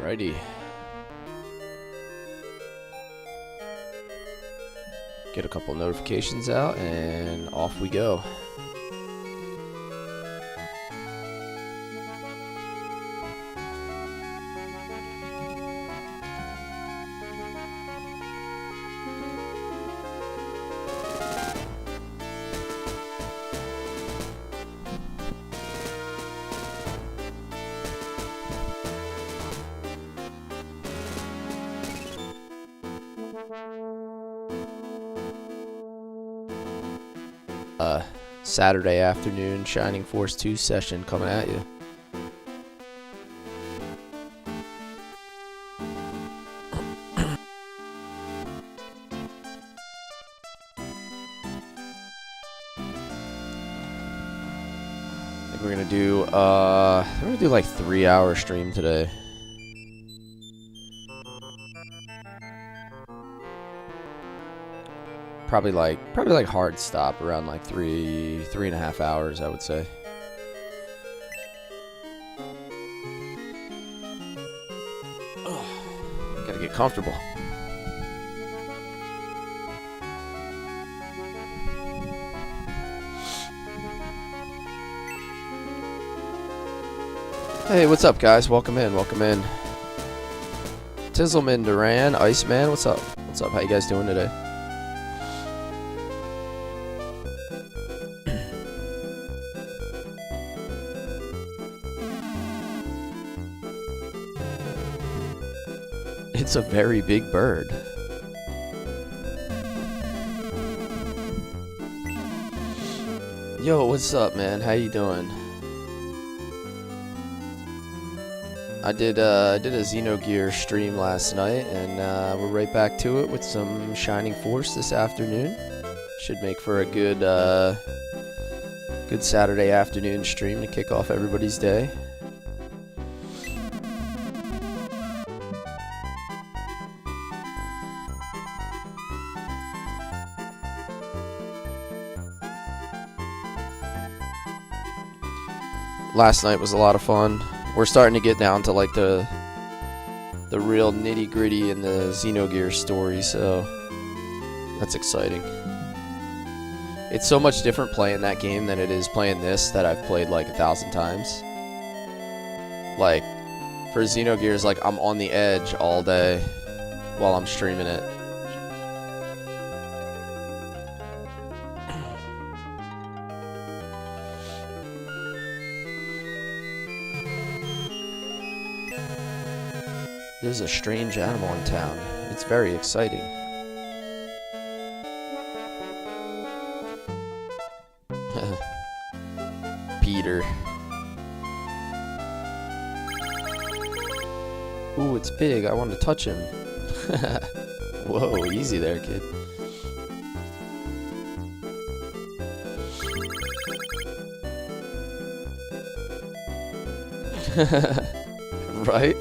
Alrighty. Get a couple notifications out and off we go. Saturday afternoon Shining Force 2 session coming at you. I think we're gonna do like 3-hour stream today. Probably like hard stop around like 3.5 hours, I would say. Oh, gotta get comfortable. Hey, what's up, guys? Welcome in, welcome in. Tizzleman, Duran, Iceman, what's up? What's up? How you guys doing today? It's a very big bird. Yo, what's up, man? How you doing? I did a Xenogear stream last night, and we're right back to it with some Shining Force this afternoon. Should make for a good Saturday afternoon stream to kick off everybody's day. Last night was a lot of fun. We're starting to get down to like the real nitty gritty in the Xenogear story, so that's exciting. It's so much different playing that game than it is playing this that I've played like 1,000 times. Like for Xenogears, like I'm on the edge all day while I'm streaming it. There's a strange animal in town. It's very exciting. Peter. Ooh, it's big. I want to touch him. Whoa, easy there, kid. Right?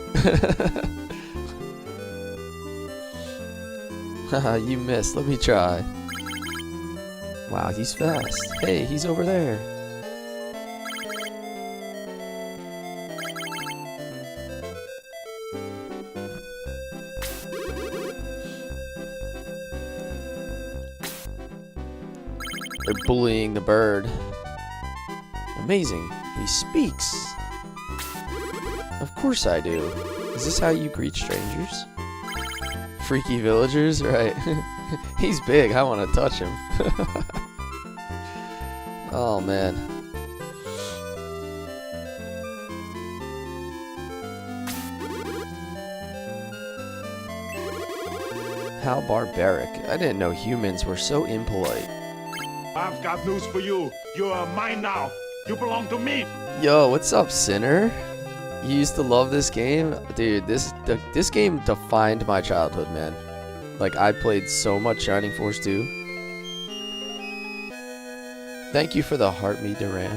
Haha, you missed. Let me try. Wow, he's fast. Hey, he's over there. They're bullying the bird. Amazing. He speaks. Of course I do. Is this how you greet strangers? Freaky villagers? Right. He's big. I want to touch him. Oh, man. How barbaric. I didn't know humans were so impolite. I've got news for you. You are mine now. You belong to me. Yo, what's up, Sinner? You used to love this game? Dude, this game defined my childhood, man. Like, I played so much Shining Force 2. Thank you for the heart me, Duran.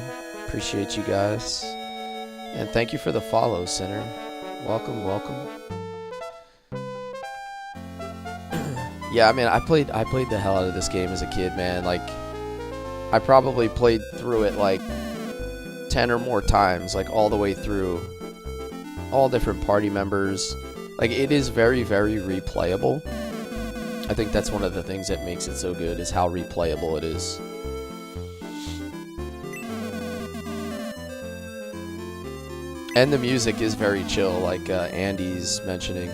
Appreciate you guys. And thank you for the follow, Sinner. Welcome, welcome. Yeah, I mean, I played the hell out of this game as a kid, man. Like, I probably played through it like 10 or more times, like all the way through. all different party members. Like, it is very, very replayable. I think that's one of the things that makes it so good, is how replayable it is. And the music is very chill, like Andy's mentioning.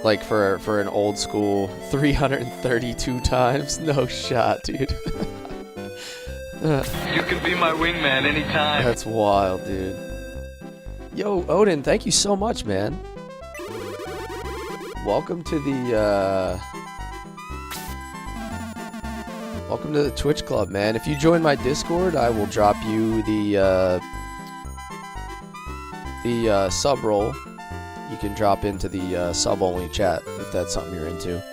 Like for an old school 332 times? No shot, dude. You can be my wingman anytime. That's wild, dude. Yo, Odin, thank you so much, man. Welcome to the Twitch club, man. If you join my Discord, I will drop you the sub roll. You can drop into the sub-only chat if that's something you're into.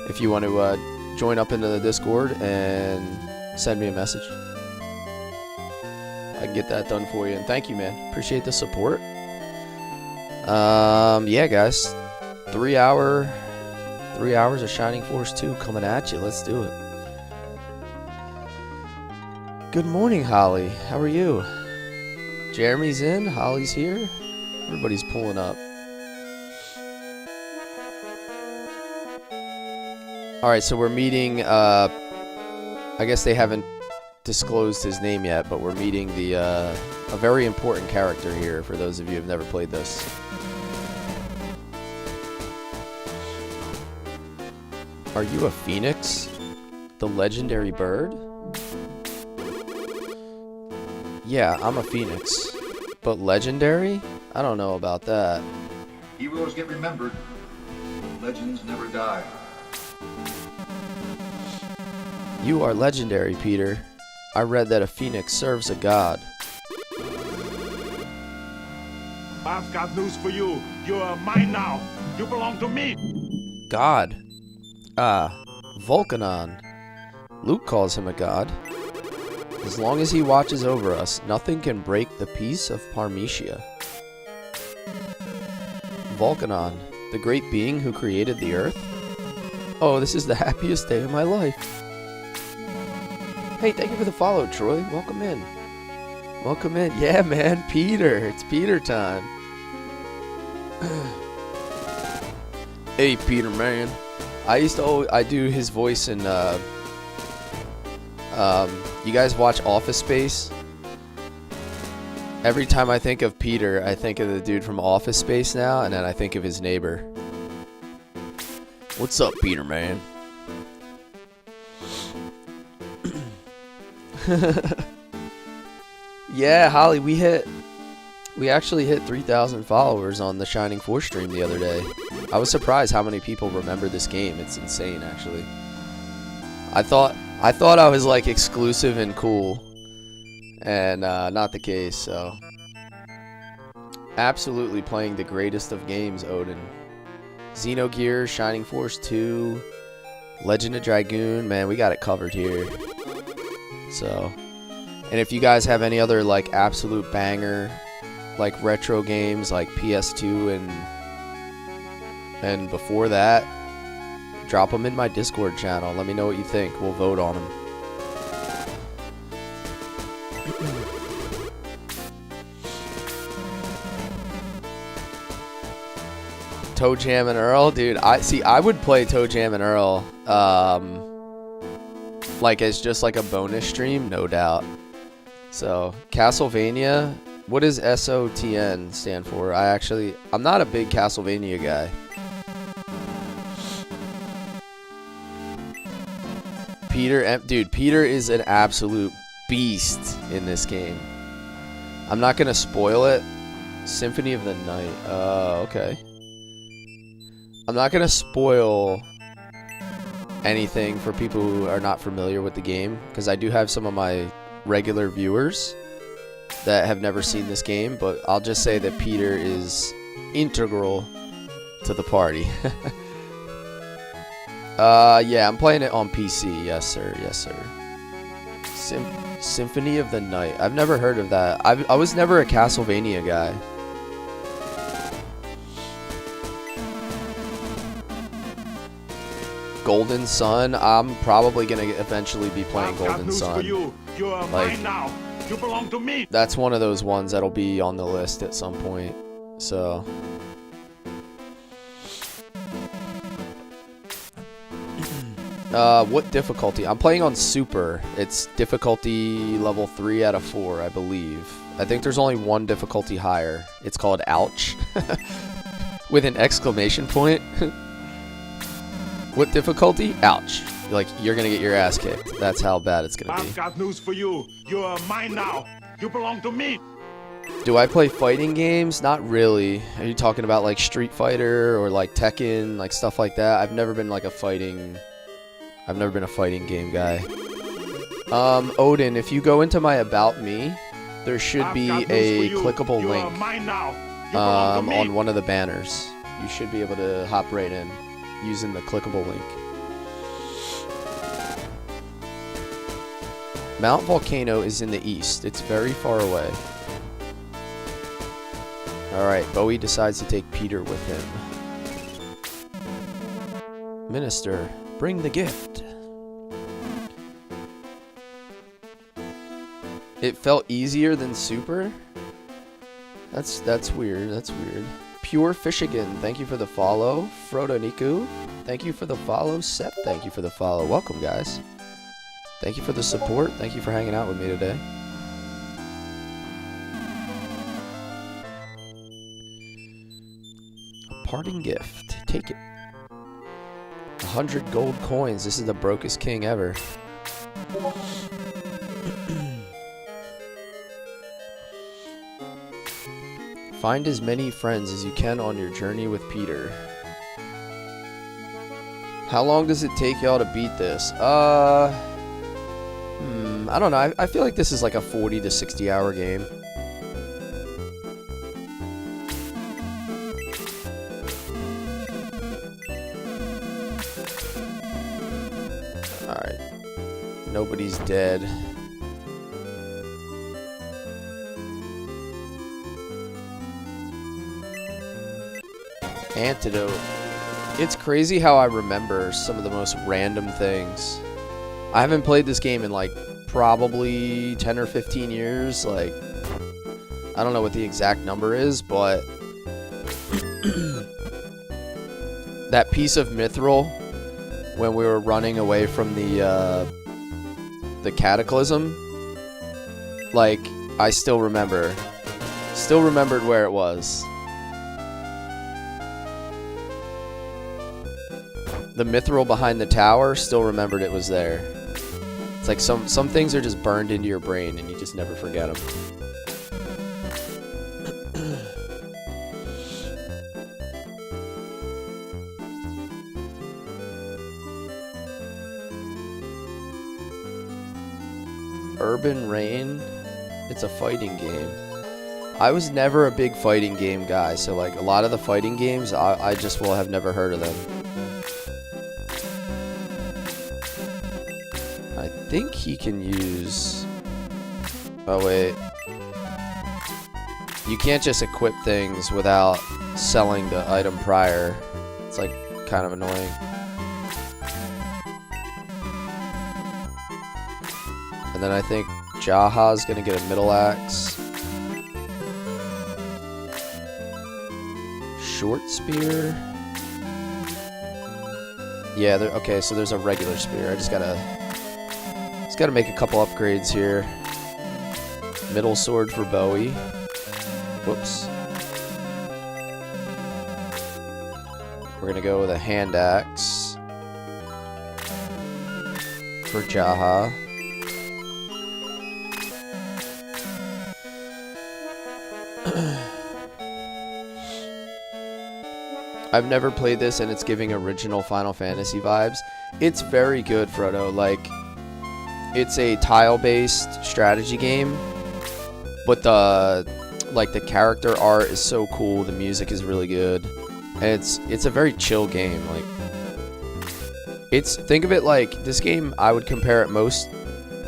If you want to join up into the Discord and send me a message, I can get that done for you. And thank you, man. Appreciate the support. Yeah, guys. 3 hours of Shining Force 2 coming at you. Let's do it. Good morning, Holly. How are you? Jeremy's in. Holly's here. Everybody's pulling up. Alright, so we're meeting, I guess they haven't disclosed his name yet, but we're meeting a very important character here for those of you who have never played this. Are you a phoenix? The legendary bird? Yeah, I'm a phoenix. But legendary? I don't know about that. Heroes get remembered. Legends never die. You are legendary, Peter. I read that a phoenix serves a god. I've got news for you. You're mine now. You belong to me. God. Volcanon. Luke calls him a god. As long as he watches over us, nothing can break the peace of Parmesia. Volcanon, the great being who created the earth? Oh, this is the happiest day of my life. Hey, thank you for the follow, Troy. Welcome in. Welcome in. Yeah, man, Peter. It's Peter time. Hey, Peter, man. I do his voice in, you guys watch Office Space? Every time I think of Peter, I think of the dude from Office Space now, and then I think of his neighbor. What's up, Peter, man? Yeah, Holly, we actually hit 3,000 followers on the Shining Force stream the other day. I was surprised how many people remember this game. It's insane, actually. I thought I was like exclusive and cool, and not the case. So, absolutely playing the greatest of games, Odin. Xenogears, Shining Force 2, Legend of Dragoon. Man, we got it covered here. So, and if you guys have any other like absolute banger, like retro games like PS2 and before that, drop them in my Discord channel. Let me know what you think. We'll vote on them. Toe Jam and Earl, dude. I would play Toe Jam and Earl, like as just like a bonus stream, no doubt. So Castlevania. What does SOTN stand for? I'm not a big Castlevania guy. Dude, Peter is an absolute beast in this game. I'm not gonna spoil it. Symphony of the Night. Okay. I'm not gonna spoil anything for people who are not familiar with the game, because I do have some of my regular viewers that have never seen this game, but I'll just say that Peter is integral to the party. Yeah, I'm playing it on PC. Yes, sir. Yes, sir. Symphony of the Night. I've never heard of that. I was never a Castlevania guy. Golden Sun. I'm probably gonna eventually be playing Golden Sun. You are like, mine now. You belong to me. That's one of those ones that'll be on the list at some point. So what difficulty? I'm playing on super. It's difficulty level 3 out of 4, I believe. I think there's only one difficulty higher. It's called Ouch. With an exclamation point. What difficulty? Ouch. Like, you're gonna get your ass kicked. That's how bad it's gonna be. I've got news for you. You are mine now. You belong to me. Do I play fighting games? Not really. Are you talking about like Street Fighter or like Tekken, like stuff like that? I've never been a fighting game guy. Odin, if you go into my About Me, there should be a clickable link on one of the banners. You should be able to hop right in using the clickable link. Mount Volcano is in the east. It's very far away. Alright, Bowie decides to take Peter with him. Minister, bring the gift. It felt easier than Super? That's weird. That's weird. Pure Fishigan, thank you for the follow. Frodo Niku, thank you for the follow. Seth, thank you for the follow. Welcome, guys. Thank you for the support. Thank you for hanging out with me today. A parting gift. Take it. 100 gold coins. This is the brokest king ever. Find as many friends as you can on your journey with Peter. How long does it take y'all to beat this? I don't know. I feel like this is like a 40 to 60 hour game. Alright. Nobody's dead. Antidote. It's crazy how I remember some of the most random things. I haven't played this game in like probably 10 or 15 years. Like, I don't know what the exact number is, but that piece of mithril when we were running away from the cataclysm, like, I still remembered where it was. The mithril behind the tower, still remembered it was there. It's like some things are just burned into your brain and you just never forget them. Urban Rain, it's a fighting game. I was never a big fighting game guy, so like a lot of the fighting games, I just will have never heard of them. I think he can use... Oh, wait. You can't just equip things without selling the item prior. It's, like, kind of annoying. And then I think Jaha's gonna get a middle axe. Short spear? Yeah, okay, so there's a regular spear. I just gotta make a couple upgrades here. Middle sword for Bowie. Whoops. We're gonna go with a hand axe for Jaha. I've never played this and it's giving original Final Fantasy vibes. It's very good, Frodo. Like, it's a tile-based strategy game, but the character art is so cool. The music is really good, and it's a very chill game. Like, think of it like this game. I would compare it most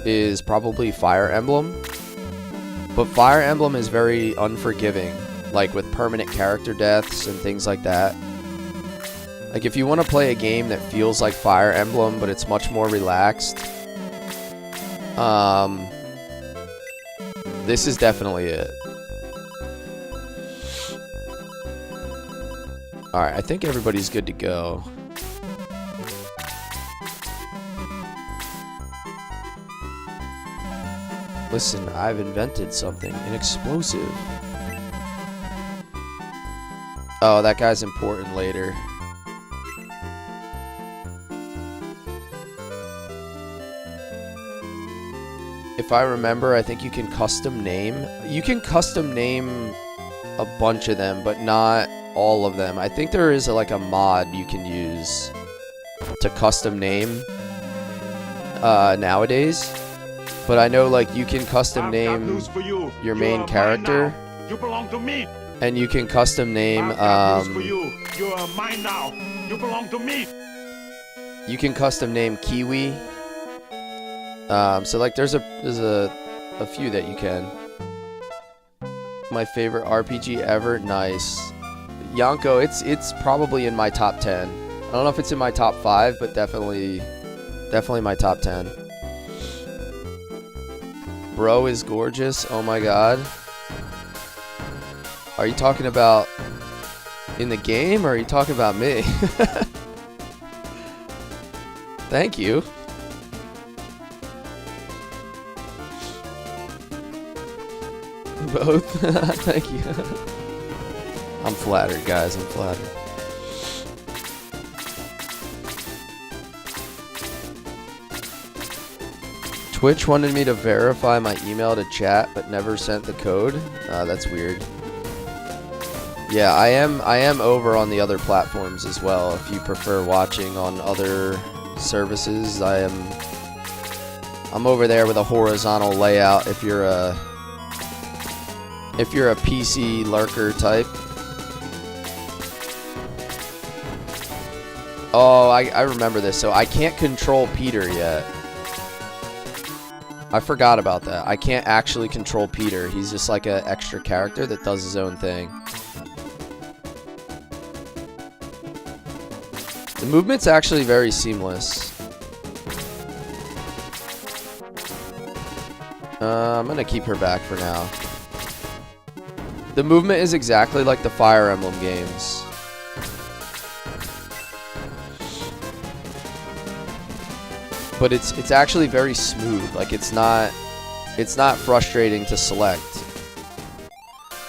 is probably Fire Emblem, but Fire Emblem is very unforgiving, like with permanent character deaths and things like that. Like, if you want to play a game that feels like Fire Emblem, but it's much more relaxed. this is definitely it. Alright, I think everybody's good to go. Listen, I've invented something. An explosive. Oh, that guy's important later. If I remember, I think you can custom name. You can custom name a bunch of them, but not all of them. I think there is like a mod you can use to custom name nowadays. But I know like you can custom name your main character. You belong to me. And you can custom name You are mine now. You belong to me. you can custom name Kiwi. So like there's a few that you can. My favorite RPG ever, nice. Yonko, it's probably in my top 10. I don't know if it's in my top 5, but definitely my top 10. Bro is gorgeous. Oh my god. Are you talking about in the game or are you talking about me? Thank you. Both. Thank you. I'm flattered, guys. I'm flattered. Twitch wanted me to verify my email to chat, but never sent the code. That's weird. Yeah, I am over on the other platforms as well. If you prefer watching on other services, I'm over there with a horizontal layout. If you're a PC lurker type. Oh, I remember this. So I can't control Peter yet. I forgot about that. I can't actually control Peter. He's just like an extra character that does his own thing. The movement's actually very seamless. I'm gonna keep her back for now. The movement is exactly like the Fire Emblem games. But it's actually very smooth. Like it's not frustrating to select.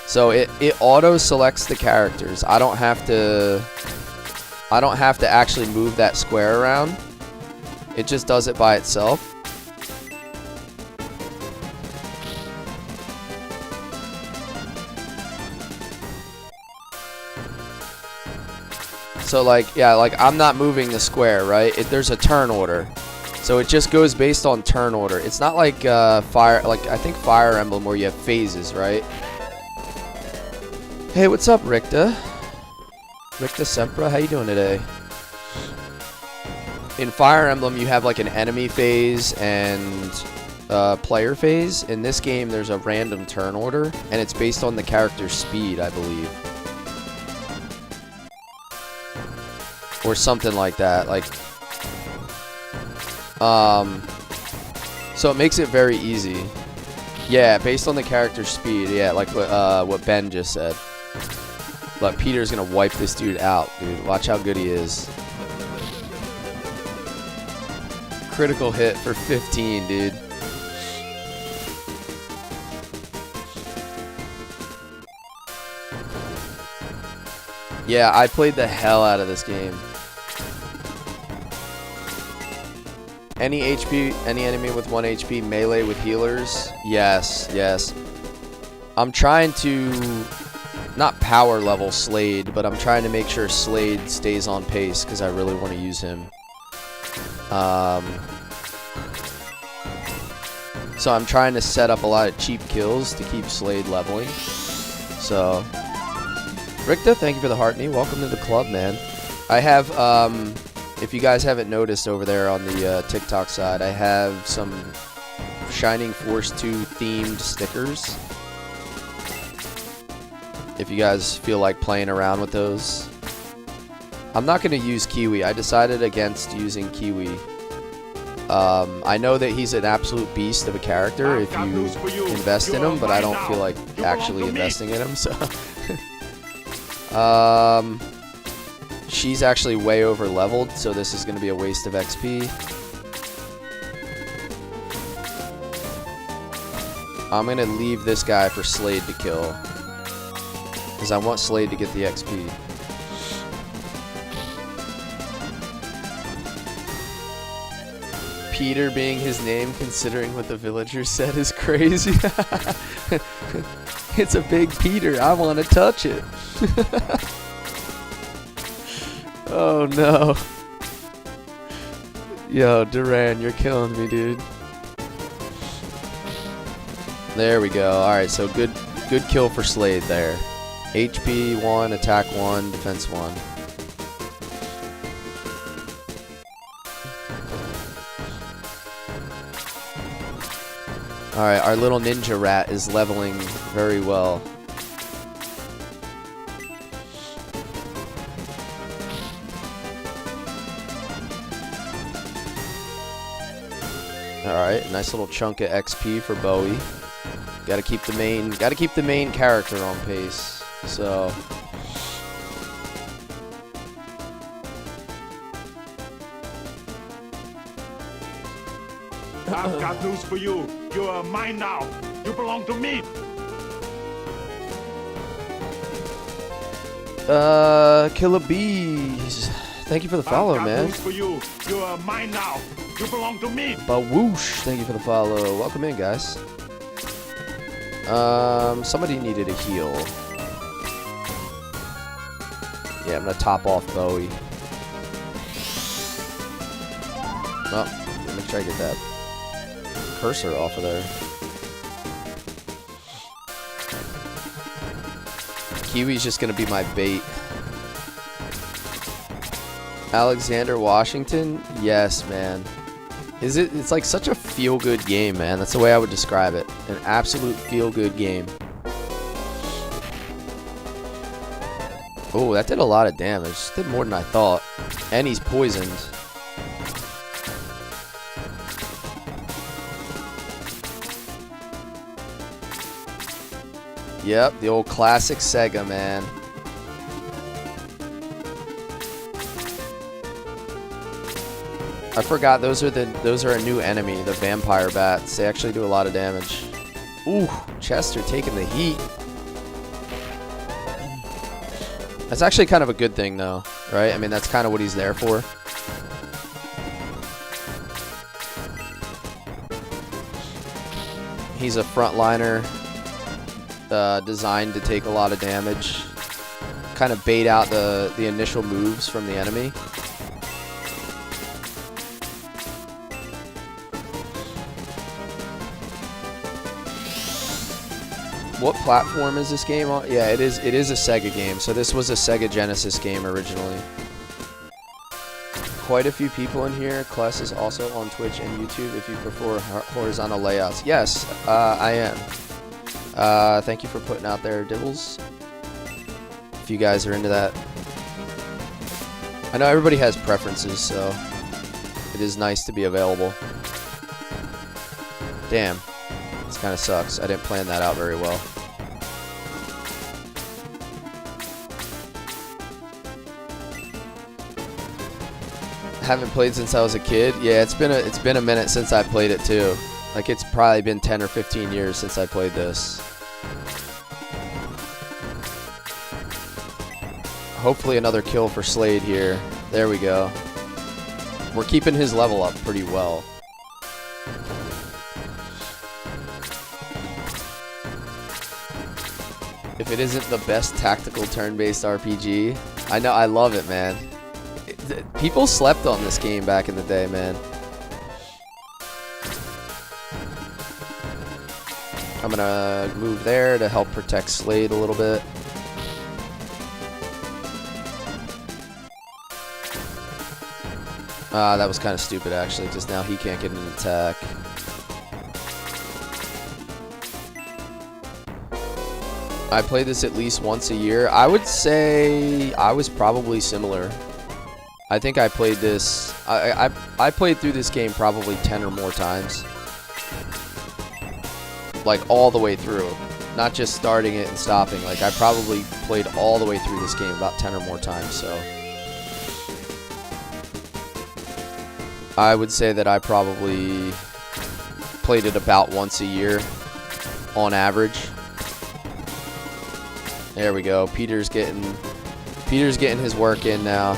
So it auto selects the characters. I don't have to actually move that square around. It just does it by itself. So like, yeah, like I'm not moving the square, right? There's a turn order. So it just goes based on turn order. It's not like I think Fire Emblem where you have phases, right? Hey, what's up, Ricta? Ricta Sempra, how you doing today? In Fire Emblem, you have like an enemy phase and player phase. In this game, there's a random turn order, and it's based on the character's speed, I believe. Or something like that. Like, so it makes it very easy. Yeah, based on the character's speed. Yeah, like what Ben just said. But Peter's gonna wipe this dude out, dude. Watch how good he is. Critical hit for 15, dude. Yeah, I played the hell out of this game. Any HP, any enemy with 1 HP, melee with healers? Yes, yes. I'm trying to not power level Slade, but I'm trying to make sure Slade stays on pace because I really want to use him. So I'm trying to set up a lot of cheap kills to keep Slade leveling. So, Ricta, thank you for the heart knee. Welcome to the club, man. I have, if you guys haven't noticed over there on the TikTok side, I have some Shining Force 2 themed stickers. If you guys feel like playing around with those. I'm not going to use Kiwi. I decided against using Kiwi. I know that he's an absolute beast of a character if you invest in him, but I don't feel like actually investing in him, so. She's actually way over leveled, so this is going to be a waste of XP. I'm going to leave this guy for Slade to kill, because I want Slade to get the XP. Peter being his name, considering what the villagers said, is crazy. It's a big Peter. I want to touch it. Oh no. Yo, Duran, you're killing me, dude. There we go. Alright, so good kill for Slade there. HP 1, attack 1, defense 1. Alright, our little ninja rat is leveling very well. Alright, nice little chunk of XP for Bowie. Gotta keep the main character on pace. So I've got news for you. You are mine now. You belong to me. Killer Bees. Thank you for the follow, I've got man. news for you. You are mine now. You belong to me. Bawoosh. Thank you for the follow. Welcome in, guys. Somebody needed a heal. Yeah, I'm gonna top off Bowie. Oh, let me try to get that cursor off of there. Kiwi's just gonna be my bait. Alexander Washington? Yes, man. It's like such a feel-good game, man. That's the way I would describe it. An absolute feel-good game. Oh, that did a lot of damage. Did more than I thought. And he's poisoned. Yep, the old classic Sega, man. I forgot those are a new enemy, the vampire bats. They actually do a lot of damage. Ooh, Chester taking the heat. That's actually kind of a good thing though, right? I mean, that's kind of what he's there for. He's a frontliner, designed to take a lot of damage. Kind of bait out the initial moves from the enemy. What platform is this game on? Yeah, it is a Sega game. So this was a Sega Genesis game originally. Quite a few people in here. Kless is also on Twitch and YouTube if you prefer horizontal layouts. Yes, I am. Thank you for putting out there, Dibbles. If you guys are into that. I know everybody has preferences, so it is nice to be available. Damn. This kind of sucks. I didn't plan that out very well. Haven't played since I was a kid. Yeah, it's been a minute since I played it too. Like it's probably been 10 or 15 years since I played this. Hopefully another kill for Slade here. There we go. We're keeping his level up pretty well. If it isn't the best tactical turn-based RPG, I know, I love it, man. People slept on this game back in the day, man. I'm gonna move there to help protect Slade a little bit. That was kind of stupid, actually, because now he can't get an attack. I play this at least once a year. I would say I was probably similar. I think I played this I played through this game probably 10 or more times. Like all the way through. Not just starting it and stopping. Like I probably played all the way through this game about 10 or more times, so I would say that I probably played it about once a year on average. There we go. Peter's getting his work in now.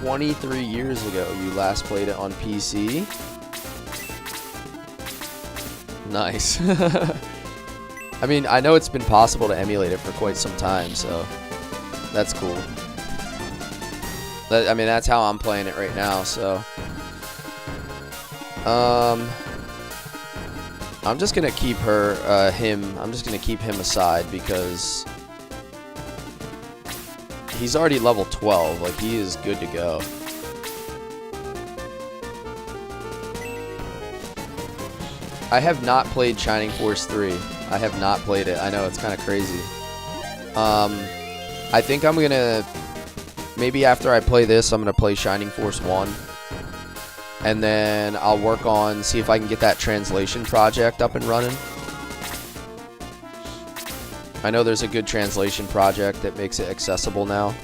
"23 years ago, you last played it on PC." Nice. I mean, I know it's been possible to emulate it for quite some time, so that's cool. I mean, that's how I'm playing it right now, so. I'm just gonna keep I'm just gonna keep him aside because he's already level 12, like he is good to go. I have not played Shining Force 3. I have not played it. I know, it's kind of crazy. I think I'm gonna, maybe after I play this, I'm gonna play Shining Force 1. And then I'll work on, see if I can get that translation project up and running. I know there's a good translation project that makes it accessible now.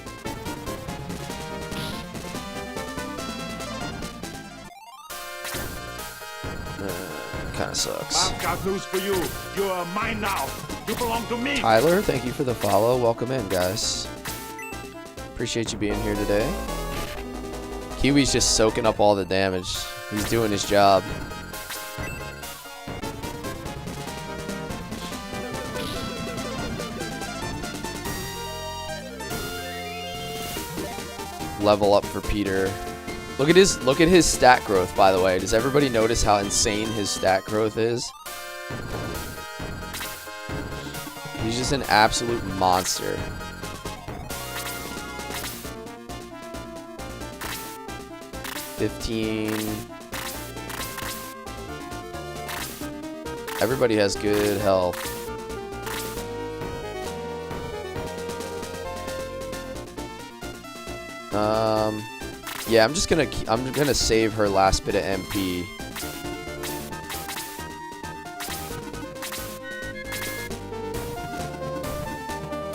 Kind of sucks. I've got news for you. You're mine now. You belong to me. Tyler, thank you for the follow. Welcome in, guys. Appreciate you being here today. Kiwi's just soaking up all the damage. He's doing his job. Level up for Peter. Look at his stat growth, by the way. Does everybody notice how insane his stat growth is? He's just an absolute monster. Everybody has good health. Yeah, I'm gonna save her last bit of MP.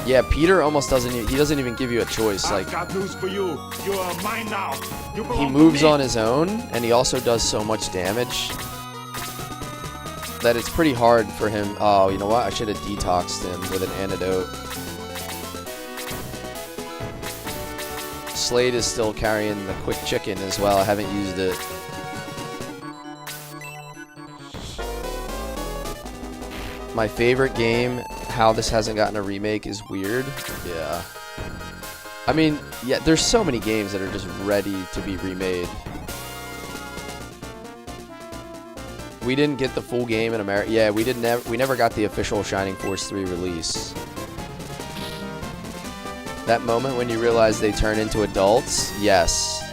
Yeah, Peter almost doesn't even give you a choice. Like, I've got news for you. You are mine now. You belong he to moves me. on his own, and he also does so much damage that it's pretty hard for him. Oh, you know what? I should have detoxed him with an antidote. Slade is still carrying the quick chicken as well. I haven't used it. My favorite game, how this hasn't gotten a remake is weird. Yeah. I mean, yeah, there's so many games that are just ready to be remade. We didn't get the full game in America. Yeah, we never got the official Shining Force 3 release. That moment when you realize they turn into adults, yes.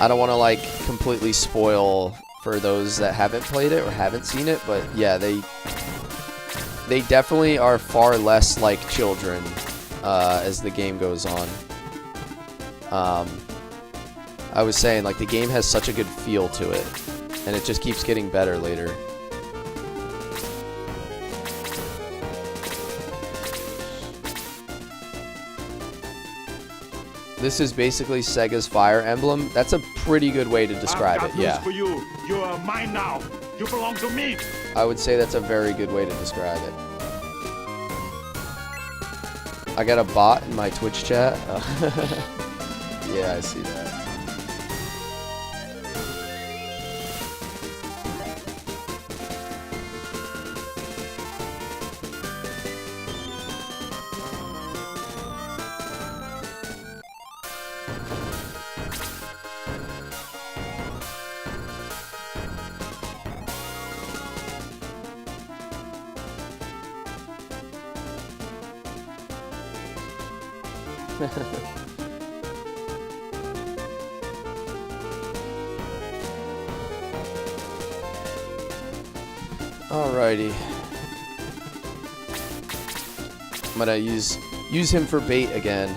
I don't want to like completely spoil for those that haven't played it or haven't seen it, but yeah, they definitely are far less like children as the game goes on. I was saying, like, the game has such a good feel to it, and it just keeps getting better later. This is basically Sega's Fire Emblem. That's a pretty good way to describe it, yeah. For you. You are mine now. You belong to me. I would say that's a very good way to describe it. I got a bot in my Twitch chat. Yeah, I see that. Alrighty. I'm gonna use him for bait again.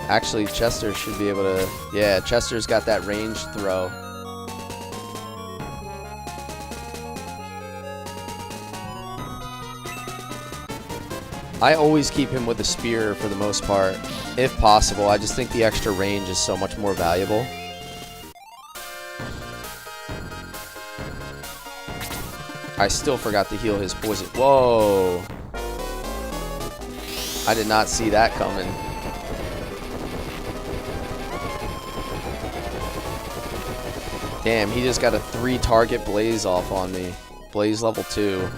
Actually, Chester should be able to... Yeah, Chester's got that range throw. I always keep him with a spear for the most part, if possible. I just think the extra range is so much more valuable. I still forgot to heal his poison. Whoa! I did not see that coming. Damn, he just got a 3-target blaze off on me. Blaze level 2.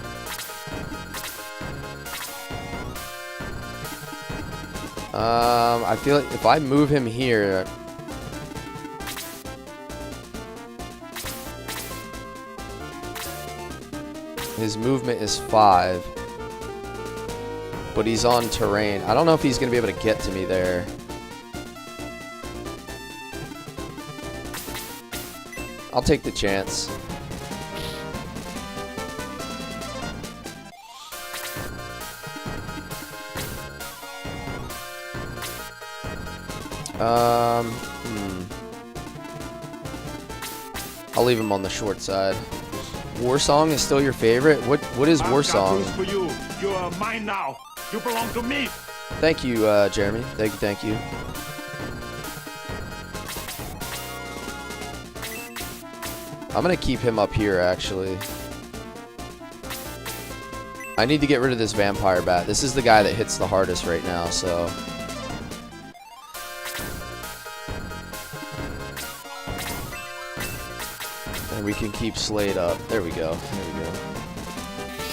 I feel like if I move him here... His movement is 5. But he's on terrain. I don't know if he's going to be able to get to me there. I'll take the chance. I'll leave him on the short side. Warsong is still your favorite? What is Warsong? For you. You are mine now. You belong to me. Thank you, Jeremy. Thank you. I'm gonna keep him up here, actually. I need to get rid of this vampire bat. This is the guy that hits the hardest right now, so... And we can keep Slade up. There we go. There we go.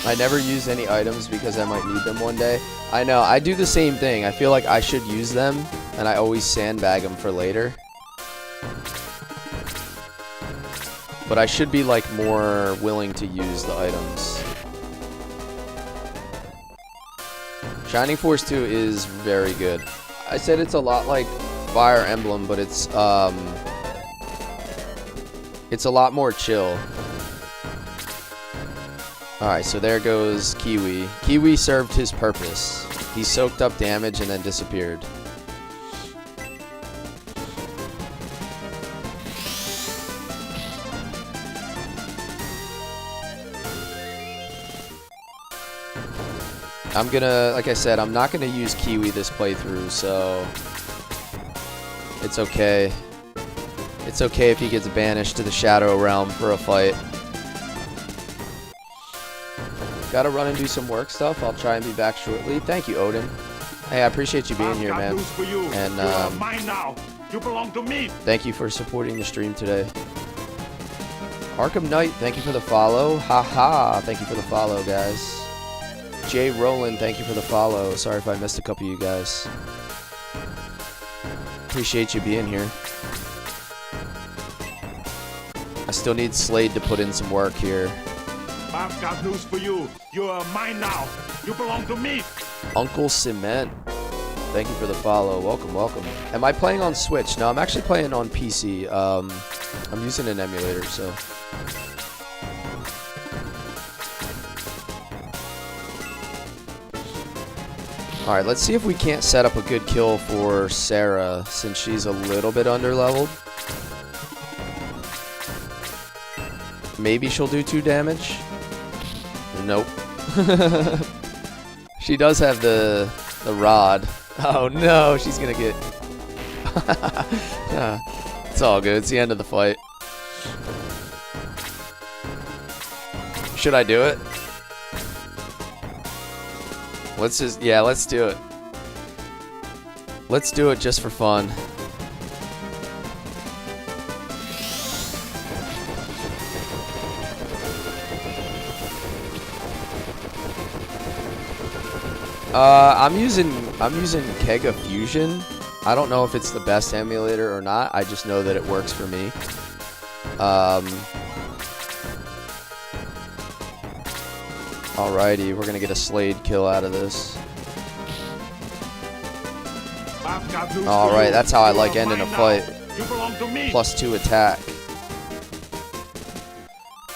I never use any items because I might need them one day. I know, I do the same thing. I feel like I should use them, and I always sandbag them for later. But I should be, like, more willing to use the items. Shining Force 2 is very good. I said it's a lot like Fire Emblem, but it's a lot more chill. Alright, so there goes Kiwi. Kiwi served his purpose. He soaked up damage and then disappeared. I'm gonna, like I said, I'm not gonna use Kiwi this playthrough, so it's okay. It's okay if he gets banished to the Shadow Realm for a fight. Gotta run and do some work stuff. I'll try and be back shortly. Thank you, Odin. Hey, I appreciate you being here, man. And you are mine now. You belong to me. Thank you for supporting the stream today. Arkham Knight, thank you for the follow. Haha, thank you for the follow, guys. Jay Roland, thank you for the follow. Sorry if I missed a couple of you guys. Appreciate you being here. I still need Slade to put in some work here. I've got news for you. You are mine now. You belong to me. Uncle Cement, thank you for the follow. Welcome, welcome. Am I playing on Switch? No, I'm actually playing on PC. I'm using an emulator, so... Alright, let's see if we can't set up a good kill for Sarah, since she's a little bit underleveled. Maybe she'll do 2 damage? Nope. She does have the rod. Oh no, she's gonna get... It's all good, it's the end of the fight. Should I do it? Let's just, yeah, let's do it. Let's do it just for fun. I'm using Kega Fusion. I don't know if it's the best emulator or not. I just know that it works for me. Alrighty, we're gonna get a Slade kill out of this. I've got news for Alright, you. that's how I You like are ending a mine fight. now. You belong to me. +2 attack.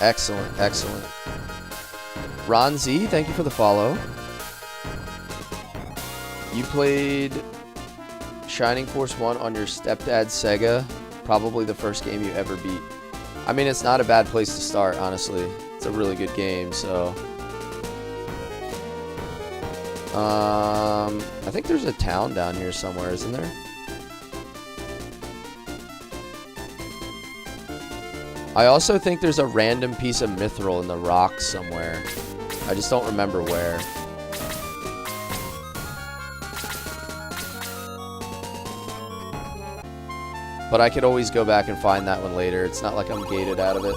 Excellent, excellent. Ron Z, thank you for the follow. You played Shining Force 1 on your stepdad's Sega. Probably the first game you ever beat. I mean, it's not a bad place to start, honestly. It's a really good game, so... I think there's a town down here somewhere, isn't there? I also think there's a random piece of mithril in the rocks somewhere. I just don't remember where. But I could always go back and find that one later. It's not like I'm gated out of it.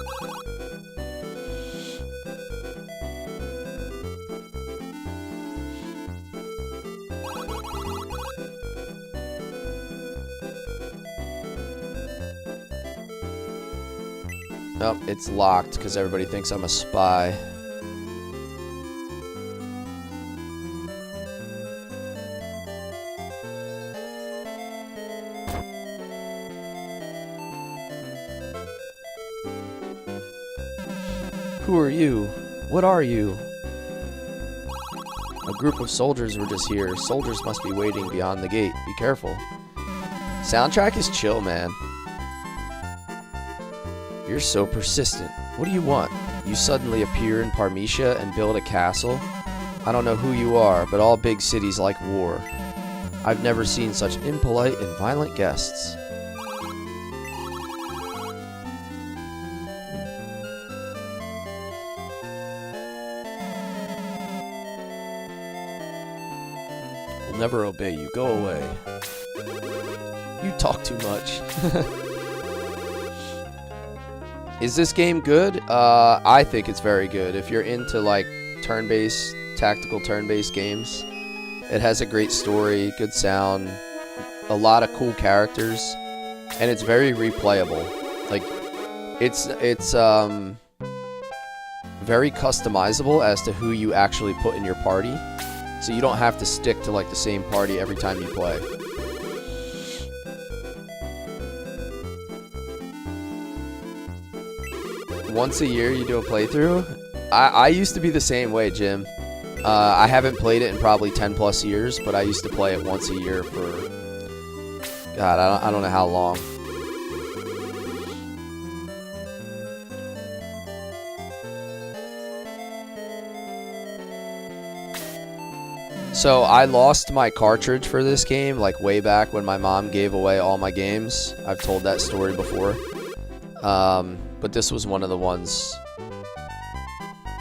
Nope, it's locked because everybody thinks I'm a spy. Who are you? What are you? A group of soldiers were just here. Soldiers must be waiting beyond the gate. Be careful. Soundtrack is chill, man. You're so persistent. What do you want? You suddenly appear in Parmesia and build a castle? I don't know who you are, but all big cities like war. I've never seen such impolite and violent guests. I'll never obey you. Go away. You talk too much. Is this game good? I think it's very good. If you're into like turn-based, tactical turn-based games, it has a great story, good sound, a lot of cool characters, and it's very replayable. Like, it's very customizable as to who you actually put in your party, so you don't have to stick to like the same party every time you play. Once a year you do a playthrough? I used to be the same way, Jim. I haven't played it in probably 10 plus years, but I used to play it once a year for... God, I don't know how long. So I lost my cartridge for this game like way back when my mom gave away all my games. I've told that story before. But this was one of the ones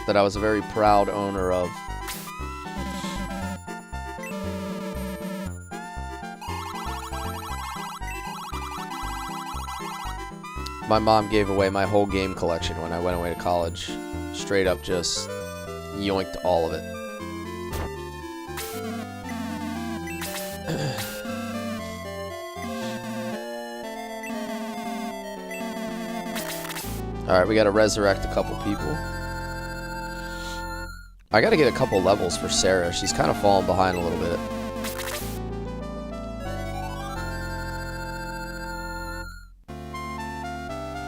that I was a very proud owner of. My mom gave away my whole game collection when I went away to college. Straight up just yoinked all of it. Alright, we gotta resurrect a couple people. I gotta get a couple levels for Sarah. She's kind of falling behind a little bit.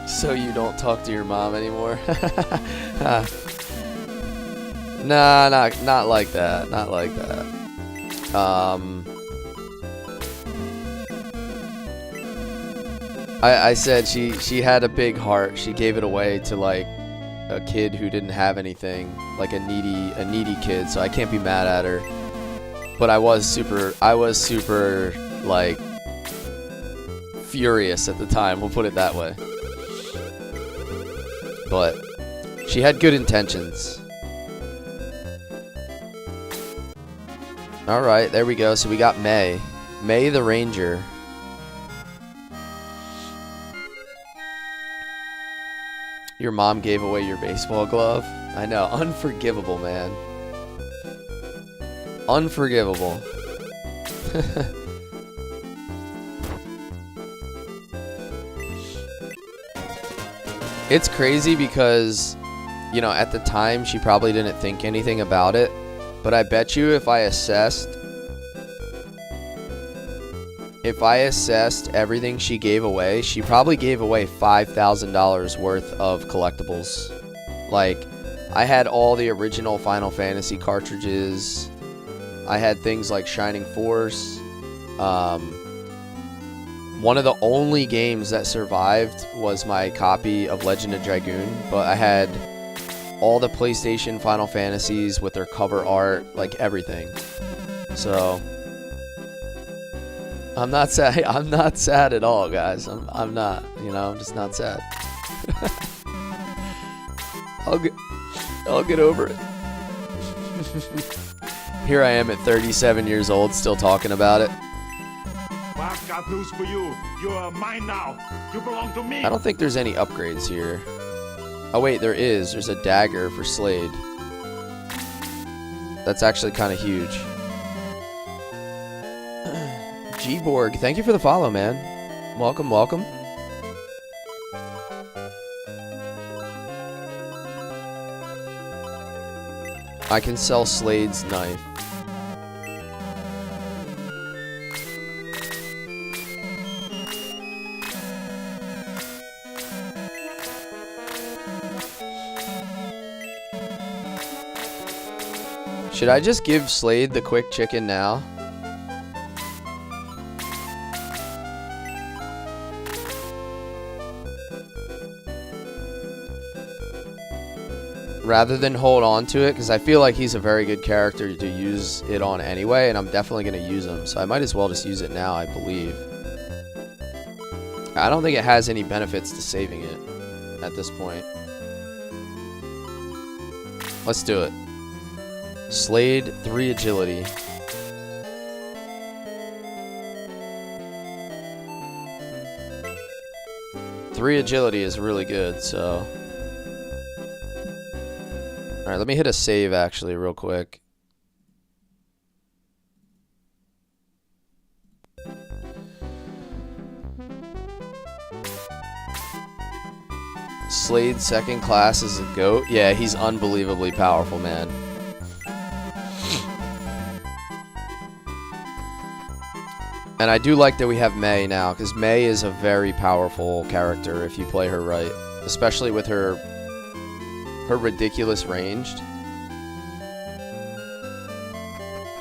So you don't talk to your mom anymore? Nah, not like that. Not like that. I said she had a big heart. She gave it away to like a kid who didn't have anything, like a needy kid. So I can't be mad at her. But I was super like furious at the time. We'll put it that way. But she had good intentions. All right, there we go. So we got May the Ranger. Your mom gave away your baseball glove? I know. Unforgivable, man. Unforgivable. It's crazy because, you know, at the time she probably didn't think anything about it. But I bet you if I assessed everything she gave away, she probably gave away $5,000 worth of collectibles Like, I had all the original Final Fantasy cartridges. I had things like Shining Force. One of the only games that survived was my copy of Legend of Dragoon, but I had all the PlayStation Final Fantasies with their cover art, like everything. So I'm not sad. I'm not sad at all, guys. I'm not. You know, I'm just not sad. I'll get over it. Here I am at 37 years old, still talking about it. Well, I've got news for you. You're mine now. You belong to me. I don't think there's any upgrades here. Oh wait, there is. There's a dagger for Slade. That's actually kind of huge. G-Borg, thank you for the follow, man. Welcome, welcome. I can sell Slade's knife. Should I just give Slade the quick chicken now? Rather than hold on to it, because I feel like he's a very good character to use it on anyway, and I'm definitely going to use him, so I might as well just use it now, I believe. I don't think it has any benefits to saving it at this point. Let's do it. Slade, 3 agility. Three agility is really good, so. Alright, let me hit a save actually real quick. Slade second class is a GOAT. Yeah, he's unbelievably powerful, man. And I do like that we have May now, because May is a very powerful character if you play her right. Especially with her ridiculous ranged.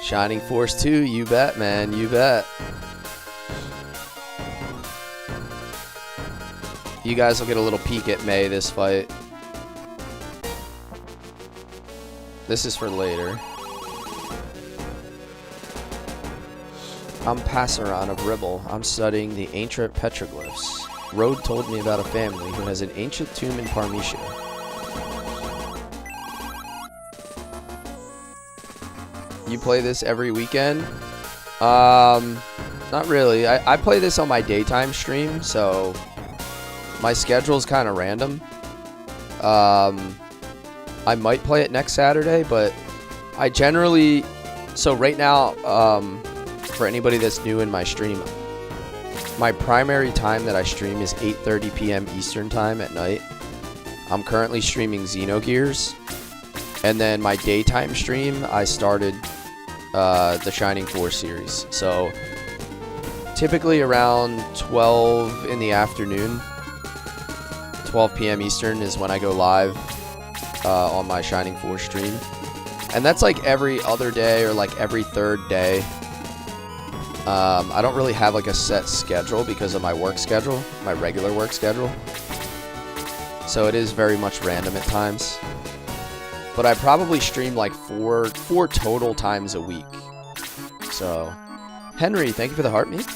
Shining Force 2, you bet, man, you bet. You guys will get a little peek at May this fight. This is for later. I'm Passeron of Ribble. I'm studying the ancient petroglyphs. Rode told me about a family who has an ancient tomb in Parmesia. You play this every weekend? Not really. I play this on my daytime stream, so my schedule's kind of random. I might play it next Saturday, but I generally... So right now, for anybody that's new in my stream, my primary time that I stream is 8:30 p.m. Eastern time at night. I'm currently streaming Xenogears. And then my daytime stream, I started the Shining Force series. So typically around 12 in the afternoon, 12 p.m. Eastern is when I go live on my Shining Force stream. And that's like every other day or like every third day. I don't really have like a set schedule because of my work schedule, my regular work schedule. So it is very much random at times. But I probably stream like four total times a week. So, Henry, thank you for the heart meat.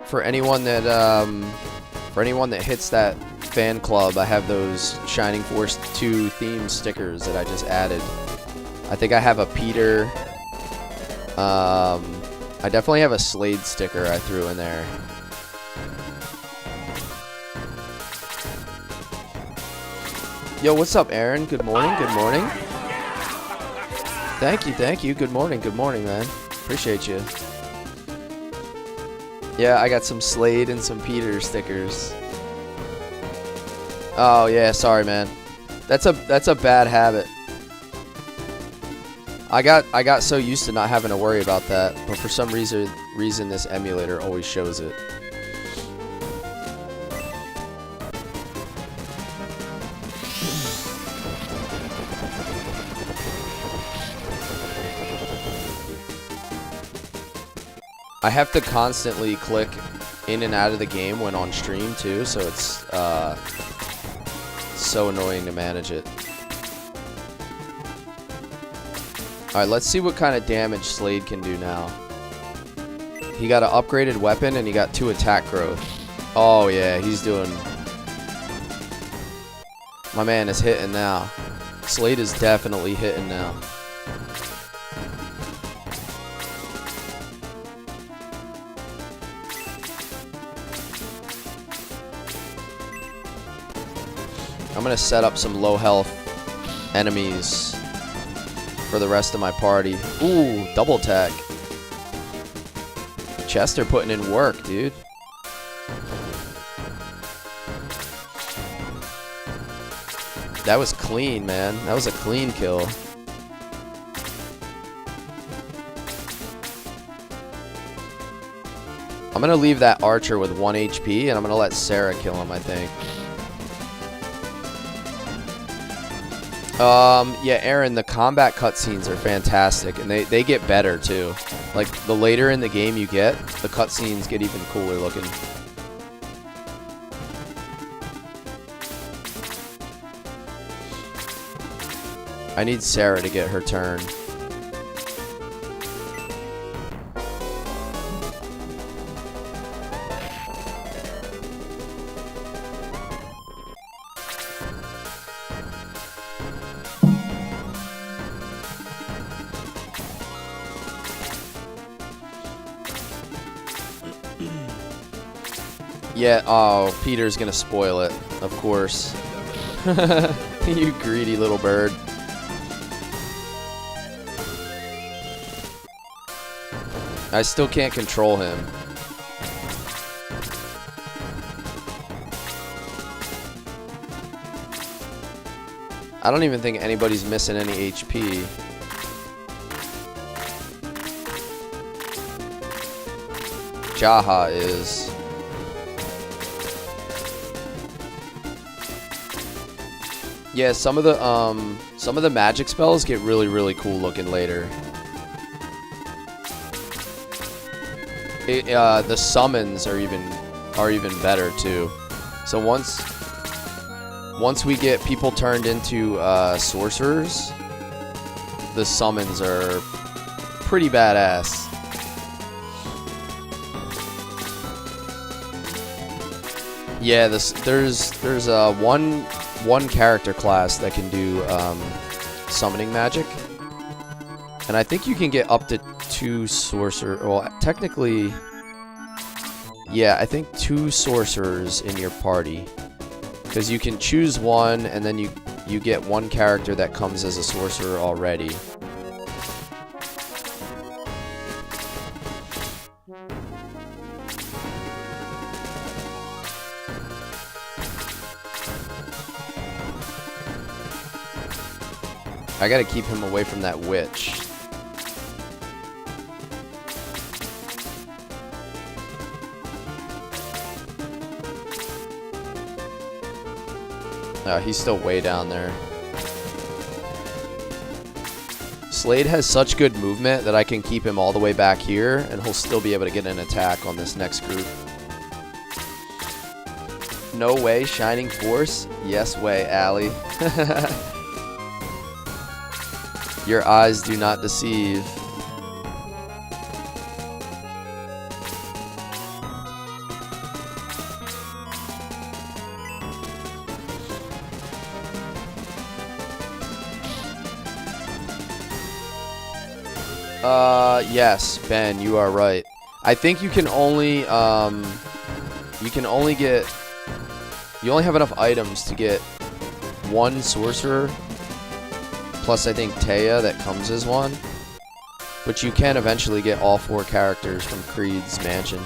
For anyone that hits that fan club, I have those Shining Force 2 theme stickers that I just added. I think I have a Peter. I definitely have a Slade sticker I threw in there. Yo, what's up, Aaron? Good morning, good morning. Thank you. Good morning, man. Appreciate you. Yeah, I got some Slade and some Peter stickers. Oh yeah, sorry man. That's a bad habit. I got so used to not having to worry about that, but for some reason this emulator always shows it. I have to constantly click in and out of the game when on stream too, so it's so annoying to manage it. Alright, let's see what kind of damage Slade can do now. He got an upgraded weapon and he got 2 attack growth. Oh yeah, he's doing... My man is hitting now. Slade is definitely hitting now. I'm gonna set up some low health enemies for the rest of my party. Ooh, double tag. Chester putting in work, dude. That was clean, man. That was a clean kill. I'm gonna leave that archer with 1 HP and I'm gonna let Sarah kill him, I think. Yeah, Aaron, the combat cutscenes are fantastic, and they get better, too. Like, the later in the game you get, the cutscenes get even cooler looking. I need Sarah to get her turn. Yeah, oh, Peter's gonna spoil it, of course. You greedy little bird. I still can't control him. I don't even think anybody's missing any HP. Jaha is. Yeah, some of the magic spells get really cool looking later. The summons are even better too. So once we get people turned into sorcerers, the summons are pretty badass. Yeah, there's one character class that can do summoning magic, and I think you can get up to 2 sorcerer. Well, technically, yeah, I think 2 sorcerers in your party, because you can choose one, and then you get one character that comes as a sorcerer already. I gotta keep him away from that witch. He's still way down there. Slade has such good movement that I can keep him all the way back here, and he'll still be able to get an attack on this next group. No way, Shining Force? Yes way, Allie. Your eyes do not deceive. Yes, Ben, you are right. I think you only have enough items to get 1 sorcerer, plus I think Taya that comes as one. But you can eventually get all 4 characters from Creed's mansion.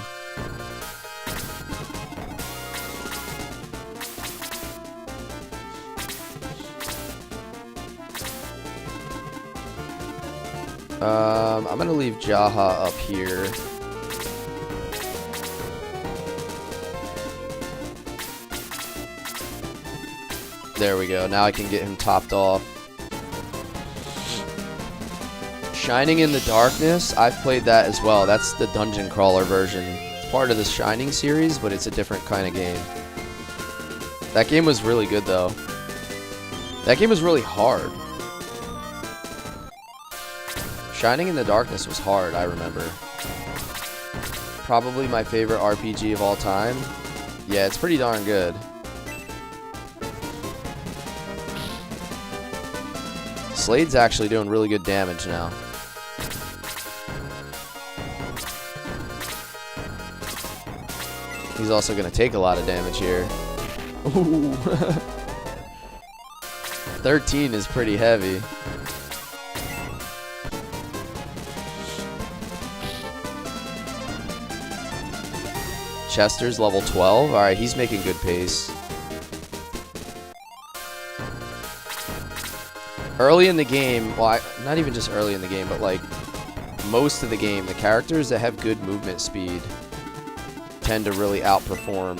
I'm gonna leave Jaha up here. There we go. Now I can get him topped off. Shining in the Darkness, I've played that as well. That's the dungeon crawler version. It's part of the Shining series, but it's a different kind of game. That game was really good, though. That game was really hard. Shining in the Darkness was hard, I remember. Probably my favorite RPG of all time. Yeah, it's pretty darn good. Slade's actually doing really good damage now. He's also going to take a lot of damage here. Ooh. 13 is pretty heavy. Chester's level 12. Alright, he's making good pace. Early in the game, well, not even just early in the game, but like most of the game, the characters that have good movement speed tend to really outperform.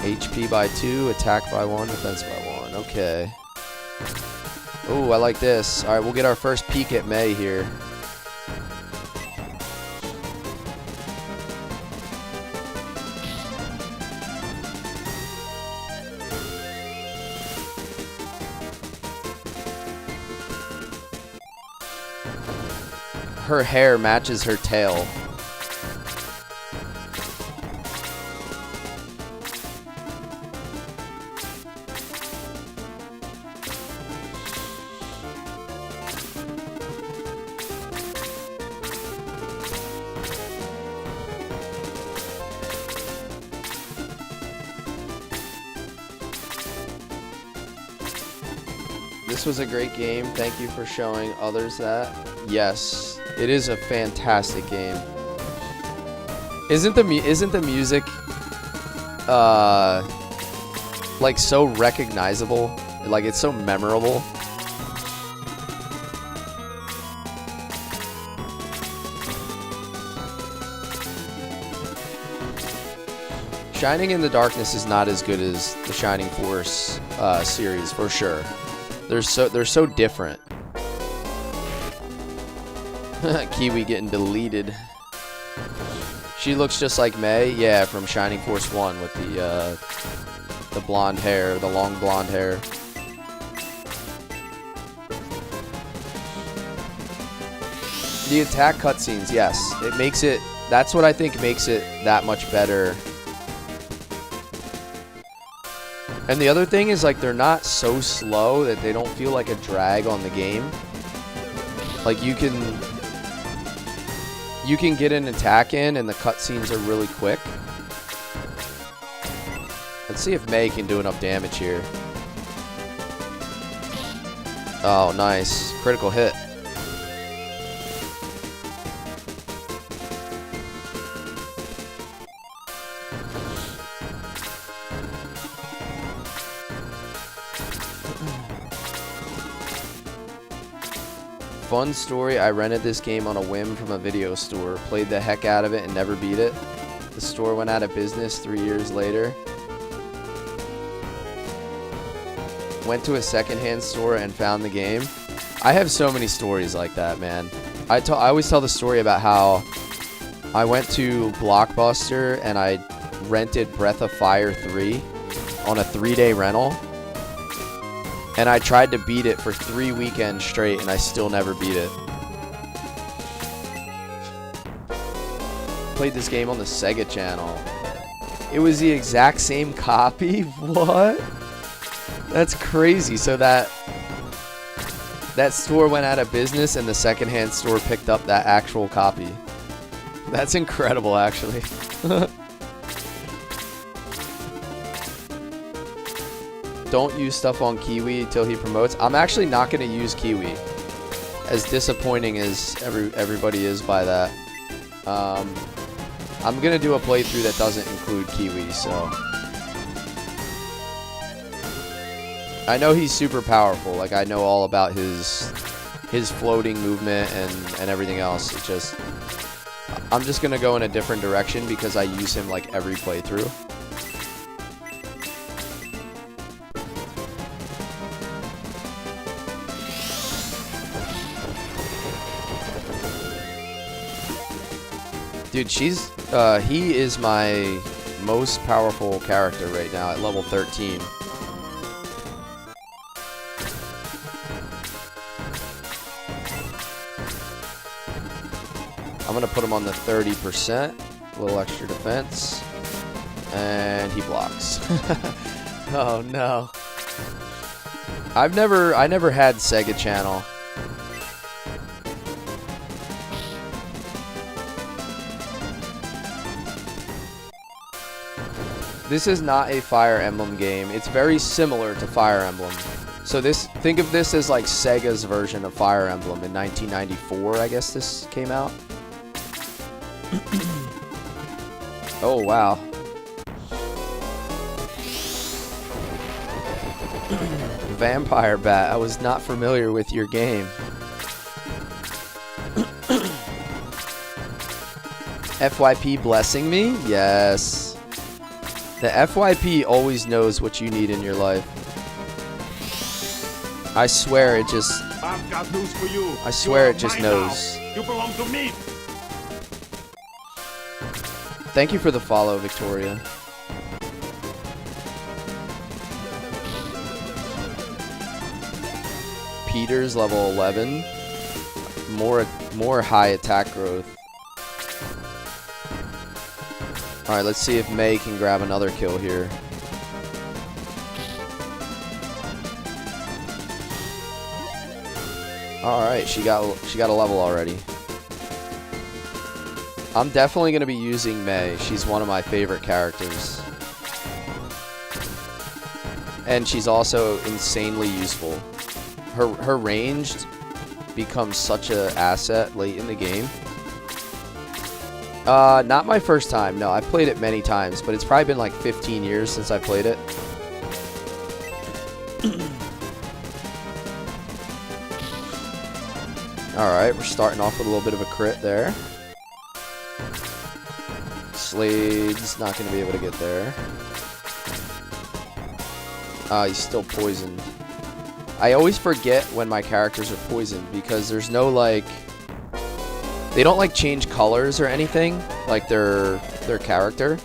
HP by 2, attack by 1, defense by 1. Okay. Ooh, I like this. Alright, we'll get our first peek at Mei here. Her hair matches her tail. This was a great game. Thank you for showing others that. Yes, it is a fantastic game. Isn't the music like so recognizable? Like it's so memorable. Shining in the Darkness is not as good as the Shining Force series for sure. They're so different. Kiwi getting deleted. She looks just like Mei, yeah, from Shining Force 1 with the blonde hair, the long blonde hair. The attack cutscenes, yes, it makes it. That's what I think makes it that much better. And the other thing is, like, they're not so slow that they don't feel like a drag on the game. Like, you can get an attack in and the cutscenes are really quick. Let's see if Mei can do enough damage here. Oh, nice. Critical hit. Fun story, I rented this game on a whim from a video store, played the heck out of it and never beat it. The store went out of business 3 years later. Went to a secondhand store and found the game. I have so many stories like that, man. I always tell the story about how I went to Blockbuster and I rented Breath of Fire 3 on a 3-day rental. And I tried to beat it for 3 weekends straight, and I still never beat it. Played this game on the Sega Channel. It was the exact same copy? What? That's crazy. So that store went out of business, and the secondhand store picked up that actual copy. That's incredible, actually. Don't use stuff on Kiwi until he promotes. I'm actually not going to use Kiwi. As disappointing as everybody is by that. I'm going to do a playthrough that doesn't include Kiwi, so. I know he's super powerful. Like, I know all about his floating movement and everything else. It's just, I'm just gonna go in a different direction because I use him like every playthrough. Dude, he is my most powerful character right now at level 13. I'm gonna put him on the 30%, a little extra defense, and he blocks. Oh no. I never had Sega Channel. This is not a Fire Emblem game. It's very similar to Fire Emblem. So think of this as like Sega's version of Fire Emblem in 1994, I guess this came out. Oh, wow. Vampire Bat. I was not familiar with your game. FYP blessing me? Yes. The FYP always knows what you need in your life. I swear it just... I've got news for you. I swear it just knows. Now. You belong to me. Thank you for the follow, Victoria. Peter's level 11. More high attack growth. Alright, let's see if May can grab another kill here. Alright, she got a level already. I'm definitely going to be using May. She's one of my favorite characters. And she's also insanely useful. Her ranged becomes such an asset late in the game. Not my first time. No, I've played it many times, but it's probably been like 15 years since I played it. Alright, we're starting off with a little bit of a crit there. Slade's not going to be able to get there. He's still poisoned. I always forget when my characters are poisoned because there's no, like... They don't, like, change colors or anything, like their character.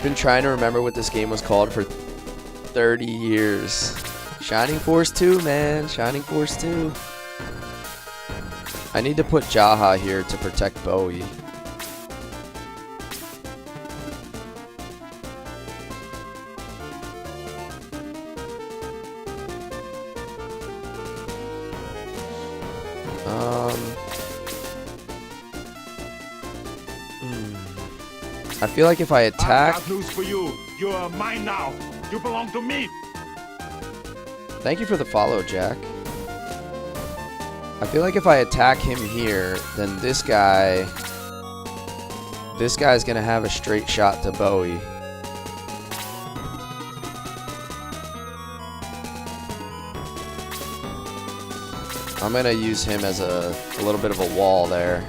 Been trying to remember what this game was called for 30 years. Shining Force 2, man. Shining Force 2. I need to put Jaha here to protect Bowie. I feel like if I attack... I've got news for you. You are mine now. You belong to me. Thank you for the follow, Jack. I feel like if I attack him here, then this guy's gonna have a straight shot to Bowie. I'm gonna use him as a little bit of a wall there.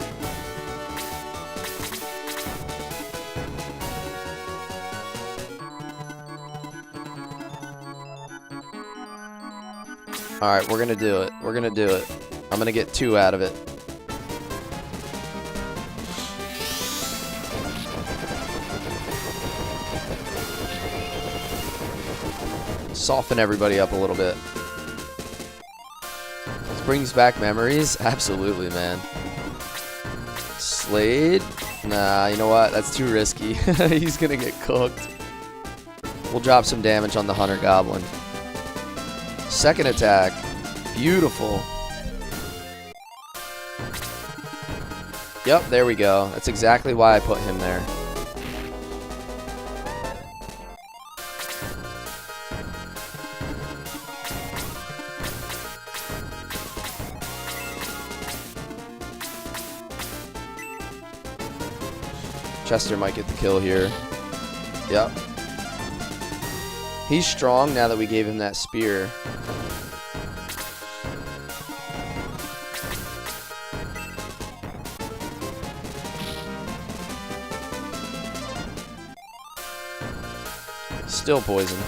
Alright, we're gonna do it. We're gonna do it. I'm gonna get 2 out of it. Soften everybody up a little bit. This brings back memories? Absolutely, man. Slade? Nah, you know what? That's too risky. He's gonna get cooked. We'll drop some damage on the Hunter Goblin. Second attack. Beautiful. Yep, there we go. That's exactly why I put him there. Chester might get the kill here. Yep. He's strong now that we gave him that spear. Still poisoned.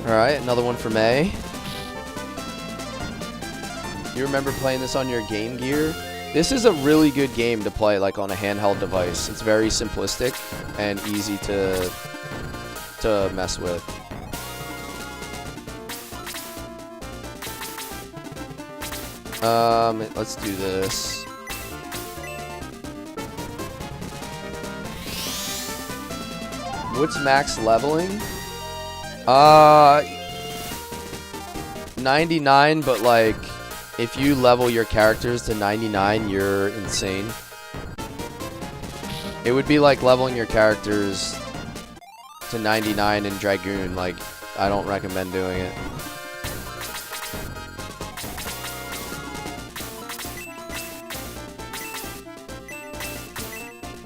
Alright, another one for May. You remember playing this on your Game Gear? This is a really good game to play like on a handheld device. It's very simplistic and easy to mess with. Let's do this. What's max leveling? 99, but like if you level your characters to 99, you're insane. It would be like leveling your characters to 99 in Dragoon. Like, I don't recommend doing it.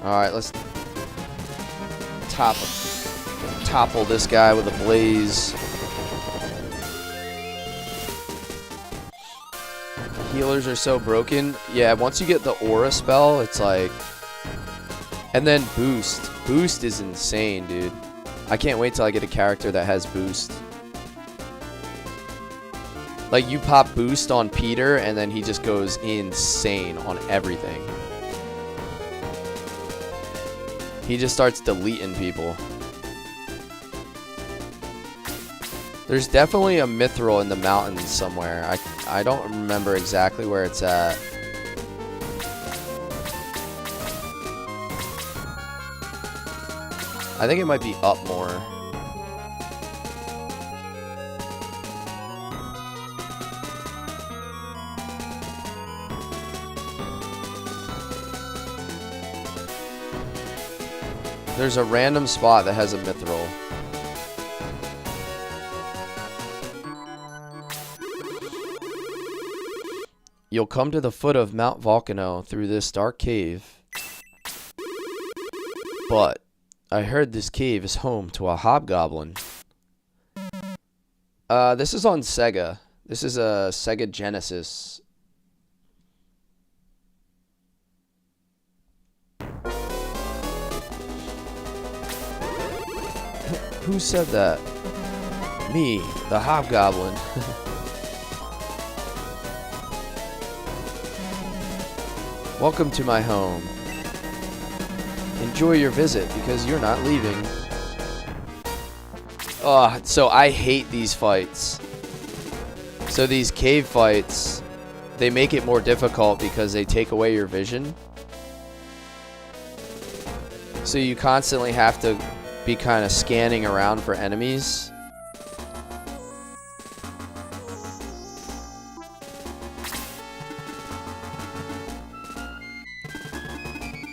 Alright, let's topple this guy with a blaze. Healers are so broken. Yeah, once you get the aura spell, it's like... And then boost. Boost is insane, dude. I can't wait till I get a character that has boost. Like, you pop boost on Peter, and then he just goes insane on everything. He just starts deleting people. There's definitely a mithril in the mountains somewhere. I don't remember exactly where it's at. I think it might be up more. There's a random spot that has a mithril. You'll come to the foot of Mount Volcano through this dark cave. But I heard this cave is home to a hobgoblin. This is on Sega. This is a Sega Genesis. Who said that? Me, the hobgoblin. Welcome to my home. Enjoy your visit because you're not leaving. Oh, so I hate these fights. So these cave fights, they make it more difficult because they take away your vision. So you constantly have to be kind of scanning around for enemies.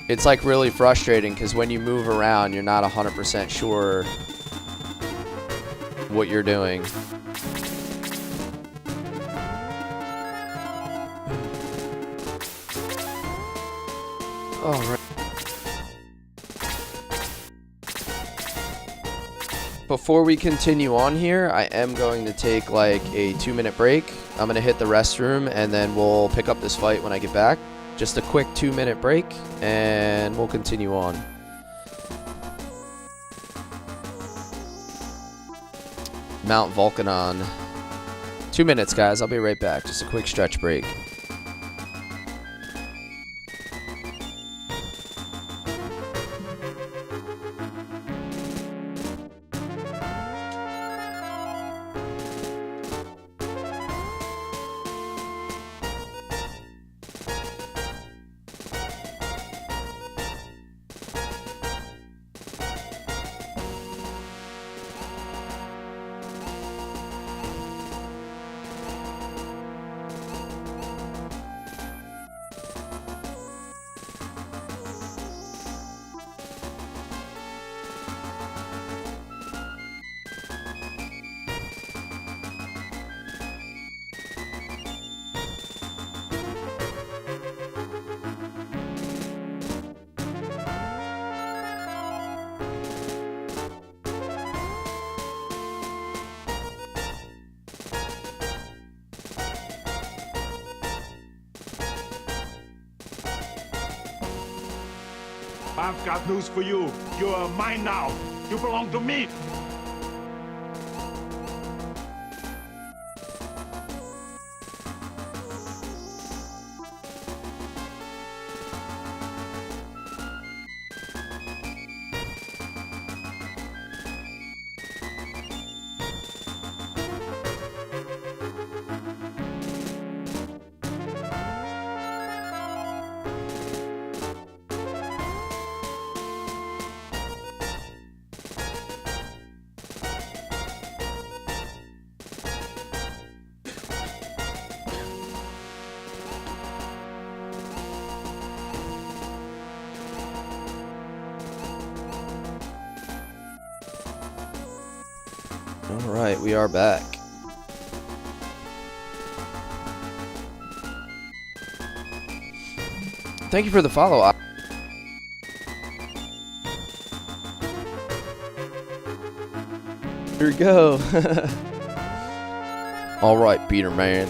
It's like really frustrating because when you move around, you're not 100% sure what you're doing. All right. Before we continue on here, I am going to take like a 2-minute break. I'm going to hit the restroom and then we'll pick up this fight when I get back. Just a quick 2-minute break, and we'll continue on. Mount Volcanon. 2 minutes, guys. I'll be right back. Just a quick stretch break. I've got news for you. You're mine now. You belong to me. Alright, we are back. Thank you for the follow. Here we go. Alright, Peter man.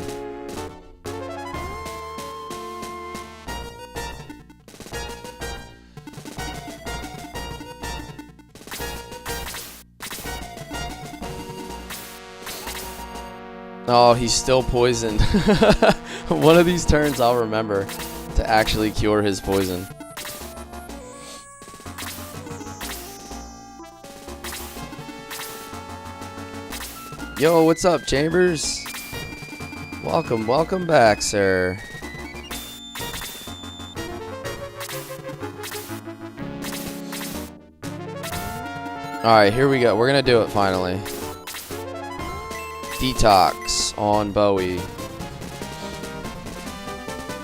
Oh, he's still poisoned. One of these turns I'll remember to actually cure his poison. Yo, what's up, Chambers? Welcome back, sir. Alright, here we go. We're gonna do it finally. Detox on Bowie.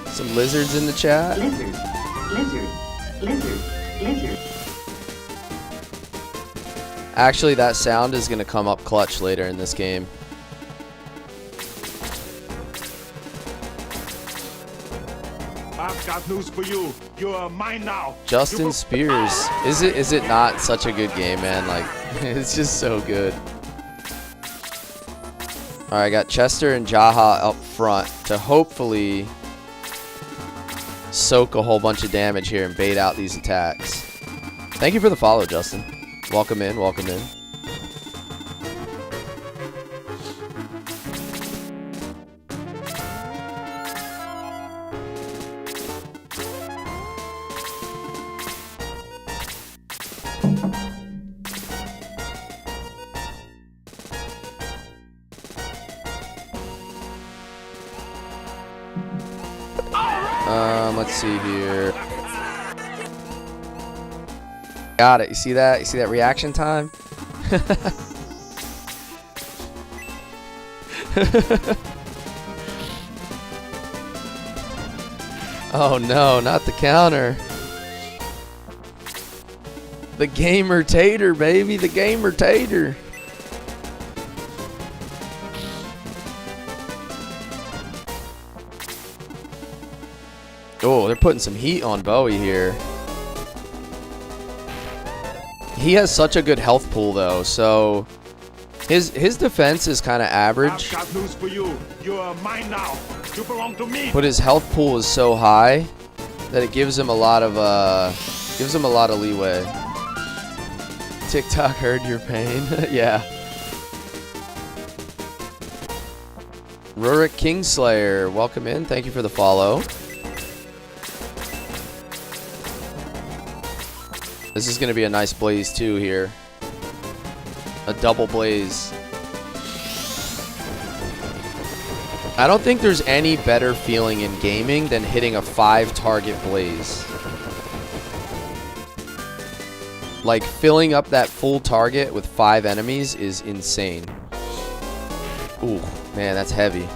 Some lizards in the chat. Lizard. Actually, that sound is going to come up clutch later in this game. I've got news for you. You're mine now. Justin Spears. Is it not such a good game, man? Like, it's just so good. Alright, I got Chester and Jaha up front to hopefully soak a whole bunch of damage here and bait out these attacks. Thank you for the follow, Justin. Welcome in. Let's see here. Got it. You see that? You see that reaction time? Oh no, not the counter. The gamer tater, baby. The gamer tater. Oh, they're putting some heat on Bowie here. He has such a good health pool, though, so his defense is kind of average. I've got news for you. You're mine now. You belong to me. But his health pool is so high that it gives him a lot of leeway. TikTok heard your pain. Yeah. Rurik Kingslayer, welcome in. Thank you for the follow. This is going to be a nice blaze too here. A double blaze. I don't think there's any better feeling in gaming than hitting a 5-target blaze. Like, filling up that full target with 5 enemies is insane. Ooh, man, that's heavy.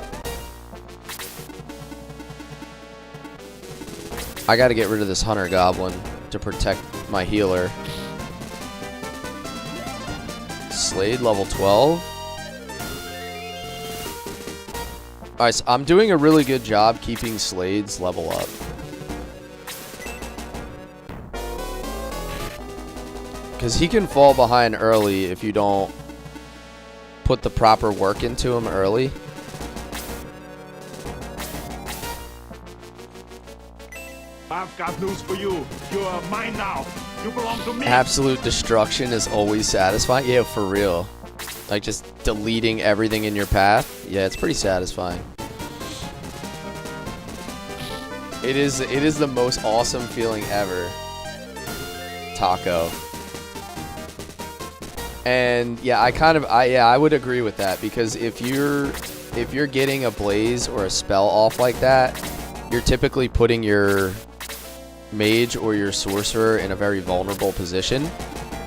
I got to get rid of this Hunter Goblin to protect my healer. Slade level 12. Alright, so I'm doing a really good job keeping Slade's level up. Because he can fall behind early if you don't put the proper work into him early. I've got news for you. You're mine now. You belong to me. Absolute destruction is always satisfying. Yeah, for real. Like just deleting everything in your path. Yeah, it's pretty satisfying. It is the most awesome feeling ever. Taco. And yeah, I would agree with that, because if you're getting a blaze or a spell off like that, you're typically putting your mage or your sorcerer in a very vulnerable position,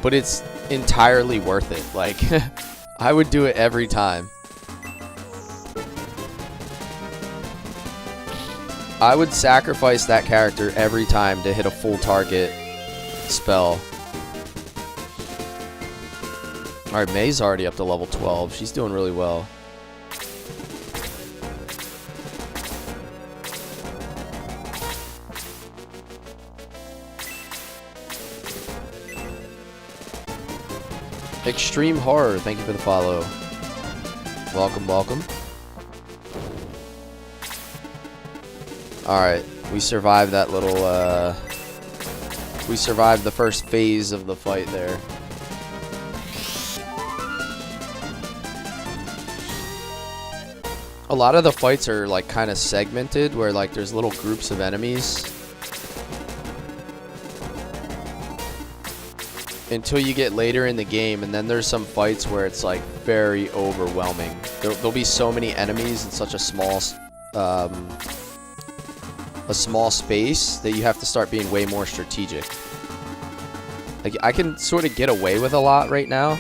but it's entirely worth it. Like I would do it every time. I would sacrifice that character every time to hit a full target spell. Alright, May's already up to level 12. She's doing really well. Extreme Horror, thank you for the follow. Welcome, welcome. Alright, we survived that little, we survived the first phase of the fight there. A lot of the fights are like kind of segmented, where like there's little groups of enemies until you get later in the game, and then there's some fights where it's like very overwhelming. There'll be so many enemies in such a small space that you have to start being way more strategic. Like I can sort of get away with a lot right now.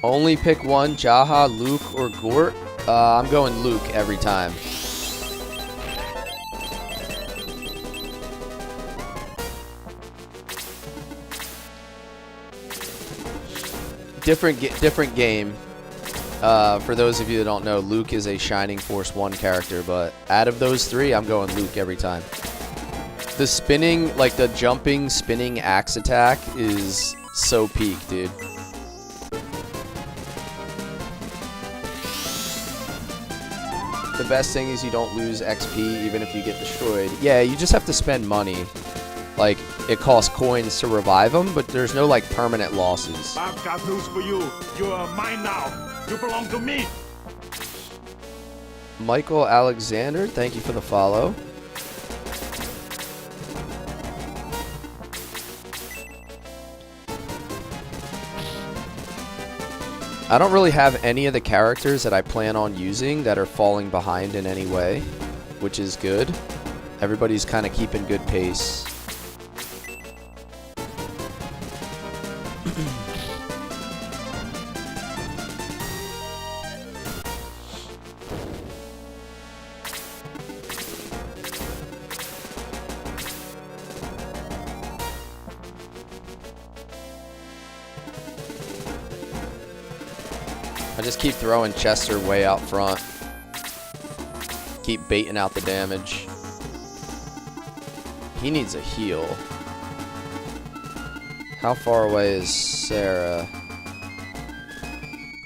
Only pick one, Jaha, Luke, or Gort. I'm going Luke every time. Different game. For those of you that don't know, Luke is a Shining Force 1 character, but out of those three, I'm going Luke every time. The spinning, like the jumping, spinning axe attack is so peak, dude. The best thing is you don't lose XP even if you get destroyed. Yeah, you just have to spend money. Like, it costs coins to revive them, but there's no, like, permanent losses. I've got news for you. You're mine now. You belong to me. Michael Alexander, thank you for the follow. I don't really have any of the characters that I plan on using that are falling behind in any way, which is good. Everybody's kind of keeping good pace. I just keep throwing Chester way out front. Keep baiting out the damage. He needs a heal. How far away is Sarah?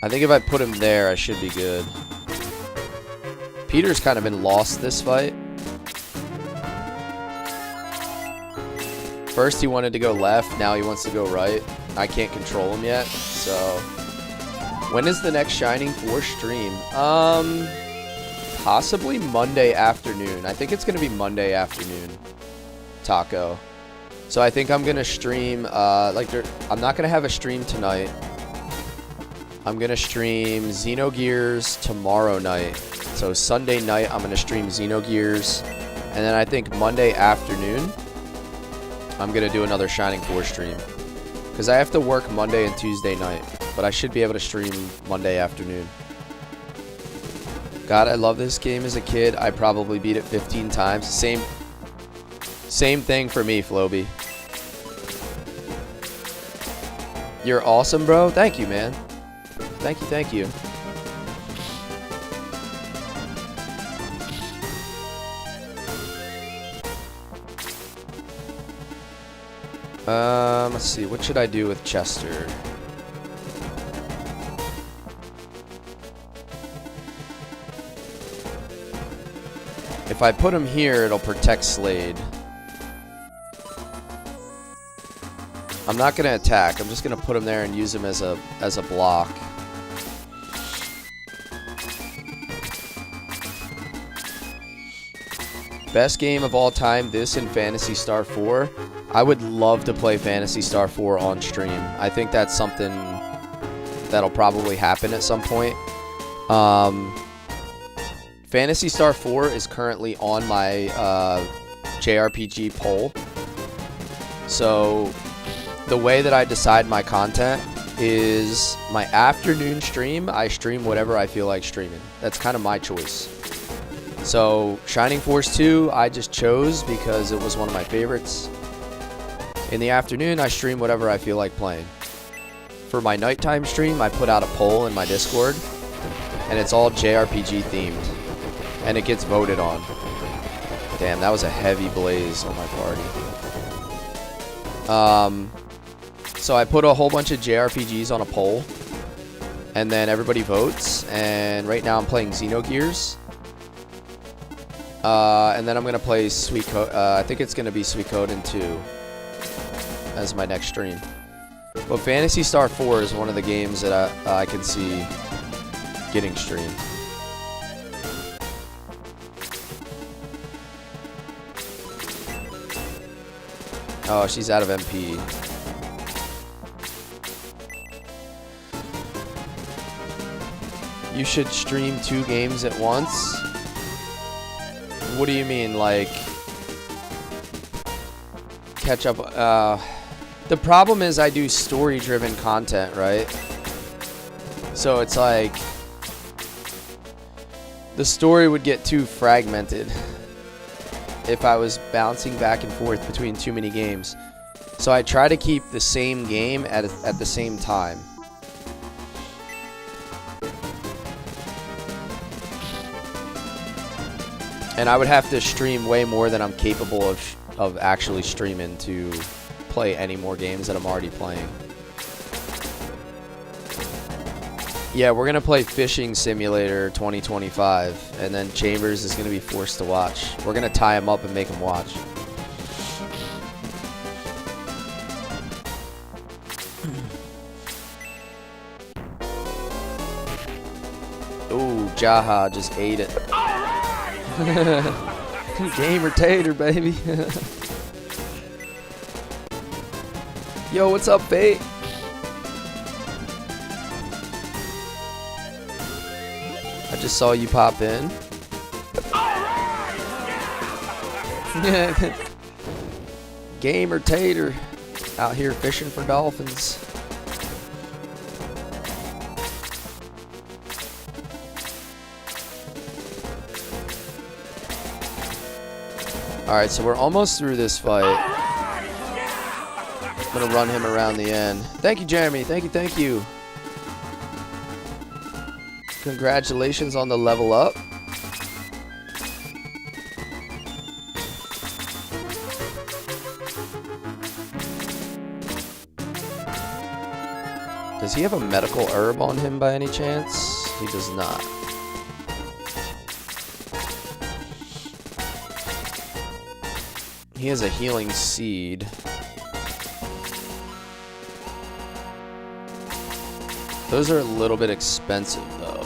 I think if I put him there, I should be good. Peter's kind of been lost this fight. First he wanted to go left, now he wants to go right. I can't control him yet, so... When is the next Shining Force stream? Possibly Monday afternoon. I think it's going to be Monday afternoon. Taco. So I think I'm going to stream, I'm not going to have a stream tonight. I'm going to stream Xenogears tomorrow night. So Sunday night, I'm going to stream Xenogears. And then I think Monday afternoon, I'm going to do another Shining Force stream. Because I have to work Monday and Tuesday night. But I should be able to stream Monday afternoon. God, I love this game as a kid. I probably beat it 15 times. Same thing for me, Floby. You're awesome, bro. Thank you, man. Thank you, thank you. Let's see. What should I do with Chester? If I put him here, it'll protect Slade. I'm not gonna attack. I'm just gonna put him there and use him as a block. Best game of all time, this and Phantasy Star 4. I would love to play Phantasy Star 4 on stream. I think that's something that'll probably happen at some point. Phantasy Star 4 is currently on my JRPG poll. So the way that I decide my content is my afternoon stream. I stream whatever I feel like streaming. That's kind of my choice. So Shining Force 2 I just chose because it was one of my favorites. In the afternoon I stream whatever I feel like playing. For my nighttime stream I put out a poll in my Discord and it's all JRPG themed and it gets voted on. Damn, that was a heavy blaze on my party. So I put a whole bunch of JRPGs on a poll and then everybody votes, and right now I'm playing Xenogears. And then I'm gonna play I think it's gonna be Suikoden 2 as my next stream. But Phantasy Star 4 is one of the games that I can see getting streamed. Oh, she's out of MP. You should stream 2 games at once. What do you mean, like catch up? The problem is I do story-driven content, right? So it's like the story would get too fragmented if I was bouncing back and forth between too many games. So I try to keep the same game at the same time. And I would have to stream way more than I'm capable of actually streaming to play any more games that I'm already playing. Yeah, we're going to play Fishing Simulator 2025, and then Chambers is going to be forced to watch. We're going to tie him up and make him watch. Ooh, Jaha just ate it. Gamer Tater, baby. Yo, what's up, Fate? I just saw you pop in. Gamer Tater out here fishing for dolphins. Alright, so we're almost through this fight. I'm gonna run him around the end. Thank you, Jeremy. Thank you. Congratulations on the level up. Does he have a medical herb on him by any chance? He does not. He has a healing seed. Those are a little bit expensive, though.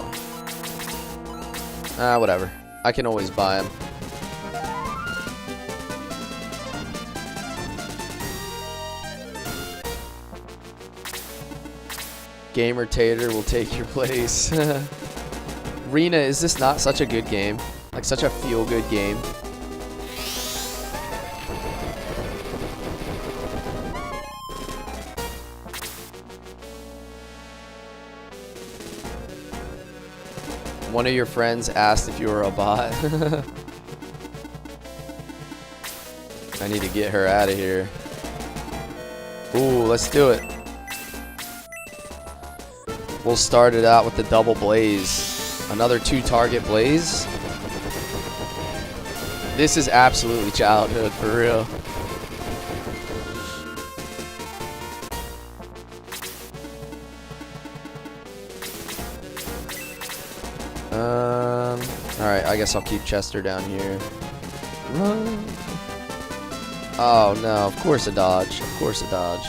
Whatever. I can always buy them. Gamer Tater will take your place. Rena, is this not such a good game? Like, such a feel-good game? One of your friends asked if you were a bot. I need to get her out of here. Ooh, let's do it. We'll start it out with the double blaze. Another 2-target blaze. This is absolutely childhood, for real. Alright, I guess I'll keep Chester down here. Run. Oh no, of course a dodge. Of course a dodge.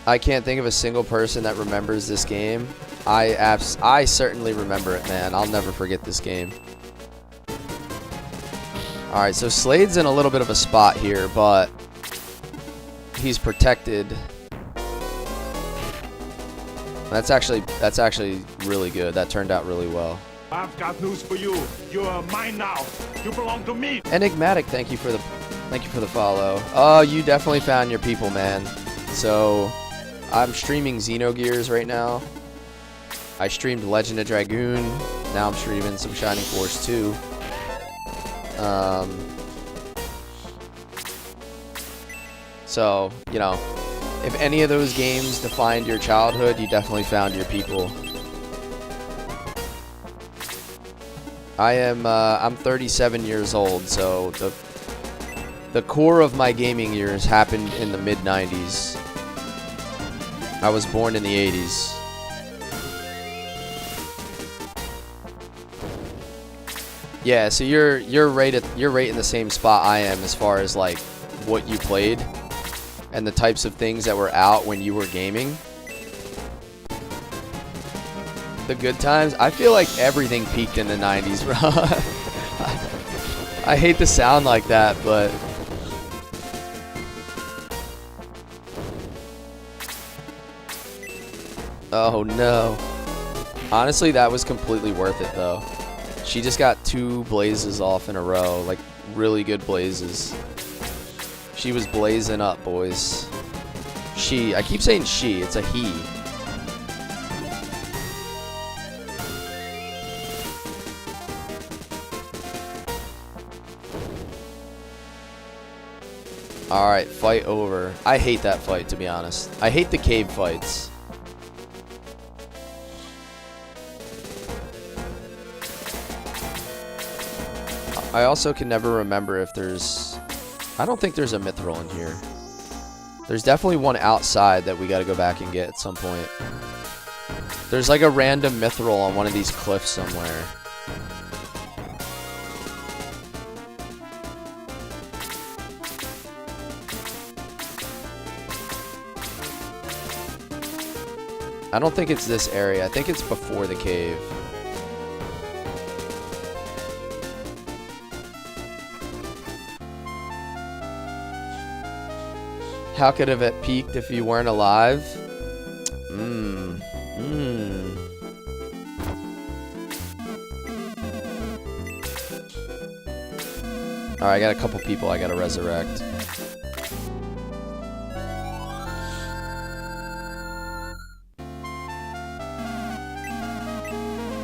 I can't think of a single person that remembers this game. I certainly remember it, man. I'll never forget this game. Alright, so Slade's in a little bit of a spot here, but he's protected. That's actually really good. That turned out really well. I've got news for you. You're mine now. You belong to me. Enigmatic, thank you for the follow. Oh, you definitely found your people, man. So I'm streaming Xenogears right now. I streamed Legend of Dragoon. Now I'm streaming some Shining Force 2. So, you know, if any of those games defined your childhood, you definitely found your people. I'm 37 years old, so the core of my gaming years happened in the mid-90s. I was born in the 80s. Yeah, so you're right in the same spot I am as far as like what you played and the types of things that were out when you were gaming. The good times. I feel like everything peaked in the 90s, bro. I hate to sound like that, but oh no. Honestly, that was completely worth it though. She just got 2 blazes off in a row, like really good blazes. She was blazing up, boys. I keep saying she, it's a he. Alright, fight over. I hate that fight, to be honest. I hate the cave fights. I also can never remember if there's... I don't think there's a mithril in here. There's definitely one outside that we gotta go back and get at some point. There's like a random mithril on one of these cliffs somewhere. I don't think it's this area. I think it's before the cave. How could have it peaked if you weren't alive? Alright, I got a couple people I gotta resurrect.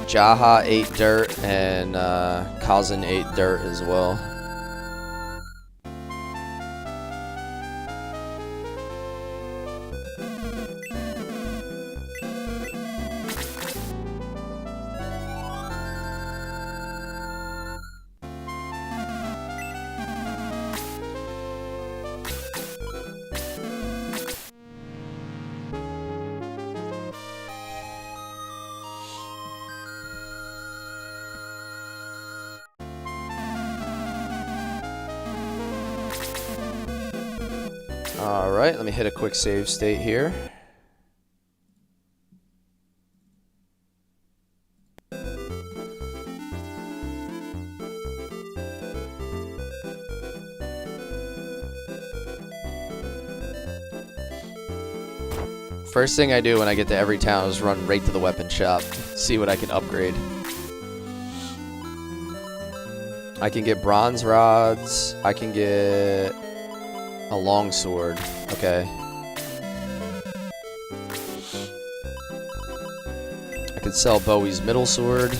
Jaha ate dirt and Kazan ate dirt as well. Alright, let me hit a quick save state here. First thing I do when I get to every town is run right to the weapon shop, see what I can upgrade. I can get bronze rods, I can get a long sword. Okay. I could sell Bowie's middle sword.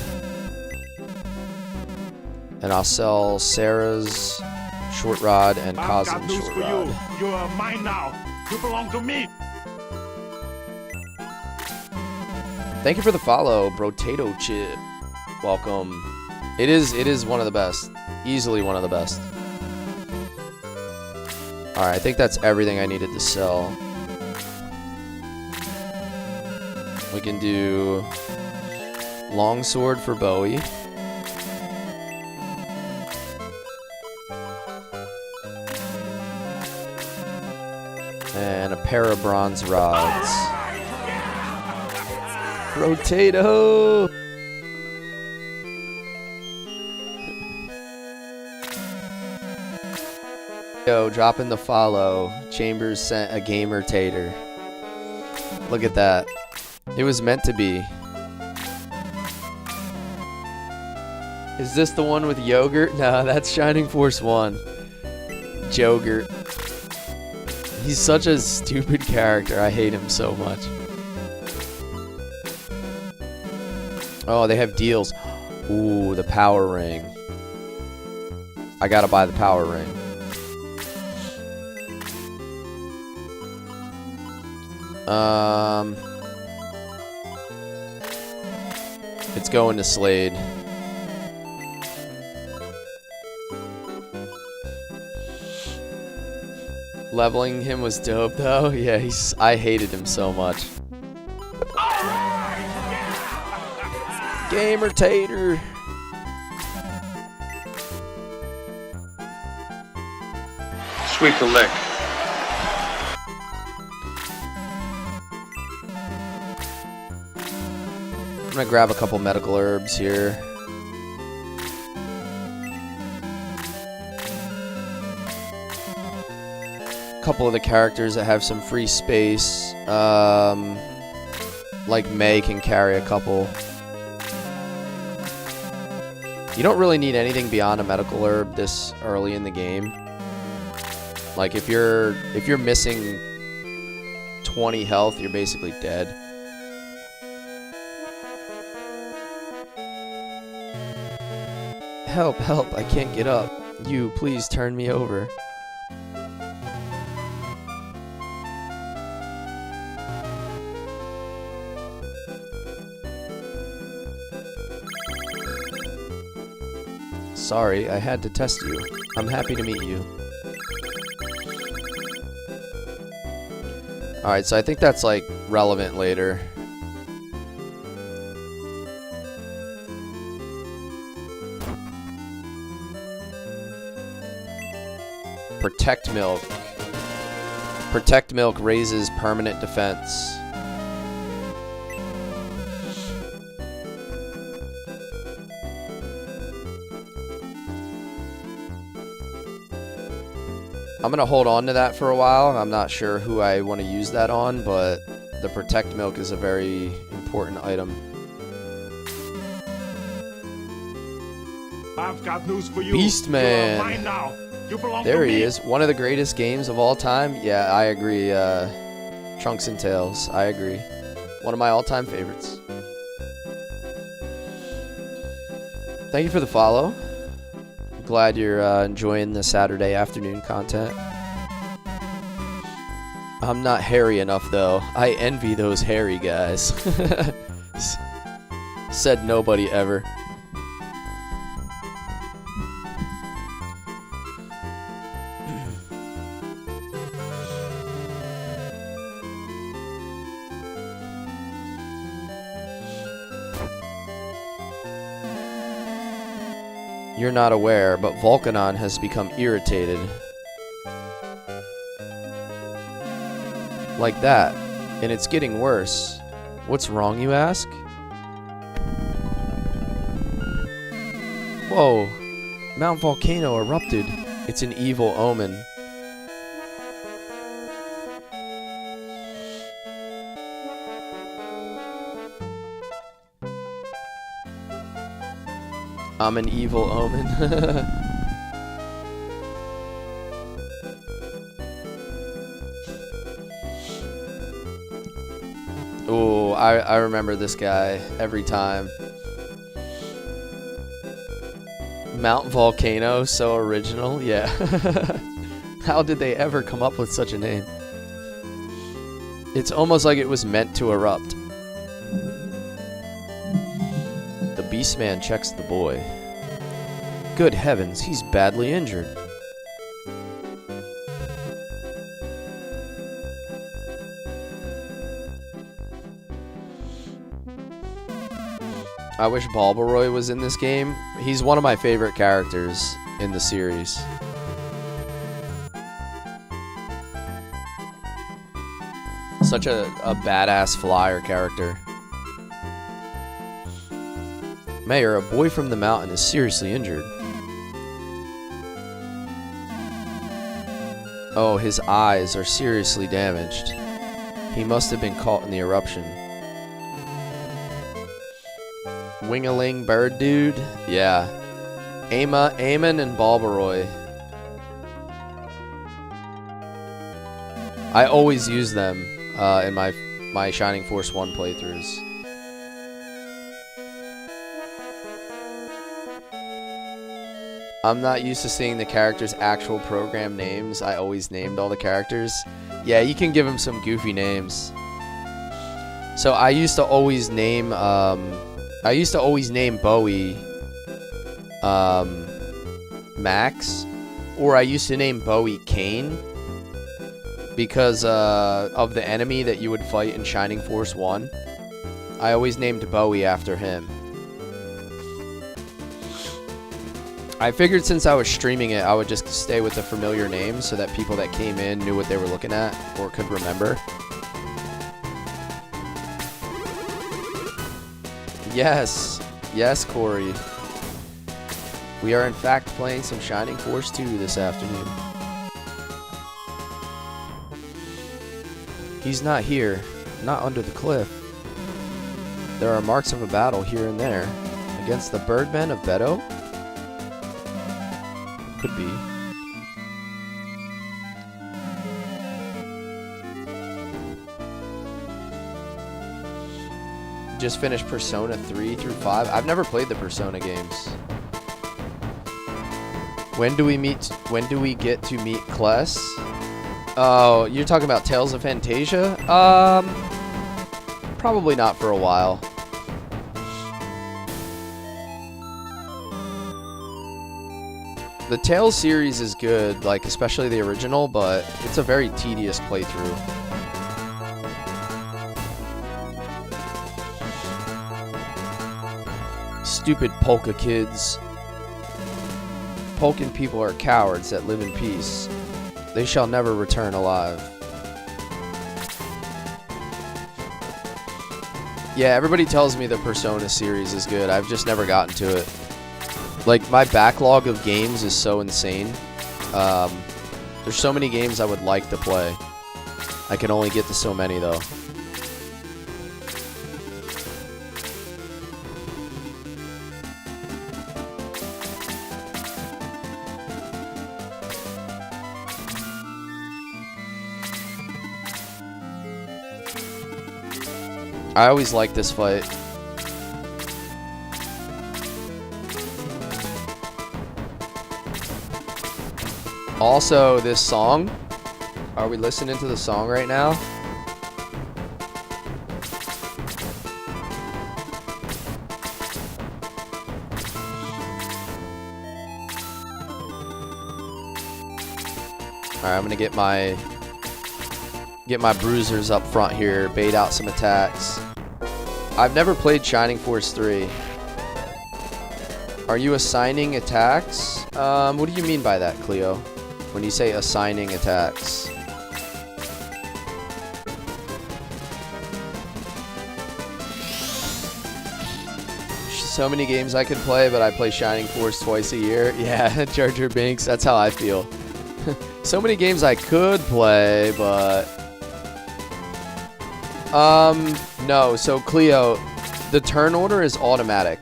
And I'll sell Sarah's short rod and Kazan's short rod. You are mine now. You belong to me. Thank you for the follow, Brotato Chip. Welcome. It is one of the best. Easily one of the best. Alright, I think that's everything I needed to sell. We can do Longsword for Bowie. And a pair of bronze rods. Rotato! Yo, dropping the follow. Chambers sent a gamer tater. Look at that. It was meant to be. Is this the one with yogurt? No, that's Shining Force 1. Jogurt. He's such a stupid character. I hate him so much. Oh, they have deals. Ooh, the power ring. I gotta buy the power ring. It's going to Slade. Leveling him was dope though. Yeah, I hated him so much. Gamer tater. Sweep the lick. I'm gonna grab a couple medical herbs here. A couple of the characters that have some free space. Like May can carry a couple. You don't really need anything beyond a medical herb this early in the game. Like if you're missing 20 health, you're basically dead. Help, help, I can't get up. You, please turn me over. Sorry, I had to test you. I'm happy to meet you. Alright, so I think that's like relevant later. Protect Milk. Protect Milk raises permanent defense. I'm gonna hold on to that for a while. I'm not sure who I want to use that on, but the Protect Milk is a very important item. I've got news for you. Beastman. You are mine now. You belong There to me. he is. One of the greatest games of all time. Yeah, I agree. Trunks and Tails. I agree. One of my all-time favorites. Thank you for the follow. Glad you're enjoying the Saturday afternoon content. I'm not hairy enough, though. I envy those hairy guys. Said nobody ever. You're not aware, but Volcanon has become irritated. Like that. And it's getting worse. What's wrong, you ask? Whoa. Mount Volcano erupted. It's an evil omen. I'm an evil omen. Ooh, I remember this guy every time. Mount Volcano, so original. Yeah. How did they ever come up with such a name? It's almost like it was meant to erupt. The Beastman checks the boy. Good heavens, he's badly injured. I wish Balbaroy was in this game. He's one of my favorite characters in the series. Such a badass flyer character. Mayor, a boy from the mountain is seriously injured. Oh, his eyes are seriously damaged. He must have been caught in the eruption. Wingaling bird dude? Yeah. Eamon and Balbaroy. I always use them in my Shining Force 1 playthroughs. I'm not used to seeing the characters' actual program names. I always named all the characters. Yeah, you can give them some goofy names. So I used to always name Bowie Max, or I used to name Bowie Kane because of the enemy that you would fight in Shining Force 1. I always named Bowie after him. I figured since I was streaming it, I would just stay with the familiar names so that people that came in knew what they were looking at or could remember. Yes. Yes, Corey. We are in fact playing some Shining Force 2 this afternoon. He's not here. Not under the cliff. There are marks of a battle here and there. Against the Birdmen of Beto? Could be. Just finished Persona 3 through 5. I've never played the Persona games. When do we get to meet Kless? Oh, you're talking about Tales of Fantasia? Probably not for a while. The Tales series is good, like especially the original, but it's a very tedious playthrough. Stupid polka kids. Polkan people are cowards that live in peace. They shall never return alive. Yeah, everybody tells me the Persona series is good. I've just never gotten to it. Like, my backlog of games is so insane. There's so many games I would like to play. I can only get to so many, though. I always like this fight. Also, this song. Are we listening to the song right now? Alright, I'm gonna get my bruisers up front here, bait out some attacks. I've never played Shining Force 3. Are you assigning attacks? What do you mean by that, Cleo? When you say assigning attacks? So many games I could play, but I play Shining Force twice a year. Yeah, Jar Jar Binks, that's how I feel. So many games I could play, but... no, so Cleo, the turn order is automatic.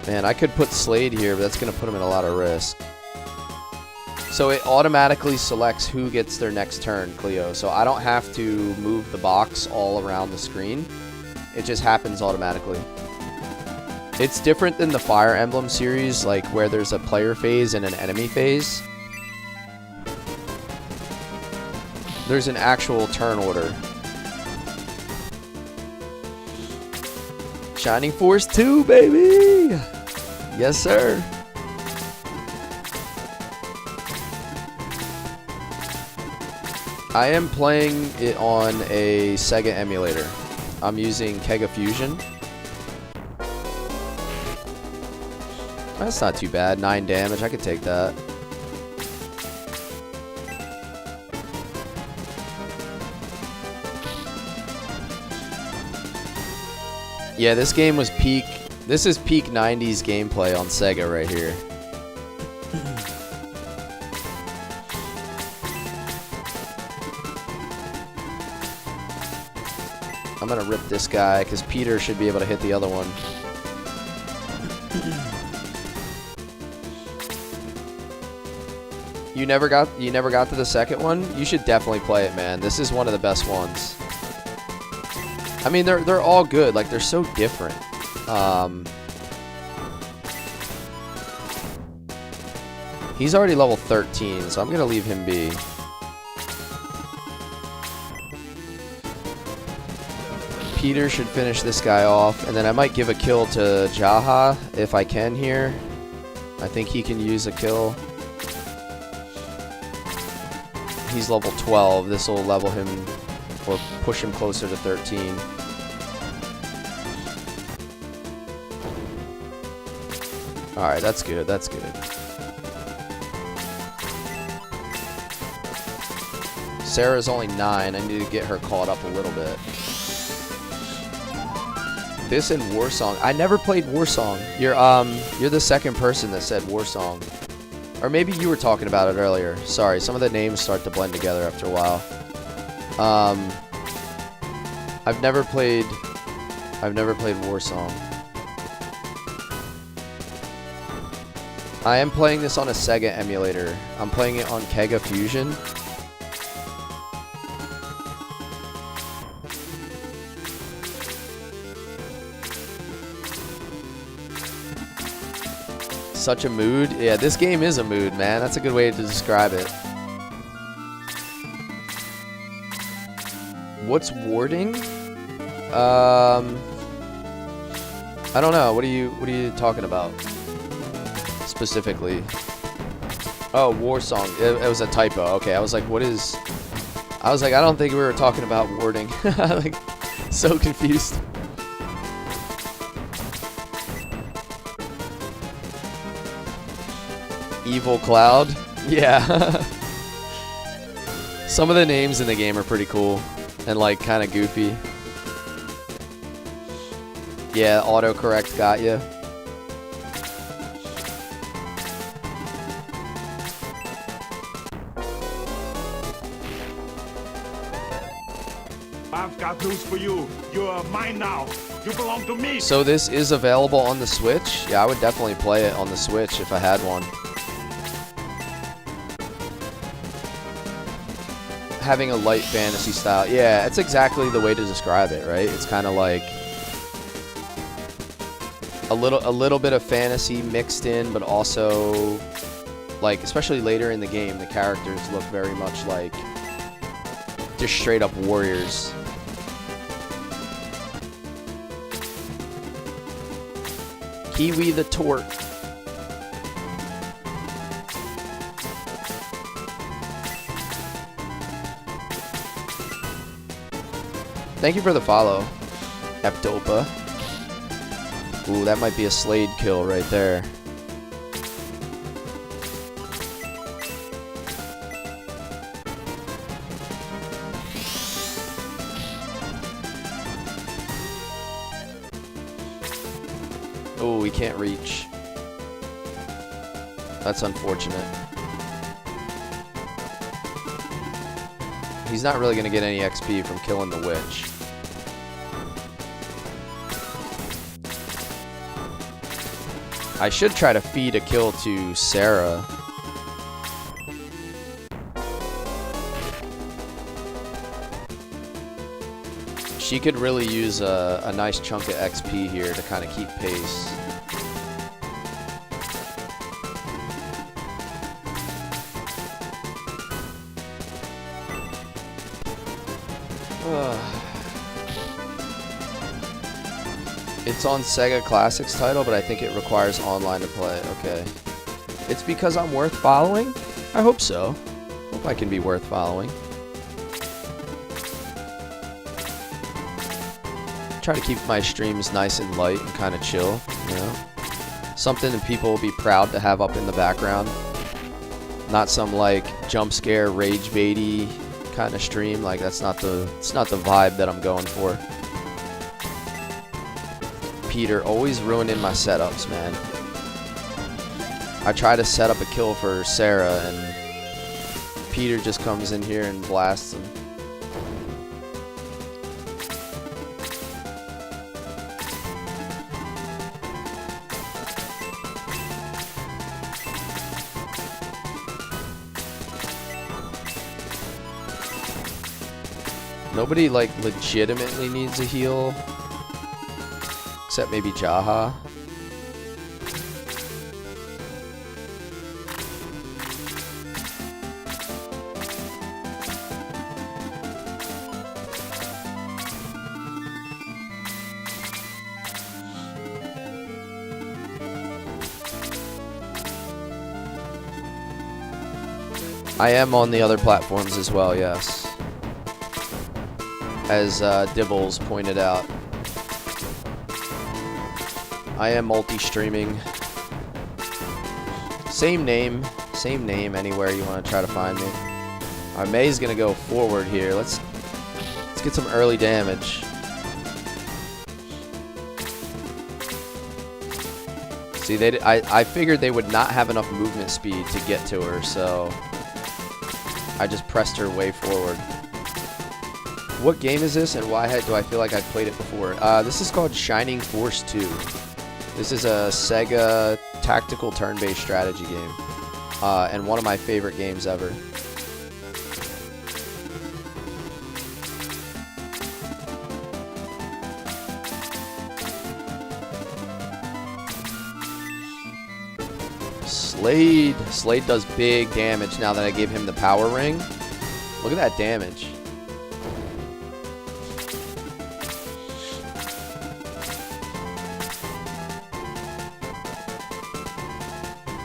Man, I could put Slade here, but that's going to put him in a lot of risk. So it automatically selects who gets their next turn, Cleo. So I don't have to move the box all around the screen. It just happens automatically. It's different than the Fire Emblem series, like where there's a player phase and an enemy phase. There's an actual turn order. Shining Force 2, baby! Yes, sir. I am playing it on a Sega emulator. I'm using Kega Fusion. That's not too bad. 9 damage. I could take that. Yeah, this game was peak. This is peak 90s gameplay on Sega right here. I'm gonna rip this guy because Peter should be able to hit the other one. You never got to the second one? You should definitely play it, man. This is one of the best ones. I mean, they're all good. Like, they're so different. He's already level 13, so I'm gonna leave him be. Peter should finish this guy off, and then I might give a kill to Jaha if I can here. I think he can use a kill. He's level 12. This will level him or push him closer to 13. Alright, that's good. That's good. Sarah's only 9. I need to get her caught up a little bit. This and Warsong. I never played Warsong. You're the second person that said Warsong. Or maybe you were talking about it earlier. Sorry, some of the names start to blend together after a while. I've never played Warsong. I am playing this on a Sega emulator. I'm playing it on Kega Fusion. Such a mood. Yeah, this game is a mood, man. That's a good way to describe it. What's warding? I don't know. What are you talking about specifically? Oh, Warsong. It was a typo. Okay, I was like, what is? I was like, I don't think we were talking about warding. Like, so confused. Evil Cloud? Yeah. Some of the names in the game are pretty cool and like kind of goofy. Yeah, autocorrect got you. I've got news for you. You're mine now. You belong to me. So this is available on the Switch? Yeah, I would definitely play it on the Switch if I had one. Having a light fantasy style. Yeah, it's exactly the way to describe it, right? It's kind of like a little bit of fantasy mixed in, but also like, especially later in the game, the characters look very much like just straight up warriors. Kiwi the Tort. Thank you for the follow, Eptopa. Ooh, that might be a Slade kill right there. Oh, we can't reach. That's unfortunate. He's not really going to get any XP from killing the witch. I should try to feed a kill to Sarah. She could really use a nice chunk of XP here to kind of keep pace. It's on Sega Classics title, but I think it requires online to play. Okay. It's because I'm worth following? I hope so. Hope I can be worth following. try to keep my streams nice and light and kind of chill, you know? Something that people will be proud to have up in the background. Not some like jump scare, rage baity kind of stream. Like it's not the vibe that I'm going for. Peter always ruining my setups, man. I try to set up a kill for Sarah and Peter just comes in here and blasts him. Nobody like legitimately needs a heal. Except maybe Jaha. I am on the other platforms as well, yes. As Dibbles pointed out. I am multi-streaming. Same name anywhere you want to try to find me. Our May's gonna go forward here. Let's get some early damage. See, I figured they would not have enough movement speed to get to her, so I just pressed her way forward. What game is this, and why do I feel like I've played it before? This is called Shining Force 2. This is a Sega tactical turn-based strategy game, and one of my favorite games ever. Slade does big damage now that I gave him the power ring. Look at that damage.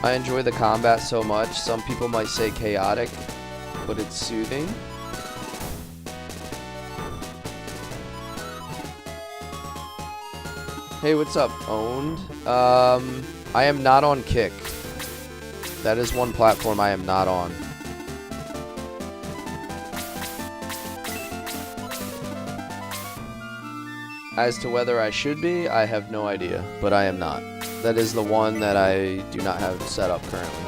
I enjoy the combat so much. Some people might say chaotic, but it's soothing. Hey, what's up, Owned? I am not on Kick. That is one platform I am not on. As to whether I should be, I have no idea, but I am not. That is the one that I do not have set up currently.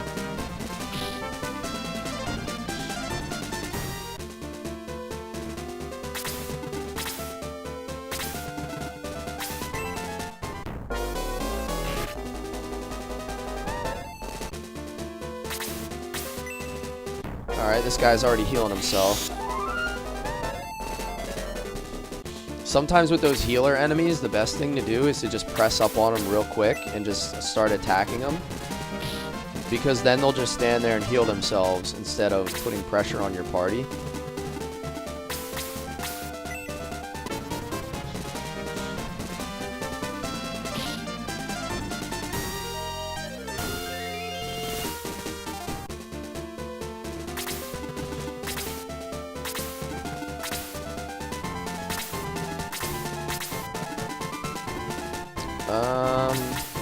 Alright, this guy's already healing himself. Sometimes with those healer enemies, the best thing to do is to just press up on them real quick and just start attacking them. Because then they'll just stand there and heal themselves instead of putting pressure on your party.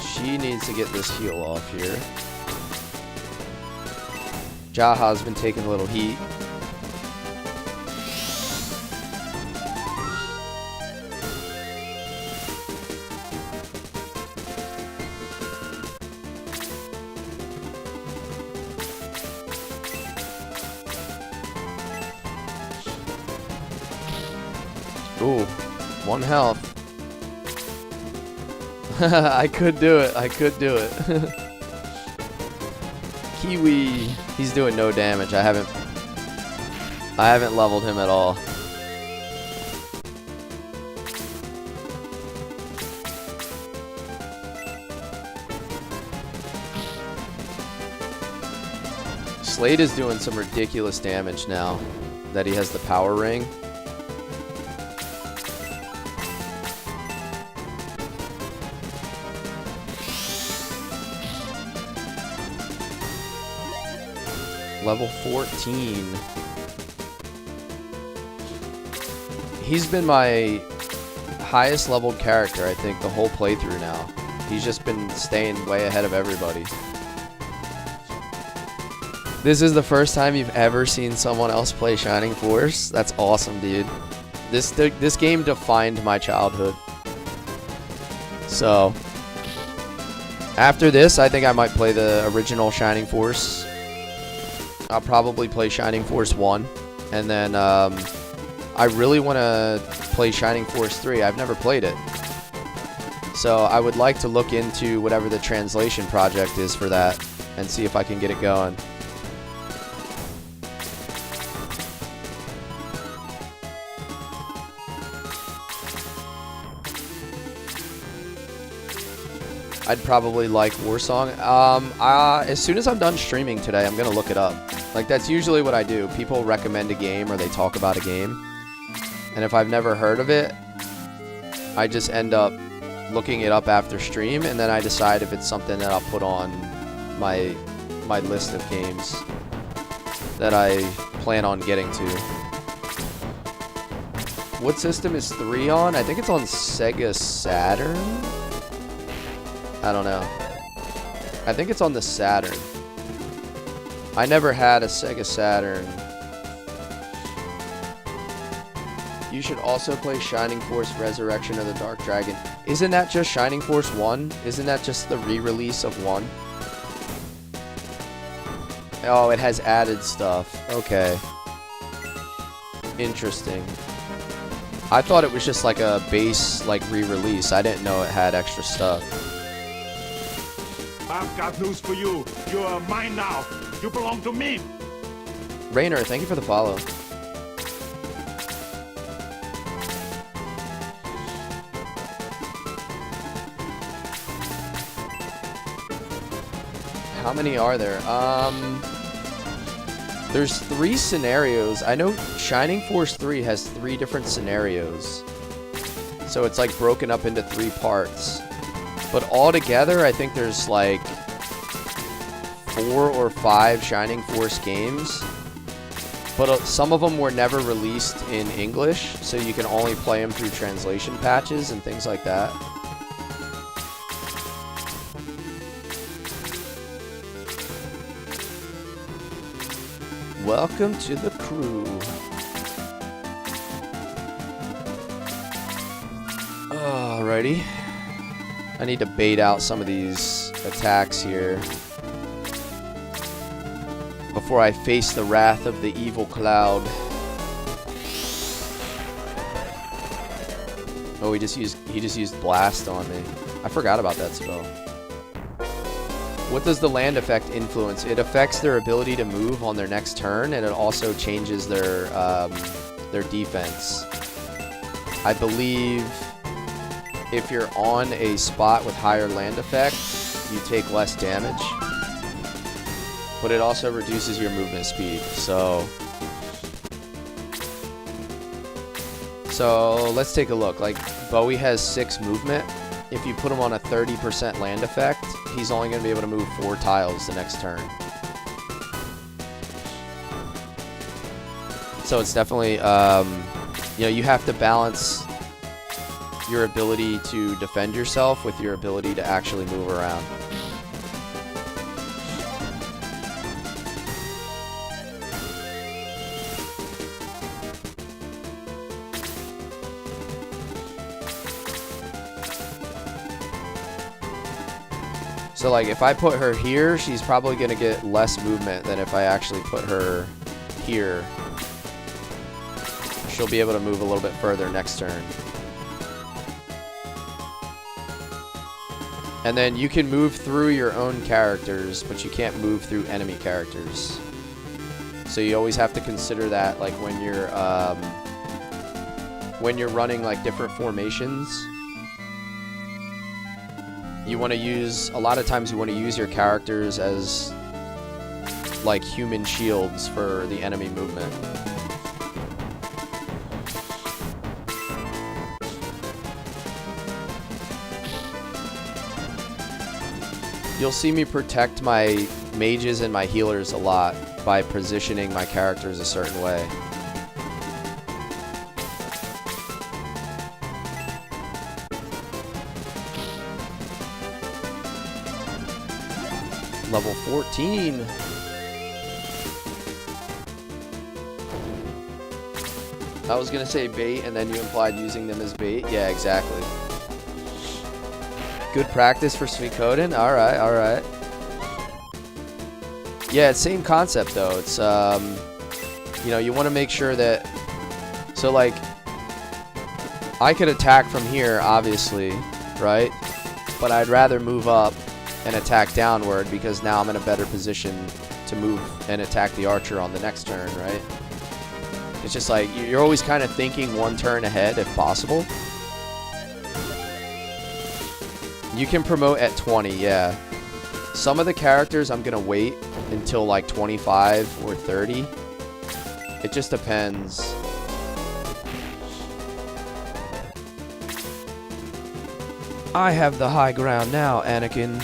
She needs to get this heal off here. Jaha's been taking a little heat. Ooh, 1 health. I could do it. I could do it. Kiwi. He's doing no damage. I haven't leveled him at all. Slade is doing some ridiculous damage now that he has the power ring. Level 14. He's been my highest leveled character, I think, the whole playthrough now. He's just been staying way ahead of everybody. This is the first time you've ever seen someone else play Shining Force? That's awesome, dude. This game defined my childhood. So, after this, I think I might play the original Shining Force. I'll probably play Shining Force 1. And then, I really want to play Shining Force 3. I've never played it. So, I would like to look into whatever the translation project is for that and see if I can get it going. I'd probably like Warsong. As soon as I'm done streaming today, I'm going to look it up. Like, that's usually what I do. People recommend a game or they talk about a game. And if I've never heard of it, I just end up looking it up after stream. And then I decide if it's something that I'll put on my list of games that I plan on getting to. What system is 3 on? I think it's on Sega Saturn. I don't know. I think it's on the Saturn. I never had a Sega Saturn. You should also play Shining Force Resurrection of the Dark Dragon. Isn't that just Shining Force 1? Isn't that just the re-release of 1? Oh, it has added stuff. Okay. Interesting. I thought it was just like a base, like, re-release. I didn't know it had extra stuff. I've got news for you. You are mine now. You belong to me. Rainer, thank you for the follow. How many are there? There's 3 scenarios. I know Shining Force 3 has 3 different scenarios. So it's like broken up into 3 parts. But altogether, I think there's like 4 or 5 Shining Force games. But some of them were never released in English, so you can only play them through translation patches and things like that. Welcome to the crew. Alrighty. I need to bait out some of these attacks here before I face the wrath of the evil cloud. Oh, he just used blast on me. I forgot about that spell. What does the land effect influence? It affects their ability to move on their next turn, and it also changes their defense. I believe if you're on a spot with higher land effect, you take less damage. But it also reduces your movement speed, so let's take a look. Like, Bowie has 6 movement. If you put him on a 30% land effect, he's only going to be able to move 4 tiles the next turn. So it's definitely, you have to balance your ability to defend yourself with your ability to actually move around. So like if I put her here, she's probably going to get less movement than if I actually put her here. She'll be able to move a little bit further next turn. And then you can move through your own characters, but you can't move through enemy characters. So you always have to consider that, like when you're running like different formations. You want to use, a lot of times you want to use your characters as like human shields for the enemy movement. You'll see me protect my mages and my healers a lot by positioning my characters a certain way. Level 14. I was gonna say bait, and then you implied using them as bait. Yeah, exactly. Good practice for Suikoden. All right, all right. Yeah, it's same concept though. It's you know, you want to make sure that. So like, I could attack from here, obviously, right? But I'd rather move up and attack downward because now I'm in a better position to move and attack the archer on the next turn, right? It's just like, you're always kind of thinking one turn ahead if possible. You can promote at 20, yeah. Some of the characters I'm going to wait until like 25 or 30. It just depends. I have the high ground now, Anakin.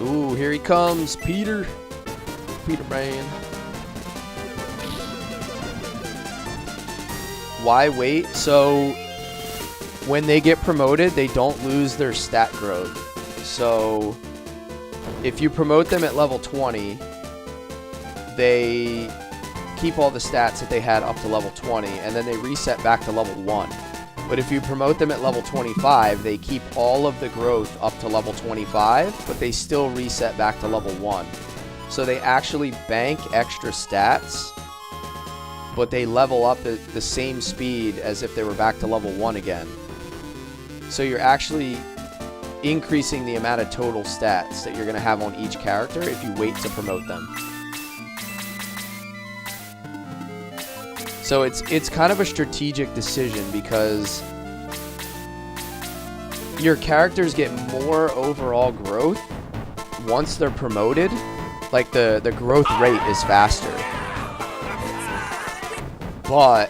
Ooh, here he comes, Peter. Peter Man. Why wait? So, when they get promoted, they don't lose their stat growth. So, if you promote them at level 20, they keep all the stats that they had up to level 20, and then they reset back to level 1. But if you promote them at level 25, they keep all of the growth up to level 25, but they still reset back to level 1. So they actually bank extra stats, but they level up at the same speed as if they were back to level 1 again. So you're actually increasing the amount of total stats that you're going to have on each character if you wait to promote them. So it's kind of a strategic decision because your characters get more overall growth once they're promoted. Like the growth rate is faster. But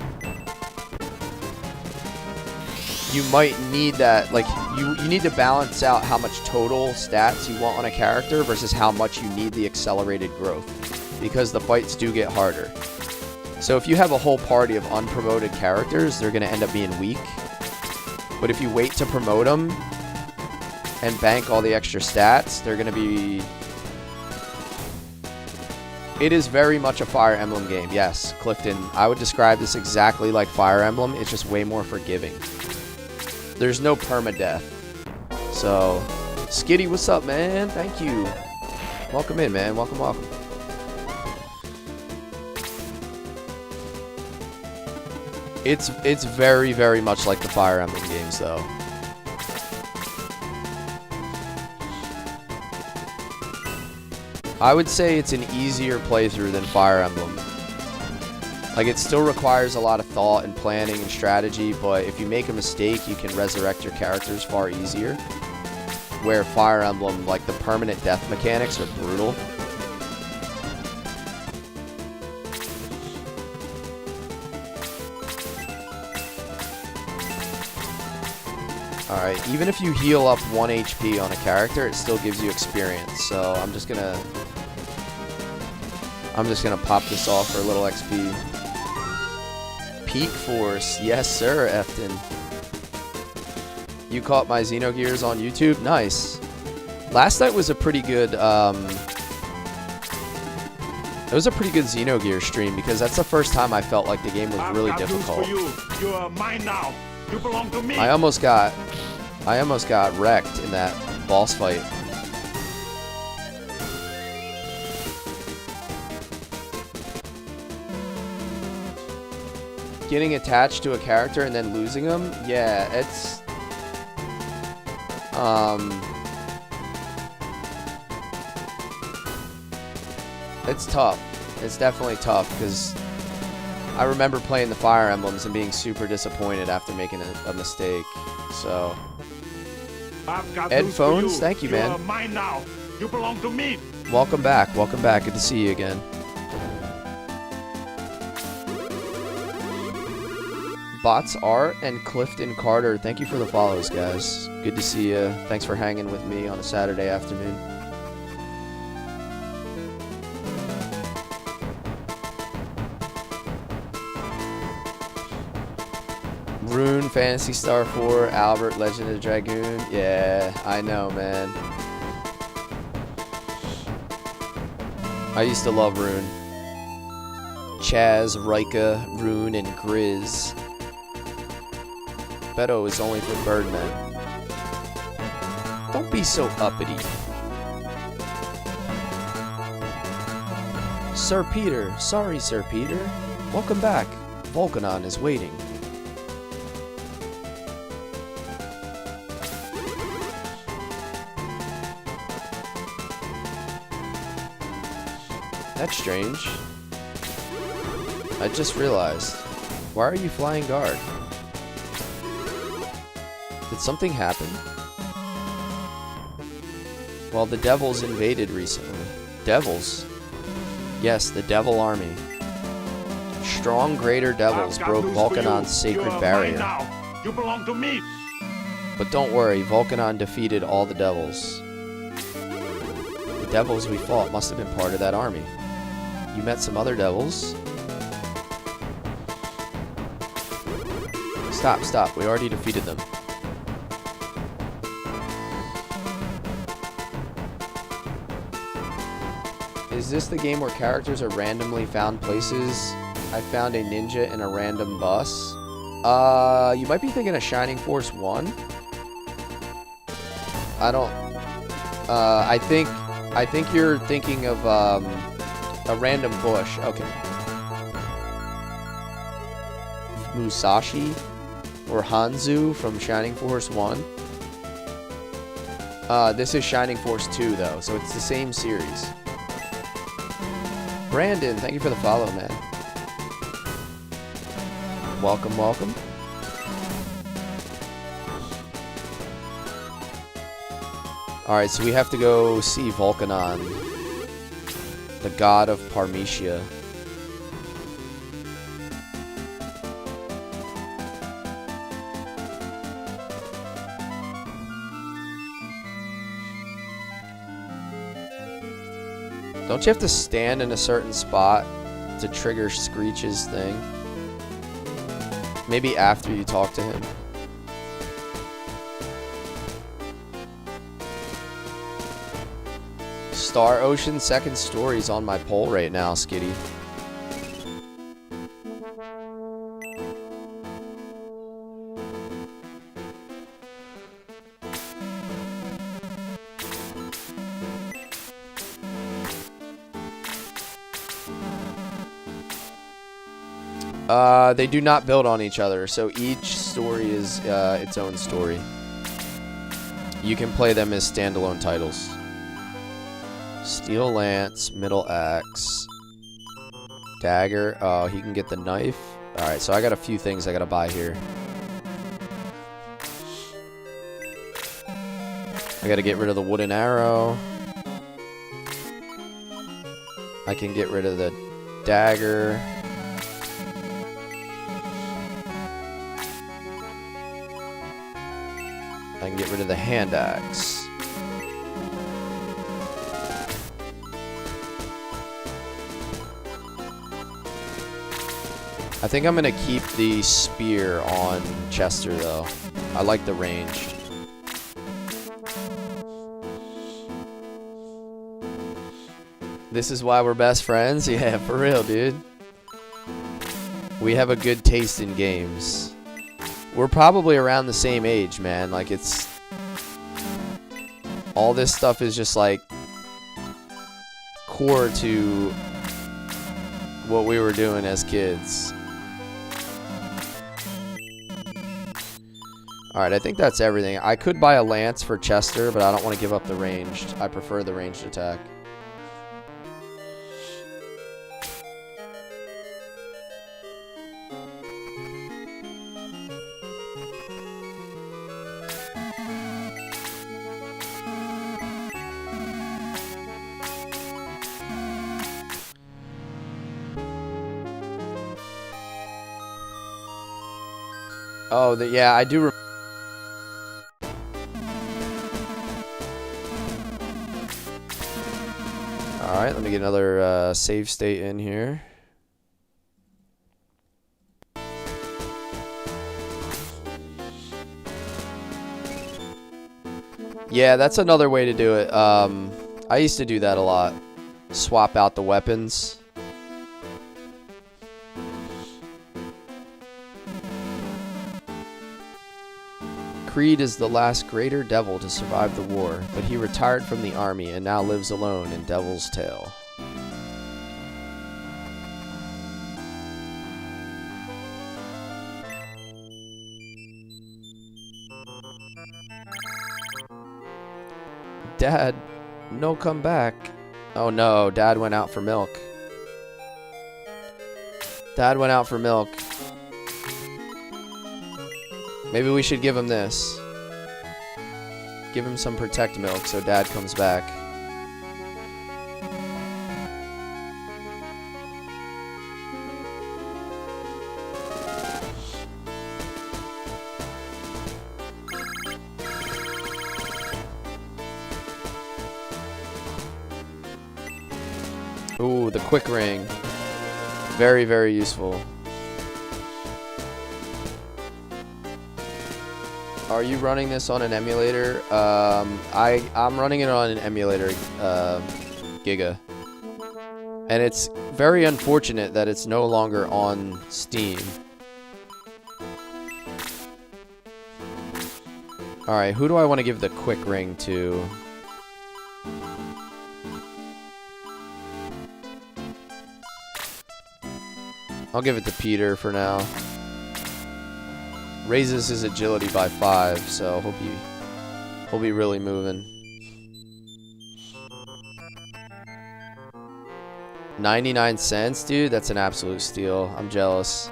you might need that, like you need to balance out how much total stats you want on a character versus how much you need the accelerated growth, because the fights do get harder. So if you have a whole party of unpromoted characters, they're going to end up being weak. But if you wait to promote them and bank all the extra stats, they're going to be... It is very much a Fire Emblem game. Yes, Clifton, I would describe this exactly like Fire Emblem. It's just way more forgiving. There's no permadeath. So, Skitty, what's up, man? Thank you. Welcome in, man. Welcome, welcome. It's very, very much like the Fire Emblem games, though. I would say it's an easier playthrough than Fire Emblem. Like, it still requires a lot of thought and planning and strategy, but if you make a mistake, you can resurrect your characters far easier. Where Fire Emblem, like, the permanent death mechanics are brutal. Alright, even if you heal up 1 HP on a character, it still gives you experience. So I'm just gonna pop this off for a little XP. Peak Force, yes sir, Efton. You caught my Xenogears on YouTube? Nice. Last night was a pretty good, it was a pretty good Xenogears stream because that's the first time I felt like the game was really difficult. You are mine now. You belong to me. I almost got wrecked in that boss fight. Getting attached to a character and then losing them, yeah, it's tough. It's definitely tough because I remember playing the Fire Emblems and being super disappointed after making a mistake. So, Headphones, thank you, man. You are mine now. You belong to me. Welcome back. Welcome back. Good to see you again. Bots Art and Clifton Carter, thank you for the follows, guys. Good to see you. Thanks for hanging with me on a Saturday afternoon. Rune, Phantasy Star 4, Albert, Legend of the Dragoon. Yeah, I know, man. I used to love Rune. Chaz, Rika, Rune, and Grizz. Beto is only for Birdmen. Don't be so uppity. Sir Peter. Sorry, Sir Peter. Welcome back. Volcanon is waiting. That's strange. I just realized. Why are you flying guard? Did something happen? Well, the devils invaded recently. Devils? Yes, the devil army. Strong greater devils broke Volcanon's sacred barrier. Now. You belong to me. But don't worry, Volcanon defeated all the devils. The devils we fought must have been part of that army. You met some other devils? Stop, stop. We already defeated them. Is this the game where characters are randomly found places? I found a ninja in a random bus. You might be thinking of Shining Force 1. I don't... I think you're thinking of, a random bush. Okay. Musashi? Or Hanzu from Shining Force 1. This is Shining Force 2, though, so it's the same series. Brandon, thank you for the follow, man. Welcome, welcome. Alright, so we have to go see Volcanon, the god of Parmesia. Don't you have to stand in a certain spot to trigger Screech's thing? Maybe after you talk to him. Star Ocean second story's on my poll right now, Skitty. They do not build on each other, so each story is its own story. You can play them as standalone titles. Steel Lance, Middle Axe, Dagger. Oh, he can get the knife. Alright, so I got a few things I gotta buy here. I gotta get rid of the wooden arrow. I can get rid of the dagger. I can get rid of the hand axe. I think I'm gonna keep the spear on Chester though. I like the ranged. This is why we're best friends? Yeah, for real, dude. We have a good taste in games. We're probably around the same age, man. Like, it's... all this stuff is just, like, core to what we were doing as kids. Alright, I think that's everything. I could buy a lance for Chester, but I don't want to give up the ranged. I prefer the ranged attack. Oh, yeah, I do. Alright, let me get another save state in here. Yeah, that's another way to do it. I used to do that a lot. Swap out the weapons. Creed is the last greater devil to survive the war, but he retired from the army and now lives alone in Devil's Tail. Dad, no come back. Oh no, Dad went out for milk. Dad went out for milk. Maybe we should give him this. Give him some protect milk so Dad comes back. Ooh, the quick ring. Very, very useful. Are you running this on an emulator? I'm running it on an emulator, Giga. And it's very unfortunate that it's no longer on Steam. Alright, who do I want to give the quick ring to? I'll give it to Peter for now. Raises his agility by 5, so he'll be really moving. 99 cents, dude. That's an absolute steal. I'm jealous.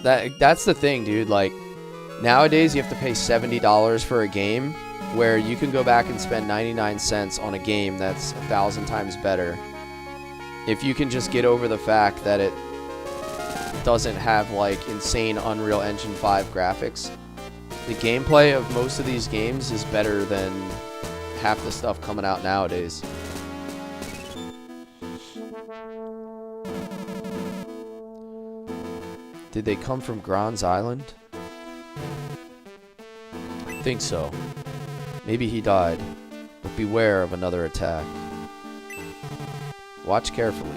That's the thing, dude. Like, nowadays you have to pay $70 for a game, where you can go back and spend 99 cents on a game that's 1,000 times better. If you can just get over the fact that it doesn't have like insane Unreal Engine 5 graphics. The gameplay of most of these games is better than half the stuff coming out nowadays. Did they come from Gron's Island? I think so. Maybe he died, but beware of another attack. Watch carefully.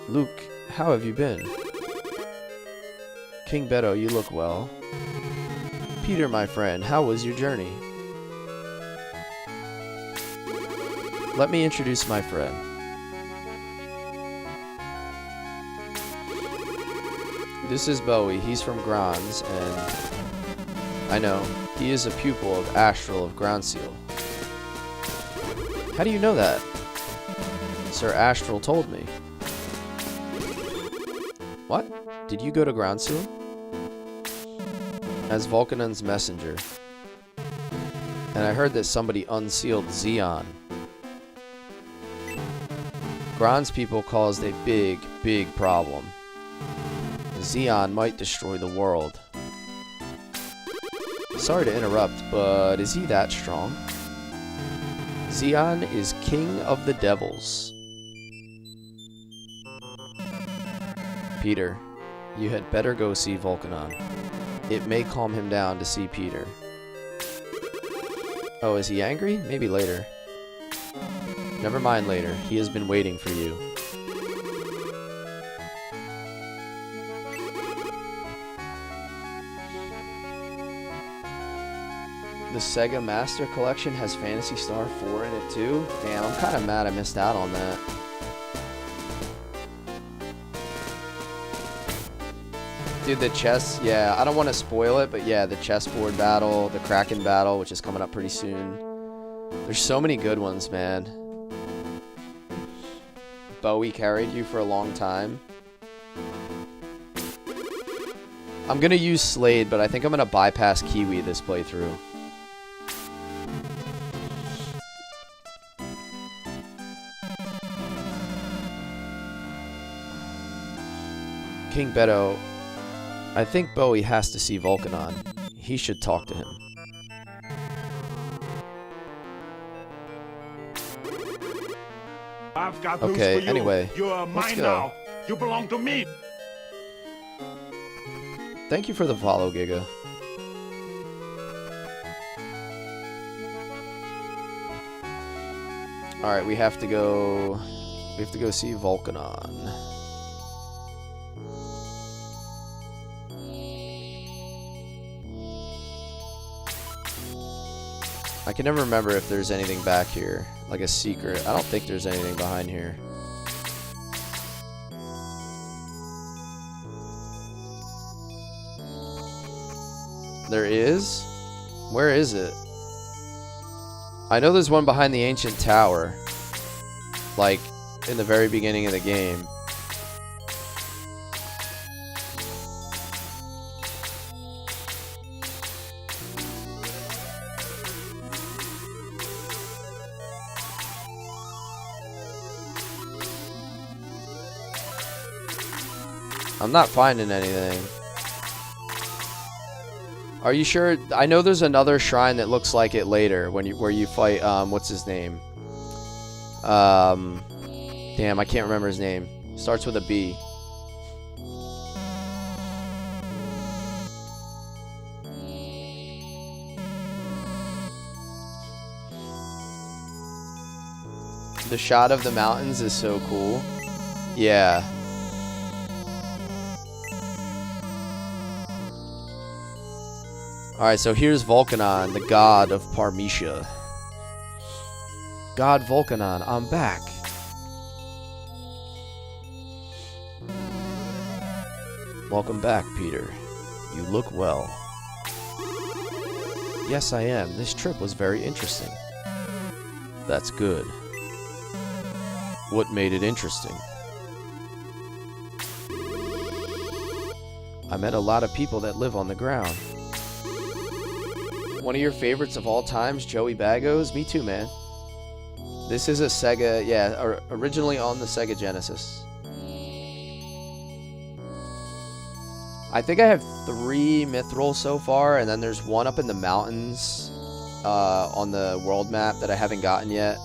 Luke, how have you been? King Beto, you look well. Peter, my friend, how was your journey? Let me introduce my friend. This is Bowie. He's from Gron's, and I know, he is a pupil of Astral of Grandseal. How do you know that? Sir Astral told me. What? Did you go to Grandseal? As Vulcanon's messenger. And I heard that somebody unsealed Xeon. Gron's people caused a big, big problem. Xeon might destroy the world. Sorry to interrupt, but is he that strong? Xeon is king of the devils. Peter, you had better go see Vulcanon. It may calm him down to see Peter. Oh, is he angry? Maybe later. Never mind later. He has been waiting for you. The Sega Master Collection has Phantasy Star 4 in it too? Damn, I'm kind of mad I missed out on that. Dude, the chess, yeah, I don't want to spoil it, but yeah, the chessboard battle, the Kraken battle, which is coming up pretty soon. There's so many good ones, man. Bowie carried you for a long time. I'm gonna use Slade, but I think I'm gonna bypass Kiwi this playthrough. King Beto, I think Bowie has to see Volcanon. He should talk to him. I've got news Okay, for you. anyway, You are let's mine go. now. You belong to me. Thank you for the follow, Giga. Alright, we have to go see Volcanon. I can never remember if there's anything back here, like a secret. I don't think there's anything behind here. There is? Where is it? I know there's one behind the ancient tower, like in the very beginning of the game. I'm not finding anything. Are you sure? I know there's another shrine that looks like it later when where you fight what's his name? Damn, I can't remember his name. Starts with a B. The shot of the mountains is so cool. Yeah. Alright, so here's Volcanon, the god of Parmesia. God Volcanon, I'm back. Welcome back, Peter. You look well. Yes, I am. This trip was very interesting. That's good. What made it interesting? I met a lot of people that live on the ground. One of your favorites of all times, Joey Bagos? Me too, man. This is a Sega, yeah, originally on the Sega Genesis. I think I have 3 Mithril so far, and then there's one up in the mountains on the world map that I haven't gotten yet.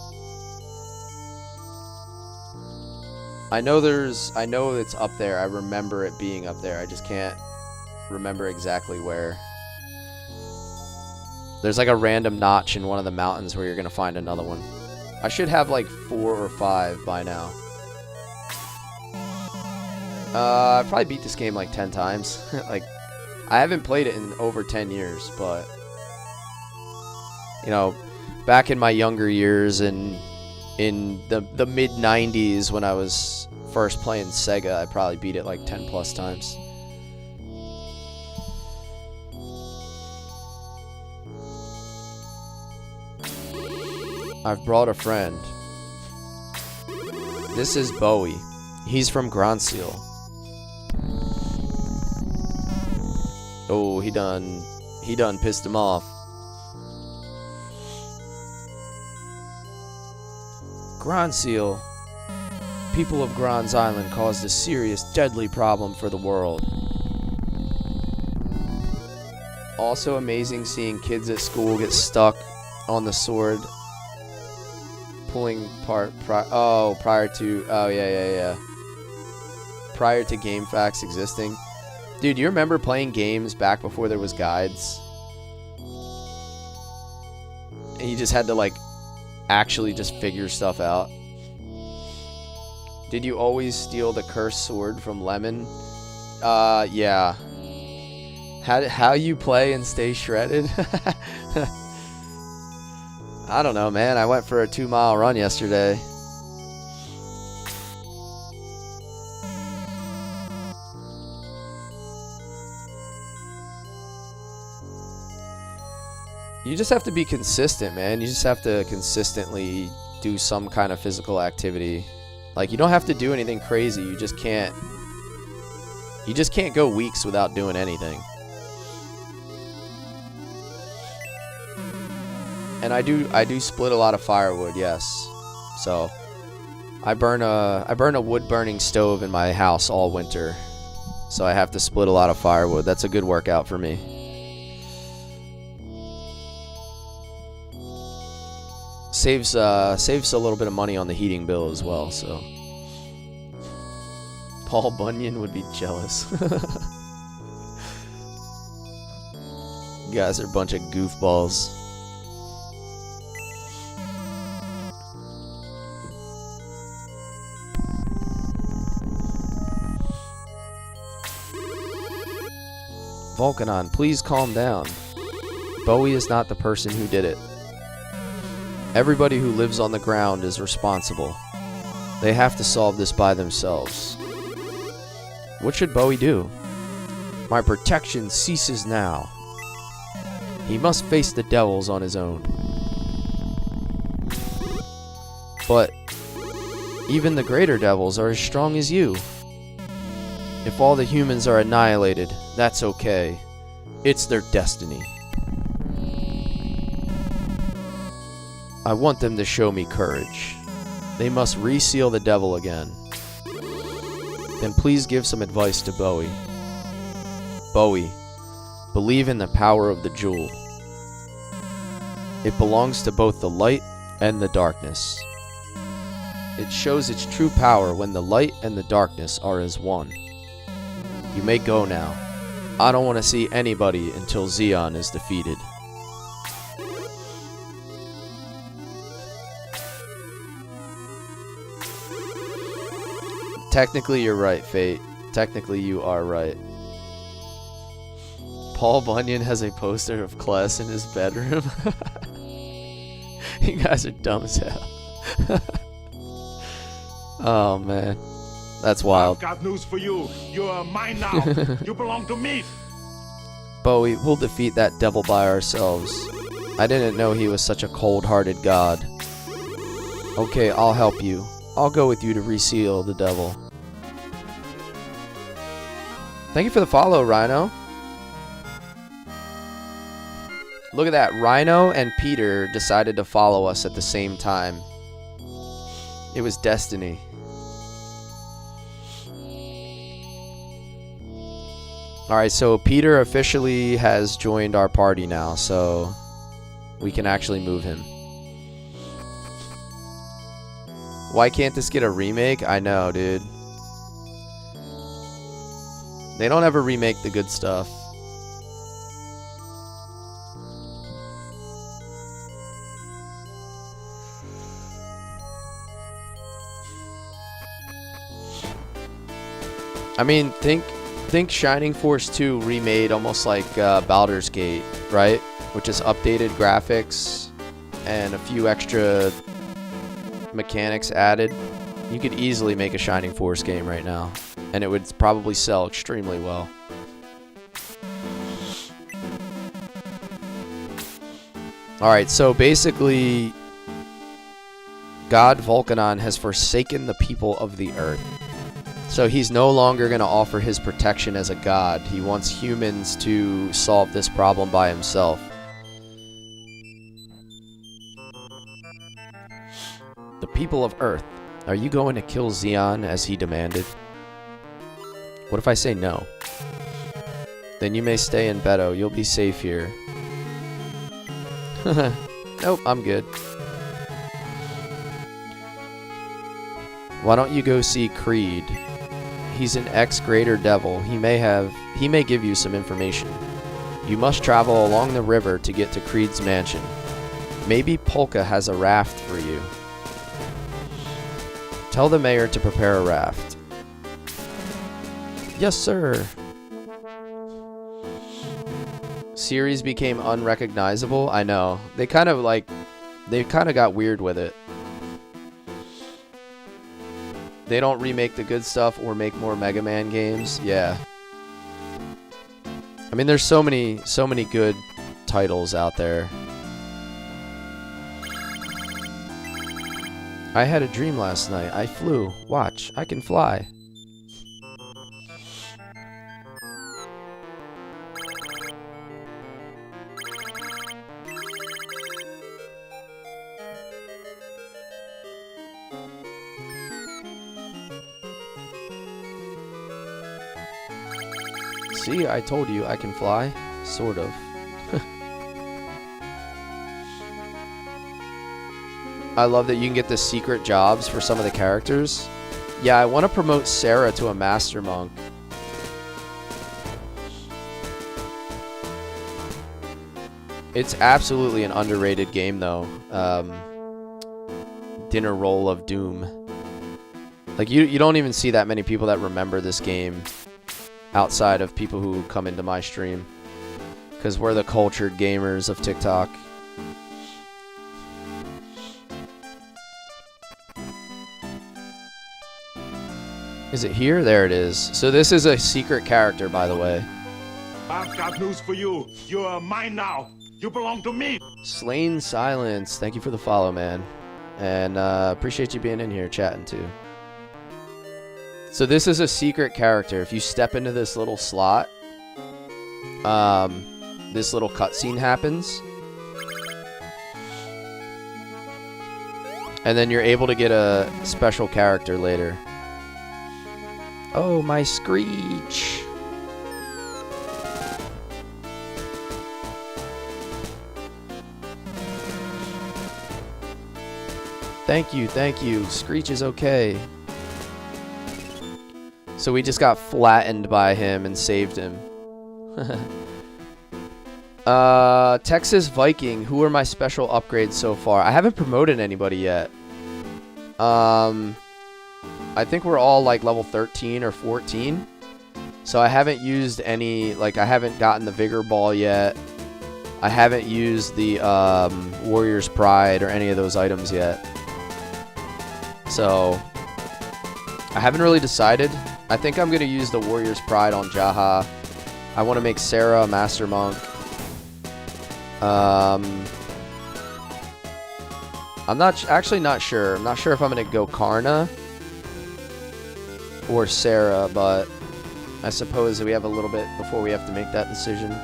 I know it's up there. I remember it being up there. I just can't remember exactly where. There's like a random notch in one of the mountains where you're going to find another one. I should have like 4 or 5 by now. I probably beat this game like 10 times. Like, I haven't played it in over 10 years, but you know, back in my younger years and in the mid 90s when I was first playing Sega, I probably beat it like 10 plus times. I've brought a friend. This is Bowie. He's from Grandseal. Oh, he done pissed him off. Grandseal. People of Grand's Island caused a serious, deadly problem for the world. Also amazing seeing kids at school get stuck on the sword. Pulling prior to prior to GameFAQs existing. Dude, you remember playing games back before there was guides? And you just had to like actually just figure stuff out. Did you always steal the cursed sword from Lemon? Yeah. How you play and stay shredded? I don't know, man. I went for a 2-mile run yesterday. You just have to be consistent, man. You just have to consistently do some kind of physical activity. Like, you don't have to do anything crazy. You just can't go weeks without doing anything. And I do split a lot of firewood, yes. So I burn a wood burning stove in my house all winter. so I have to split a lot of firewood. That's a good workout for me. Saves a little bit of money on the heating bill as well, so. Paul Bunyan would be jealous. You guys are a bunch of goofballs. Volcanon, please calm down. Bowie is not the person who did it. Everybody who lives on the ground is responsible. They have to solve this by themselves. What should Bowie do? My protection ceases now. He must face the devils on his own. But even the greater devils are as strong as you. If all the humans are annihilated, that's okay. It's their destiny. I want them to show me courage. They must reseal the devil again. Then please give some advice to Bowie. Bowie, believe in the power of the jewel. It belongs to both the light and the darkness. It shows its true power when the light and the darkness are as one. You may go now. I don't want to see anybody until Xeon is defeated. Technically, you're right, Fate. Technically, you are right. Paul Bunyan has a poster of Kless in his bedroom. You guys are dumb as hell. Oh, man. That's wild. I've got news for you. You are mine now. You belong to me. Bowie, we'll defeat that devil by ourselves. I didn't know he was such a cold-hearted god. Okay, I'll help you. I'll go with you to reseal the devil. Thank you for the follow, Rhino. Look at that. Rhino and Peter decided to follow us at the same time. It was destiny. Alright, so Peter officially has joined our party now, so we can actually move him. Why can't this get a remake? I know, dude. They don't ever remake the good stuff. I mean, think Shining Force 2 remade almost like Baldur's Gate, right? Which is updated graphics and a few extra mechanics added. You could easily make a Shining Force game right now, and it would probably sell extremely well. Alright, so basically, God Volcanon has forsaken the people of the earth. So he's no longer going to offer his protection as a god. He wants humans to solve this problem by himself. The people of Earth, are you going to kill Xeon as he demanded? What if I say no? Then you may stay in Beto. You'll be safe here. Nope, I'm good. Why don't you go see Creed? He's an ex-greater devil. He may give you some information. You must travel along the river to get to Creed's mansion. Maybe Polka has a raft for you. Tell the mayor to prepare a raft. Yes, sir. Series became unrecognizable. I know. They kind of got weird with it. They don't remake the good stuff or make more Mega Man games. Yeah. I mean, there's so many good titles out there. I had a dream last night. I flew. Watch, I can fly. See, I told you I can fly. Sort of. I love that you can get the secret jobs for some of the characters. Yeah, I want to promote Sarah to a Master Monk. It's absolutely an underrated game, though. Dinner Roll of Doom. Like, you don't even see that many people that remember this game outside of people who come into my stream. Because we're the cultured gamers of TikTok. Is it here? There it is. So this is a secret character, by the way. I've got news for you. You're mine now. You belong to me. Slain Silence. Thank you for the follow, man. And appreciate you being in here chatting, too. So this is a secret character. If you step into this little slot, this little cutscene happens. And then you're able to get a special character later. Oh, my Screech. Thank you, thank you. Screech is okay. So we just got flattened by him and saved him. Texas Viking. Who are my special upgrades so far? I haven't promoted anybody yet. I think we're all like level 13 or 14. So I haven't used any, like I haven't gotten the Vigor Ball yet. I haven't used the Warrior's Pride or any of those items yet. So I haven't really decided. I think I'm going to use the Warrior's Pride on Jaha. I want to make Sarah a Master Monk. I'm actually not sure. I'm not sure if I'm going to go Karna or Sarah, but I suppose we have a little bit before we have to make that decision.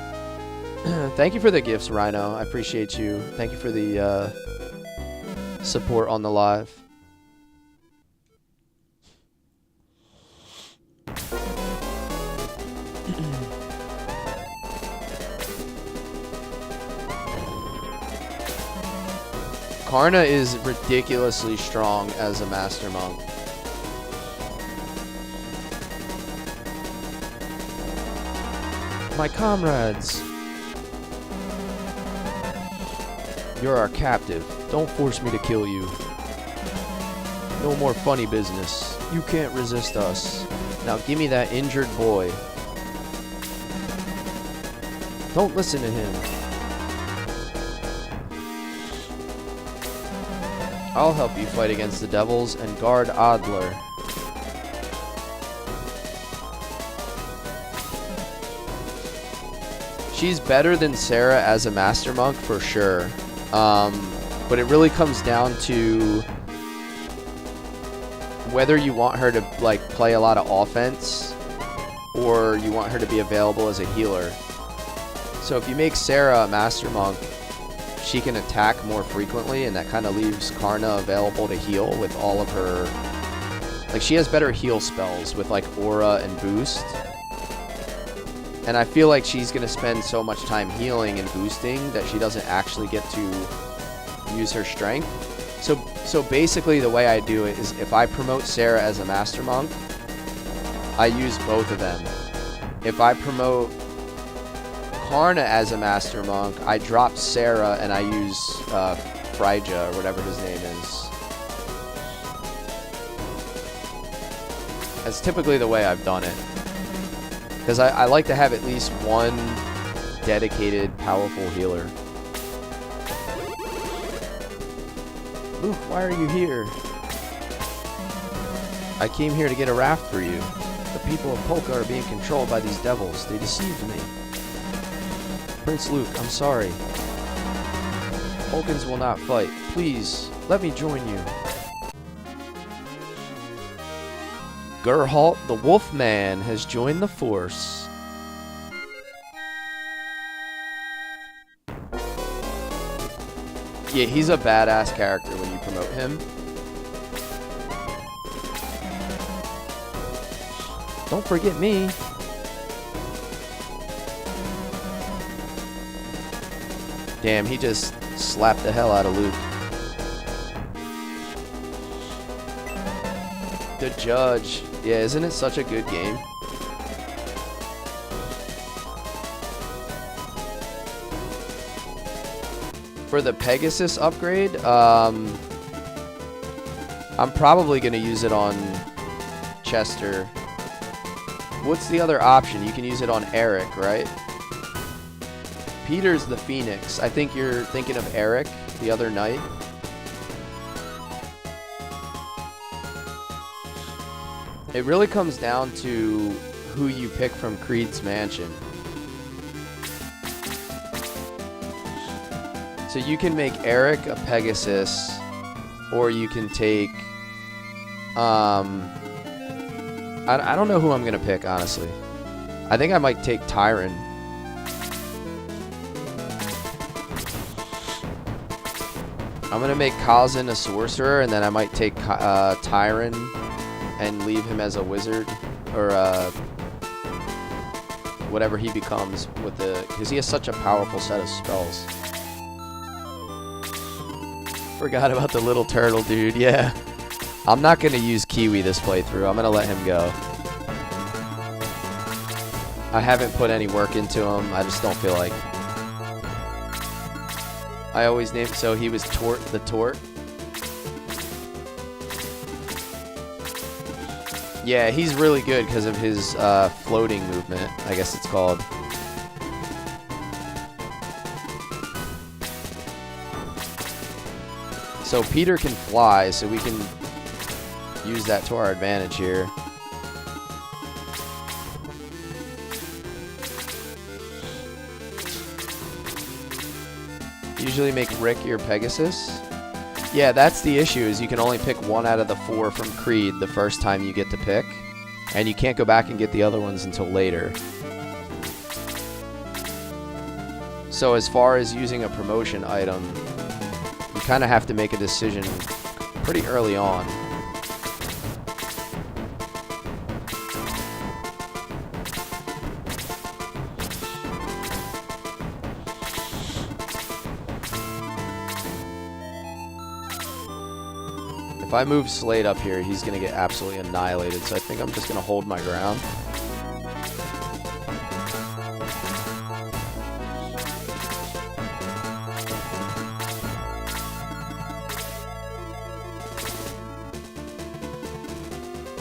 Thank you for the gifts, Rhino. I appreciate you. Thank you for the support on the live. Karna is ridiculously strong as a Master Monk. My comrades! You're our captive. Don't force me to kill you. No more funny business. You can't resist us. Now give me that injured boy. Don't listen to him. I'll help you fight against the devils and guard Adler. She's better than Sarah as a Master Monk for sure. But it really comes down to whether you want her to like play a lot of offense or you want her to be available as a healer. So if you make Sarah a Master Monk, she can attack more frequently, and that kind of leaves Karna available to heal with all of her... Like, she has better heal spells with, like, Aura and Boost. And I feel like she's going to spend so much time healing and boosting that she doesn't actually get to use her strength. So basically the way I do it is if I promote Sarah as a Master Monk, I use both of them. If I promote Karna as a Master Monk, I drop Sarah and I use Frija or whatever his name is. That's typically the way I've done it. Because I like to have at least one dedicated, powerful healer. Luke, why are you here? I came here to get a raft for you. The people of Polka are being controlled by these devils. They deceived me. Prince Luke, I'm sorry. Polkans will not fight. Please, let me join you. Gerhalt the Wolfman has joined the force. Yeah, he's a badass character when you promote him. Don't forget me. Damn, he just slapped the hell out of Luke. The Judge. Yeah, isn't it such a good game? For the Pegasus upgrade, I'm probably going to use it on Chester. What's the other option? You can use it on Eric, right? Peter's the Phoenix. I think you're thinking of Eric, the other knight. It really comes down to who you pick from Creed's Mansion. So you can make Eric a Pegasus, or you can take, I don't know who I'm going to pick, honestly. I think I might take Tyron. I'm going to make Kazan a sorcerer, and then I might take Tyron and leave him as a wizard, or whatever he becomes with the, because he has such a powerful set of spells. Forgot about the little turtle dude, yeah. I'm not going to use Kiwi this playthrough. I'm going to let him go. I haven't put any work into him. I just don't feel like. I always named, so he was Tort the Tort. Yeah, he's really good because of his floating movement, I guess it's called. So Peter can fly, so we can use that to our advantage here. Usually make Rick your Pegasus. Yeah, that's the issue, is you can only pick one out of the 4 from Creed the first time you get to pick. And you can't go back and get the other ones until later. So as far as using a promotion item, you kind of have to make a decision pretty early on. If I move Slade up here, he's going to get absolutely annihilated, so I think I'm just going to hold my ground.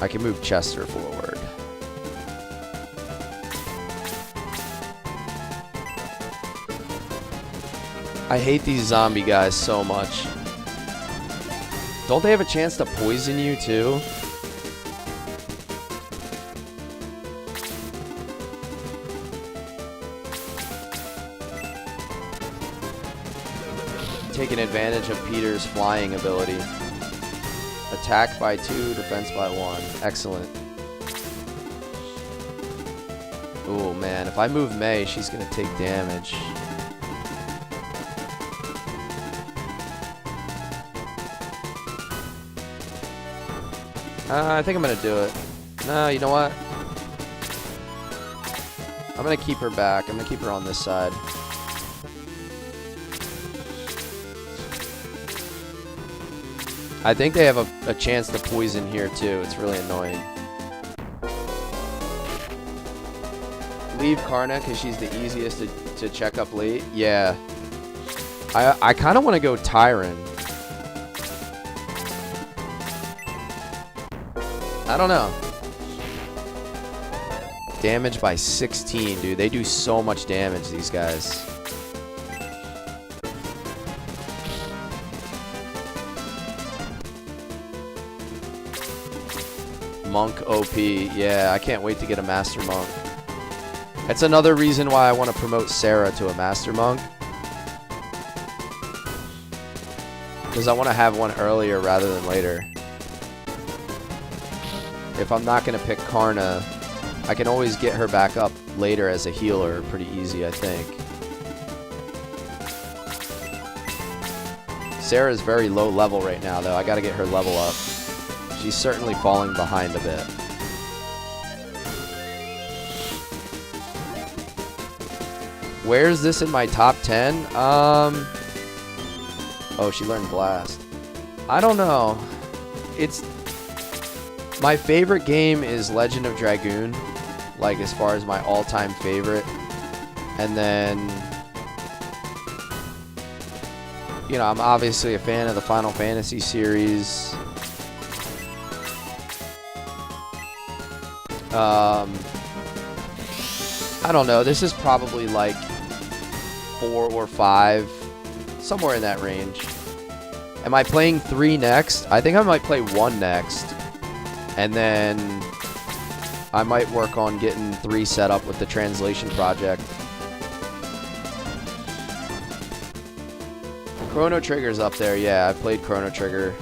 I can move Chester forward. I hate these zombie guys so much. Don't they have a chance to poison you too? Taking advantage of Peter's flying ability. Attack by 2, defense by 1. Excellent. Oh man, if I move May, she's gonna take damage. I think I'm gonna do it. No, you know what? I'm gonna keep her back. I'm gonna keep her on this side. I think they have a chance to poison here too. It's really annoying. Leave Karna because she's the easiest to check up late. Yeah. I kind of want to go Tyron. I don't know. Damage by 16, dude. They do so much damage, these guys. Monk OP. Yeah, I can't wait to get a Master Monk. That's another reason why I want to promote Sarah to a Master Monk. Because I want to have one earlier rather than later. If I'm not going to pick Karna, I can always get her back up later as a healer pretty easy, I think. Sarah's very low level right now, though. I got to get her level up. She's certainly falling behind a bit. Where's this in my top 10? Oh, she learned Blast. I don't know. It's... My favorite game is Legend of Dragoon. Like, as far as my all-time favorite. And then... You know, I'm obviously a fan of the Final Fantasy series. I don't know. This is probably like 4 or 5. Somewhere in that range. Am I playing 3 next? I think I might play 1 next. And then I might work on getting 3 set up with the translation project. Chrono Trigger's up there. Yeah, I played Chrono Trigger.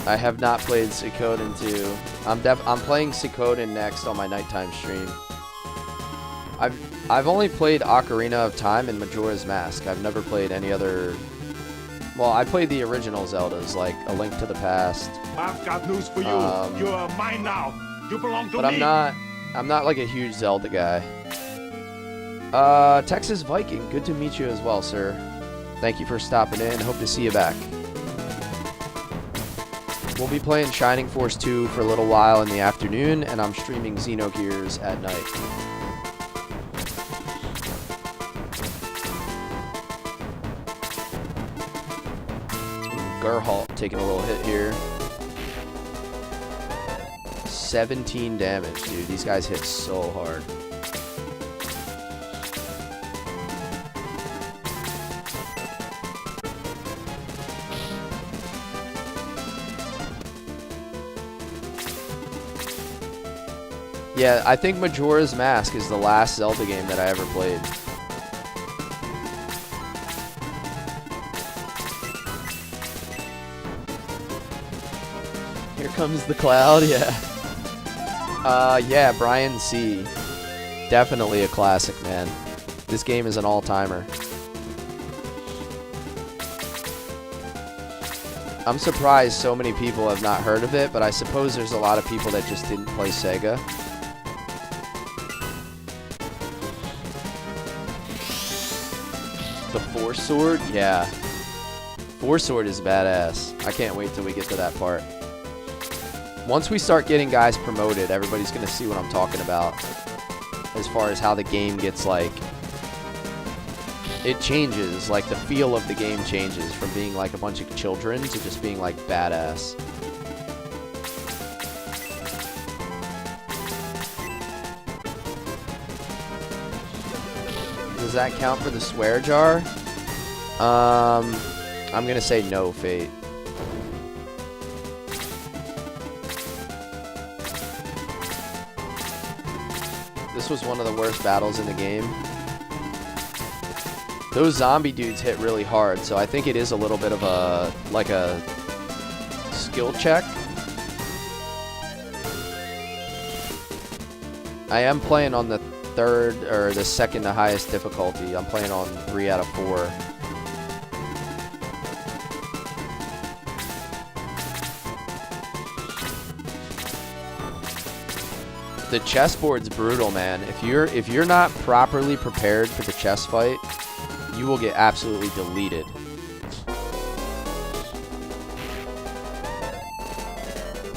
I have not played Suikoden 2. I'm playing Suikoden next on my nighttime stream. I've only played Ocarina of Time and Majora's Mask. I've never played any other. Well, I played the original Zeldas, like A Link to the Past. I've got news for you. You're mine now. You belong to me. But I'm not like a huge Zelda guy. Texas Viking, good to meet you as well, sir. Thank you for stopping in. Hope to see you back. We'll be playing Shining Force 2 for a little while in the afternoon, and I'm streaming Xenogears at night. Gerhalt taking a little hit here. 17 damage, dude. These guys hit so hard. Yeah, I think Majora's Mask is the last Zelda game that I ever played. Here comes the cloud, yeah. Yeah, Brian C. Definitely a classic, man. This game is an all-timer. I'm surprised so many people have not heard of it, but I suppose there's a lot of people that just didn't play Sega. The Force Sword? Yeah. Force Sword is badass. I can't wait till we get to that part. Once we start getting guys promoted, everybody's going to see what I'm talking about. As far as how the game gets, like... It changes. Like, the feel of the game changes from being like a bunch of children to just being, like, badass. Does that count for the swear jar? I'm gonna say no, Fate. This was one of the worst battles in the game. Those zombie dudes hit really hard, so I think it is a little bit of a, like a skill check. I am playing on the third, or the second to highest difficulty. I'm playing on 3 out of 4. The chessboard's brutal, man. If you're not properly prepared for the chess fight, you will get absolutely deleted.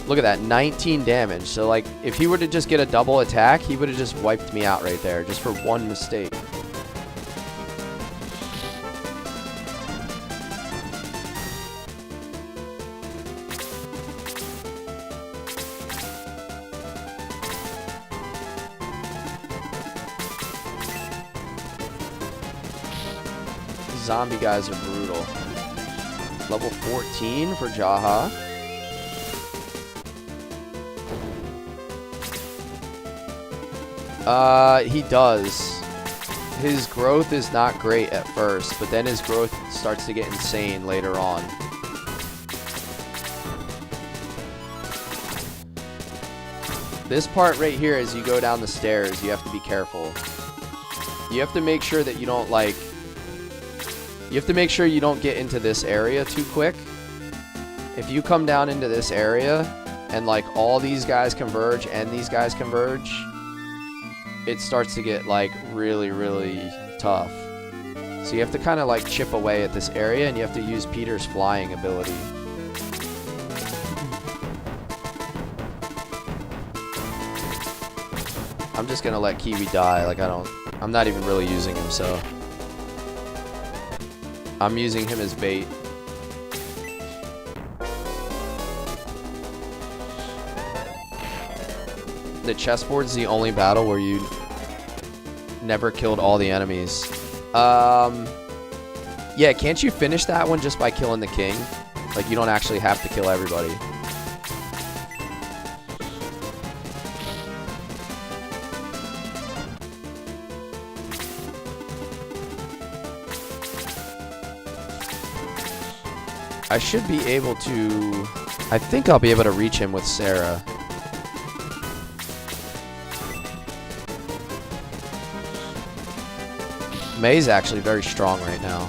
Look at that, 19 damage. So, like, if he were to just get a double attack, he would have just wiped me out right there, just for one mistake. Zombie guys are brutal. Level 14 for Jaha. He does. His growth is not great at first, but then his growth starts to get insane later on. This part right here, as you go down the stairs, you have to be careful. You have to make sure that you don't, like, You have to make sure you don't get into this area too quick. If you come down into this area and like all these guys converge and these guys converge, it starts to get like really, really tough. So you have to kind of like chip away at this area, and you have to use Peter's flying ability. I'm just gonna let Kiwi die. Like I'm not even really using him, so I'm using him as bait. The chessboard's the only battle where you never killed all the enemies. Yeah, can't you finish that one just by killing the king? Like, you don't actually have to kill everybody. I should be able to... I think I'll be able to reach him with Sarah. May's actually very strong right now.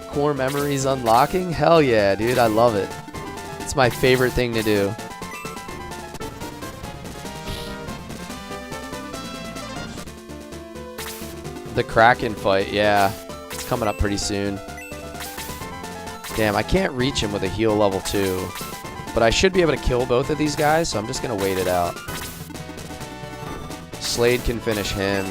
Core memories unlocking? Hell yeah, dude. I love it. It's my favorite thing to do. The Kraken fight, yeah. It's coming up pretty soon. Damn, I can't reach him with a heal level 2. But I should be able to kill both of these guys, so I'm just going to wait it out. Slade can finish him.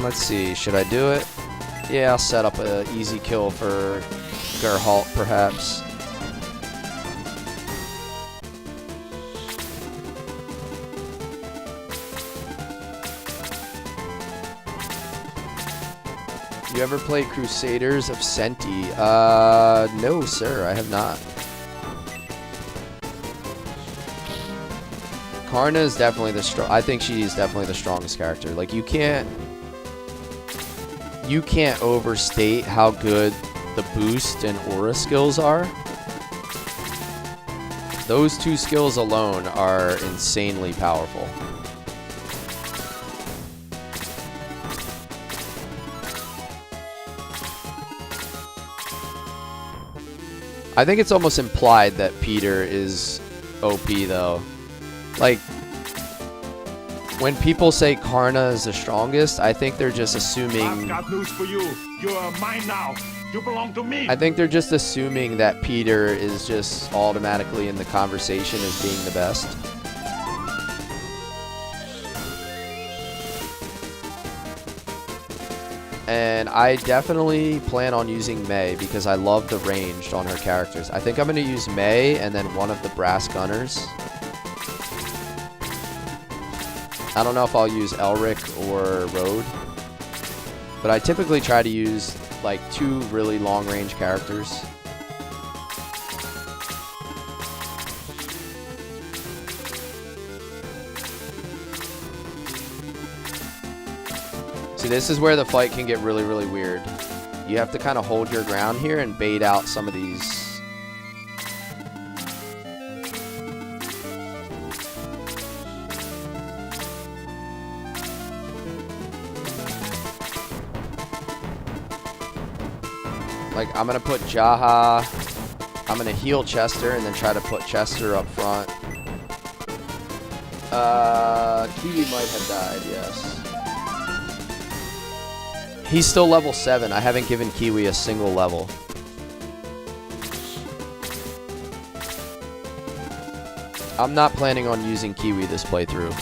Let's see. Should I do it? Yeah, I'll set up an easy kill for Geralt, perhaps. You ever play Crusaders of Senti? No, sir, I have not. Karna is definitely I think she's definitely the strongest character. Like, you can't overstate how good the boost and aura skills are. Those two skills alone are insanely powerful. I think it's almost implied that Peter is OP though. Like, when people say Karna is the strongest, I think they're just assuming... I've got news for you. You are mine now. You belong to me. I think they're just assuming that Peter is just automatically in the conversation as being the best. And I definitely plan on using May because I love the ranged on her characters. I think I'm going to use May and then one of the brass gunners. I don't know if I'll use Elric or Rode, but I typically try to use like 2 really long-range characters. See, this is where the fight can get really, really weird. You have to kind of hold your ground here and bait out some of these. Like, I'm going to put Jaha, I'm going to heal Chester, and then try to put Chester up front. Kiwi might have died, yes. He's still level 7. I haven't given Kiwi a single level. I'm not planning on using Kiwi this playthrough.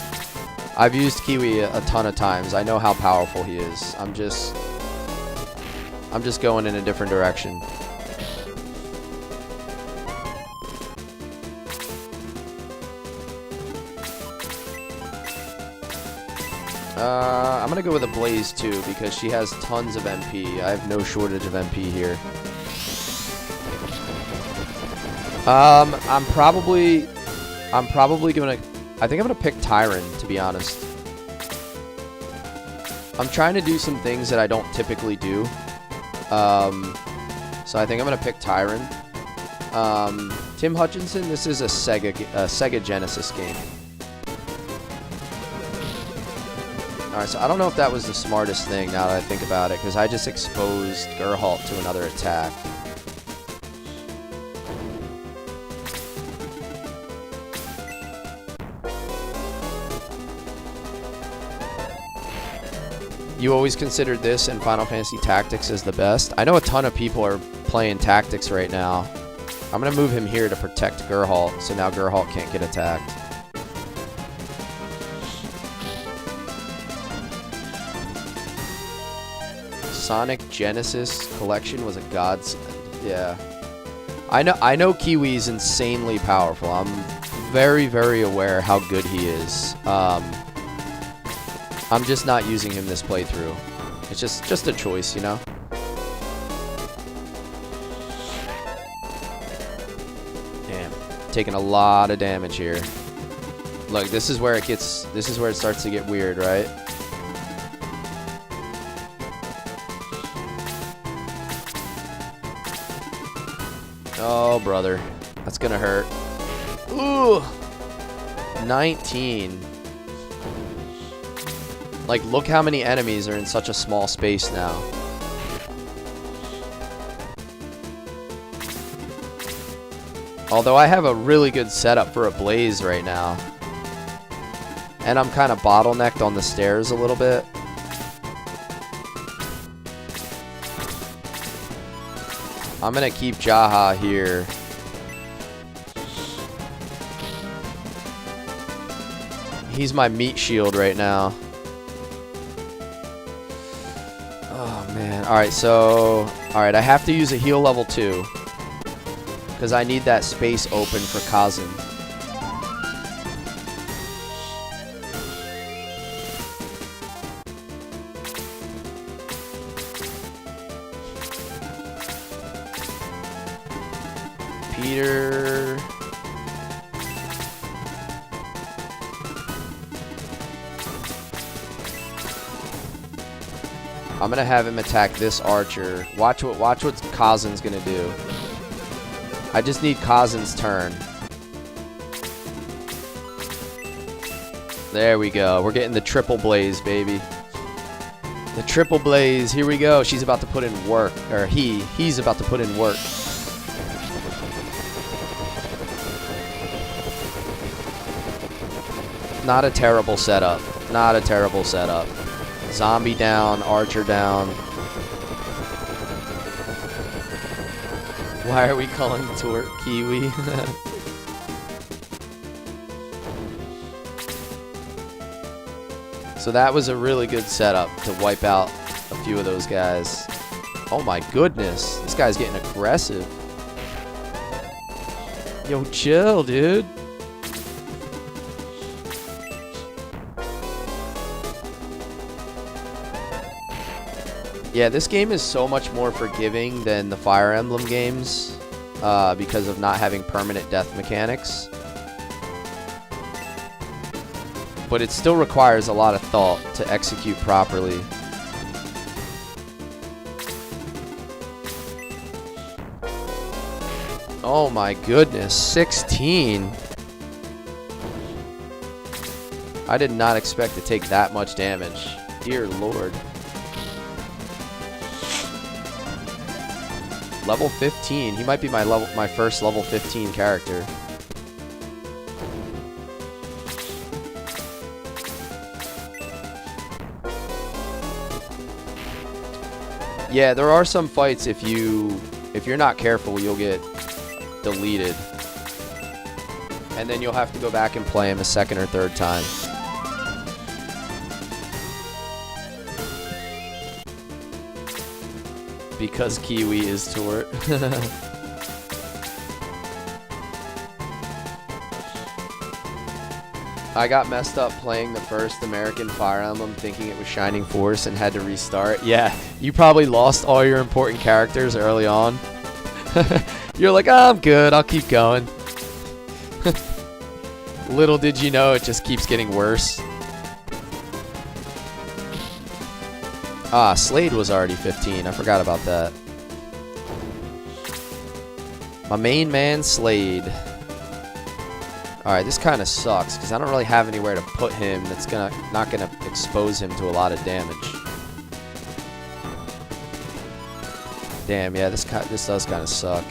I've used Kiwi a ton of times. I know how powerful he is. I'm just going in a different direction. I'm gonna go with a Blaze too because she has tons of MP. I have no shortage of MP here. I'm probably gonna. I think I'm gonna pick Tyron, to be honest. I'm trying to do some things that I don't typically do. So I think I'm gonna pick Tyron. Tim Hutchinson. This is a Sega Genesis game. Alright, so I don't know if that was the smartest thing now that I think about it, because I just exposed Geralt to another attack. You always considered this in Final Fantasy Tactics as the best? I know a ton of people are playing Tactics right now. I'm going to move him here to protect Geralt, so now Geralt can't get attacked. Sonic Genesis Collection was a godsend. Yeah. I know Kiwi's insanely powerful. I'm very, very aware how good he is. I'm just not using him this playthrough. It's just a choice, you know? Damn. Taking a lot of damage here. Look, this is where it starts to get weird, right? Oh, brother. That's gonna hurt. Ooh! 19. Like, look how many enemies are in such a small space now. Although I have a really good setup for a blaze right now. And I'm kind of bottlenecked on the stairs a little bit. I'm gonna keep Jaha here. He's my meat shield right now. Oh man. Alright, so I have to use a heal level 2. Because I need that space open for Kazan. Peter. I'm gonna have him attack this archer. Watch what Kazan's gonna do. I just need Kazan's turn. There we go. We're getting the triple blaze, baby. The triple blaze. Here we go. She's about to put in work, or he's about to put in work. Not a terrible setup. Not a terrible setup. Zombie down, archer down. Why are we calling the Tort Kiwi? So that was a really good setup to wipe out a few of those guys. Oh my goodness. This guy's getting aggressive. Yo, chill, dude. Yeah, this game is so much more forgiving than the Fire Emblem games because of not having permanent death mechanics. But it still requires a lot of thought to execute properly. Oh my goodness, 16. I did not expect to take that much damage. Dear Lord. Level 15. He might be my first level 15 character. Yeah, there are some fights if you're not careful, you'll get deleted. And then you'll have to go back and play him a second or third time. Because Kiwi is Tort. I got messed up playing the first American Fire Emblem thinking it was Shining Force and had to restart. Yeah, you probably lost all your important characters early on. You're like, oh, I'm good, I'll keep going. Little did you know, it just keeps getting worse. Ah, Slade was already 15. I forgot about that. My main man, Slade. Alright, this kind of sucks, because I don't really have anywhere to put him that's not gonna expose him to a lot of damage. Damn, yeah, this does kind of suck.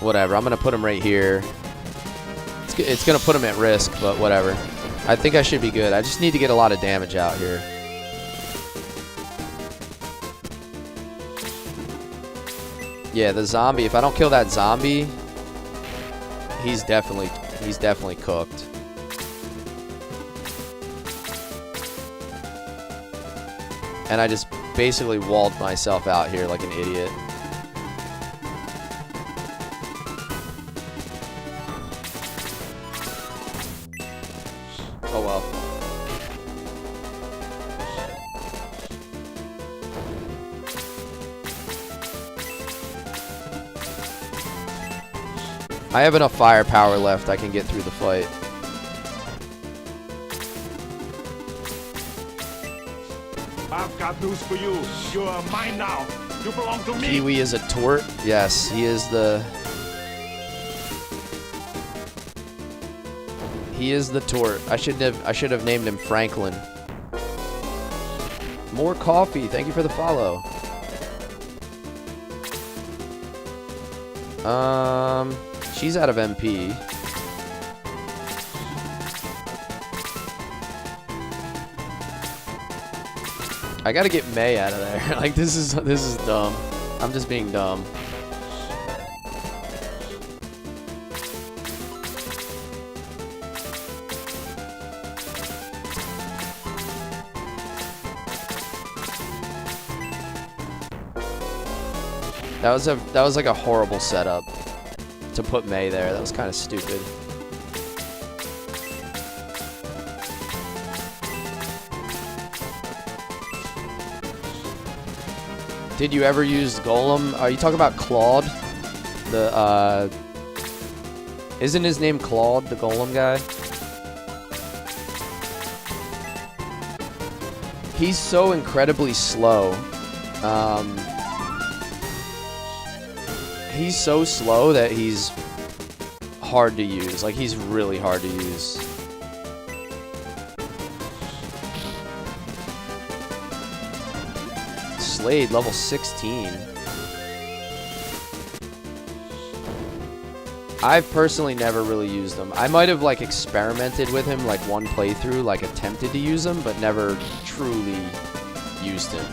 Whatever, I'm gonna put him right here. It's gonna put him at risk, but whatever. I think I should be good. I just need to get a lot of damage out here. Yeah, the zombie, if I don't kill that zombie, he's definitely cooked. And I just basically walled myself out here like an idiot. Oh well. I have enough firepower left. I can get through the fight. I've got news for you. You are mine now. You belong to me. Kiwi is a tort. Yes, he is the... He is the tort. I should have named him Franklin. More coffee. Thank you for the follow. She's out of MP. I gotta get May out of there. Like this is dumb. I'm just being dumb. That was like a horrible setup to put May there. That was kind of stupid. Did you ever use Golem? Are you talking about Claude? The isn't his name Claude, the Golem guy? He's so incredibly slow. He's so slow that he's hard to use. Like, he's really hard to use. Slade, level 16. I've personally never really used him. I might have, like, experimented with him, like, one playthrough, like, attempted to use him, but never truly used him.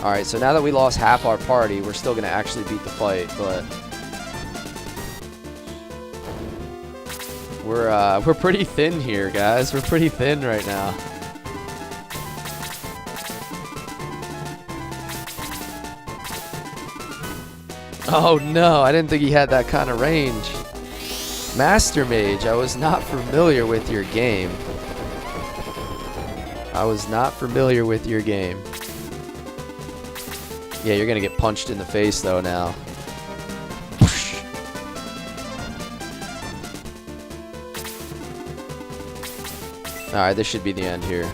Alright, so now that we lost half our party, we're still gonna actually beat the fight, but we're pretty thin here, guys. We're pretty thin right now. Oh no, I didn't think he had that kind of range. Master Mage, I was not familiar with your game. I was not familiar with your game. Yeah, you're gonna get punched in the face though now. Alright, this should be the end here.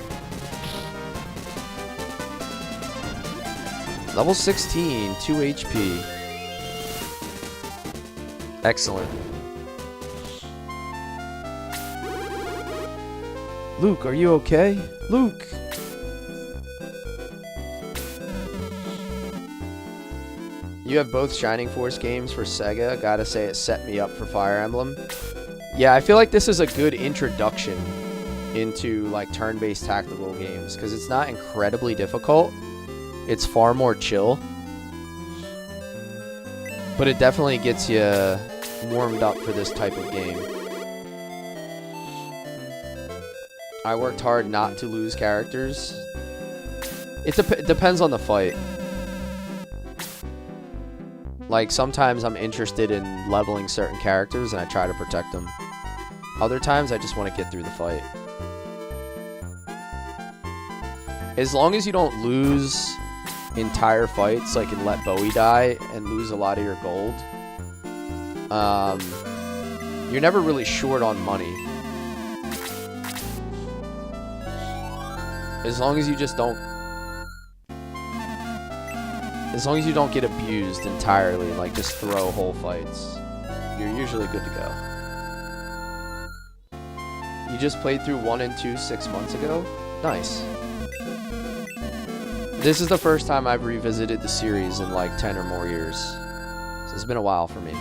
Level 16, 2 HP. Excellent. Luke, are you okay? Luke! You have both Shining Force games for Sega. Gotta say, it set me up for Fire Emblem. Yeah, I feel like this is a good introduction into like turn-based tactical games because it's not incredibly difficult. It's far more chill. But it definitely gets you warmed up for this type of game. I worked hard not to lose characters. It depends on the fight. Like, sometimes I'm interested in leveling certain characters and I try to protect them. Other times I just want to get through the fight. As long as you don't lose entire fights, like in Let Bowie die and lose a lot of your gold, you're never really short on money. As long as you just don't... As long as you don't get abused entirely, like just throw whole fights, you're usually good to go. You just played through 1 and 2 6 months ago? Nice. This is the first time I've revisited the series in like 10 or more years. So it's been a while for me.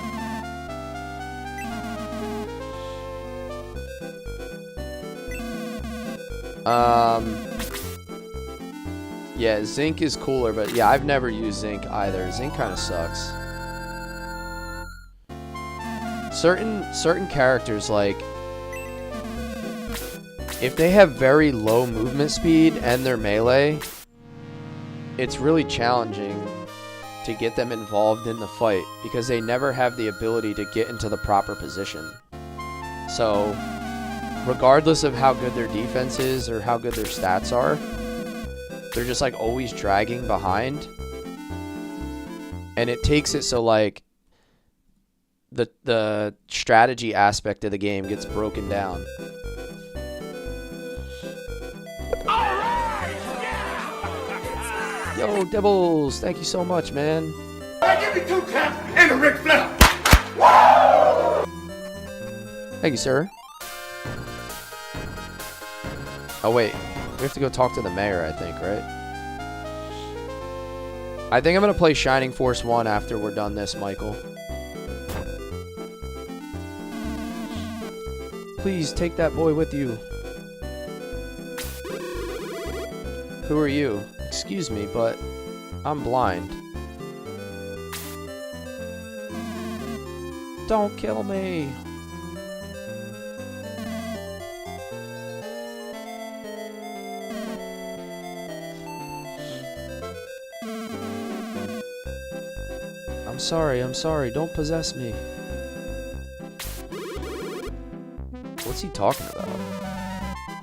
Yeah, Zinc is cooler, but yeah, I've never used Zinc either. Zinc kind of sucks. Certain characters, like, if they have very low movement speed and they're melee, it's really challenging to get them involved in the fight because they never have the ability to get into the proper position. So, regardless of how good their defense is or how good their stats are, they're just like always dragging behind. And it takes it so like the strategy aspect of the game gets broken down. Yo, Dibbles, thank you so much, man. Give me 2 claps and a Ric Flair. Thank you, sir. Oh, wait. We have to go talk to the mayor, I think, right? I think I'm going to play Shining Force 1 after we're done this, Michael. Please, take that boy with you. Who are you? Excuse me, but I'm blind. Don't kill me. I'm sorry, don't possess me. What's he talking about?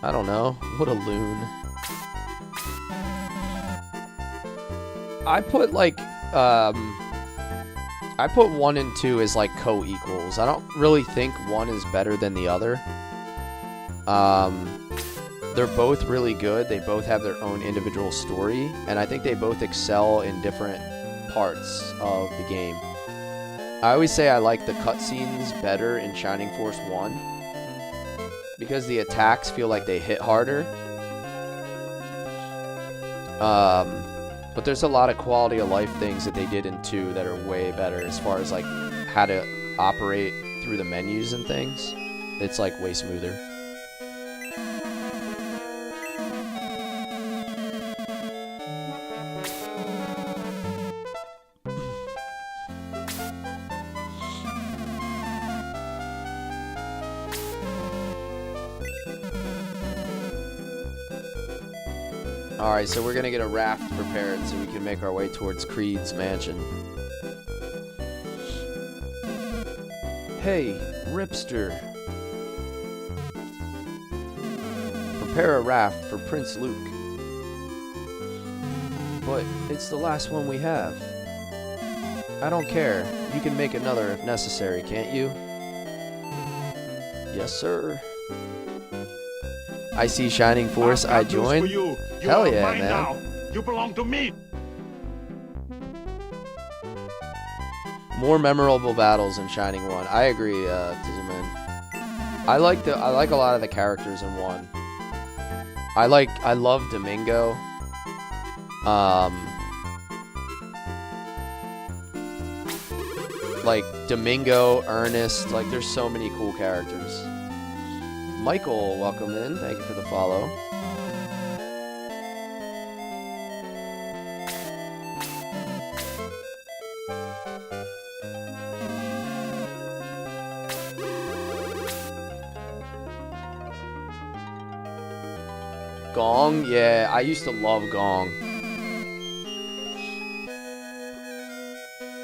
I don't know. What a loon. I put like, I put 1 and 2 as like co-equals. I don't really think one is better than the other. They're both really good. They both have their own individual story, and I think they both excel in different parts of the game. I always say I like the cutscenes better in Shining Force 1 because the attacks feel like they hit harder. But there's a lot of quality of life things that they did in 2 that are way better as far as like how to operate through the menus and things. It's like way smoother. Alright, so we're gonna get a raft prepared so we can make our way towards Creed's mansion. Hey, Ripster. Prepare a raft for Prince Luke. But it's the last one we have. I don't care. You can make another if necessary, can't you? Yes, sir. I see Shining Force, I join. Hell yeah, man. Now. You belong to me. More memorable battles in Shining 1. I agree, Tizzleman. I like a lot of the characters in 1. I love Domingo. Like Domingo, Ernest, like there's so many cool characters. Michael, welcome in. Thank you for the follow. Gong? Yeah, I used to love Gong.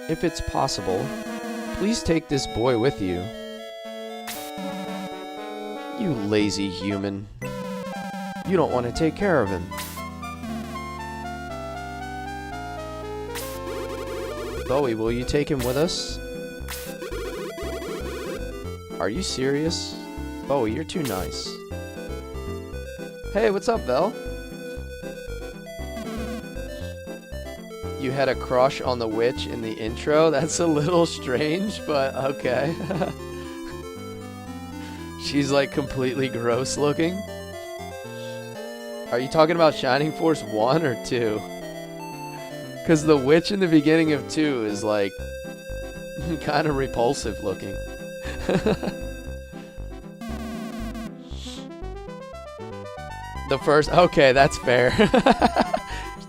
If it's possible, please take this boy with you. You lazy human. You don't want to take care of him. Bowie, will you take him with us? Are you serious? Bowie, you're too nice. Hey, what's up, Vel? you had a crush on the witch in the intro. That's a little strange, but okay. She's like completely gross looking. Are you talking about Shining Force 1 or 2? Because the witch in the beginning of 2 is like kind of repulsive looking. The first, okay, that's fair.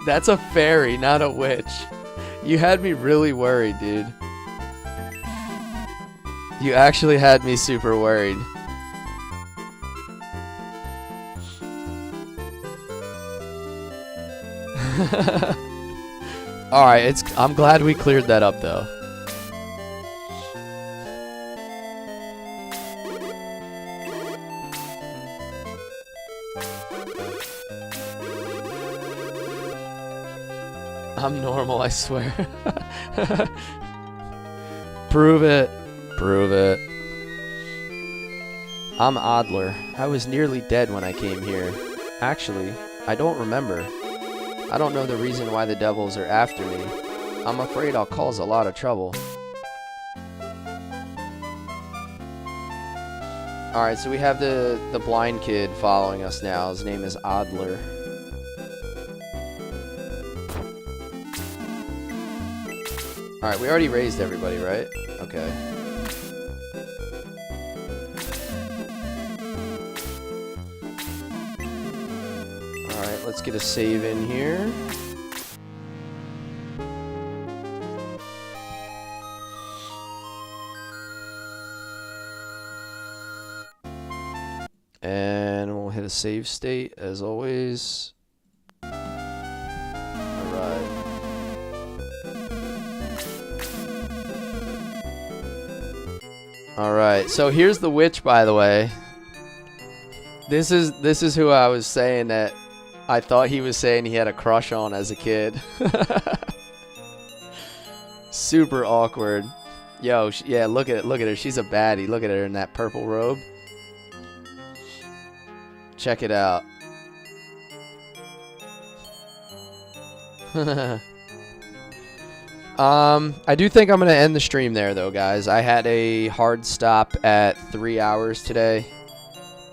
That's a fairy, not a witch. You had me really worried, dude. You actually had me super worried. Alright, I'm glad we cleared that up though. I'm normal, I swear. Prove it. Prove it. I'm Adler. I was nearly dead when I came here. Actually, I don't remember. I don't know the reason why the devils are after me. I'm afraid I'll cause a lot of trouble. Alright, so we have the blind kid following us now. His name is Adler. Alright, we already raised everybody, right? Okay. Alright, let's get a save in here. And we'll hit a save state as always. Alright. Alright, so here's the witch, by the way. This is who I was saying that I thought he was saying he had a crush on as a kid. Super awkward. Yo, yeah, look at her. She's a baddie. Look at her in that purple robe. Check it out. I do think I'm going to end the stream there, though, guys. I had a hard stop at 3 hours today.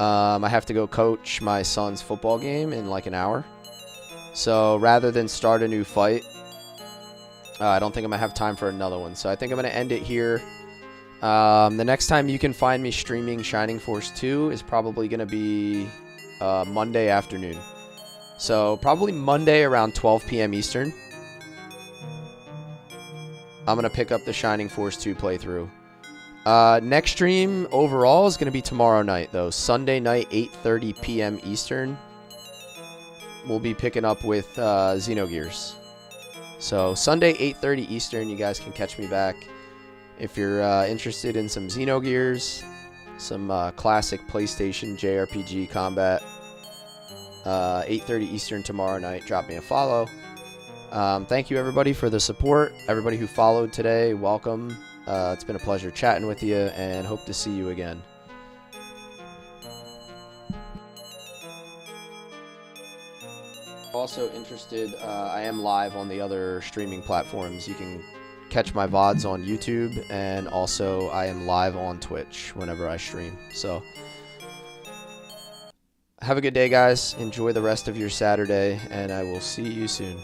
I have to go coach my son's football game in like an hour. So rather than start a new fight, I don't think I'm going to have time for another one. So I think I'm going to end it here. The next time you can find me streaming Shining Force 2 is probably going to be Monday afternoon. So probably Monday around 12 p.m. Eastern. I'm going to pick up the Shining Force 2 playthrough. Next stream overall is going to be tomorrow night, though. Sunday night, 8:30 p.m. Eastern. We'll be picking up with Xenogears. So Sunday, 8:30 Eastern, you guys can catch me back. If you're interested in some Xenogears, some classic PlayStation JRPG combat, 8:30 Eastern tomorrow night, drop me a follow. Thank you, everybody, for the support. Everybody who followed today, welcome. It's been a pleasure chatting with you, and hope to see you again. Also interested, I am live on the other streaming platforms. You can catch my VODs on YouTube, and also I am live on Twitch whenever I stream. So have a good day, guys. Enjoy the rest of your Saturday, and I will see you soon.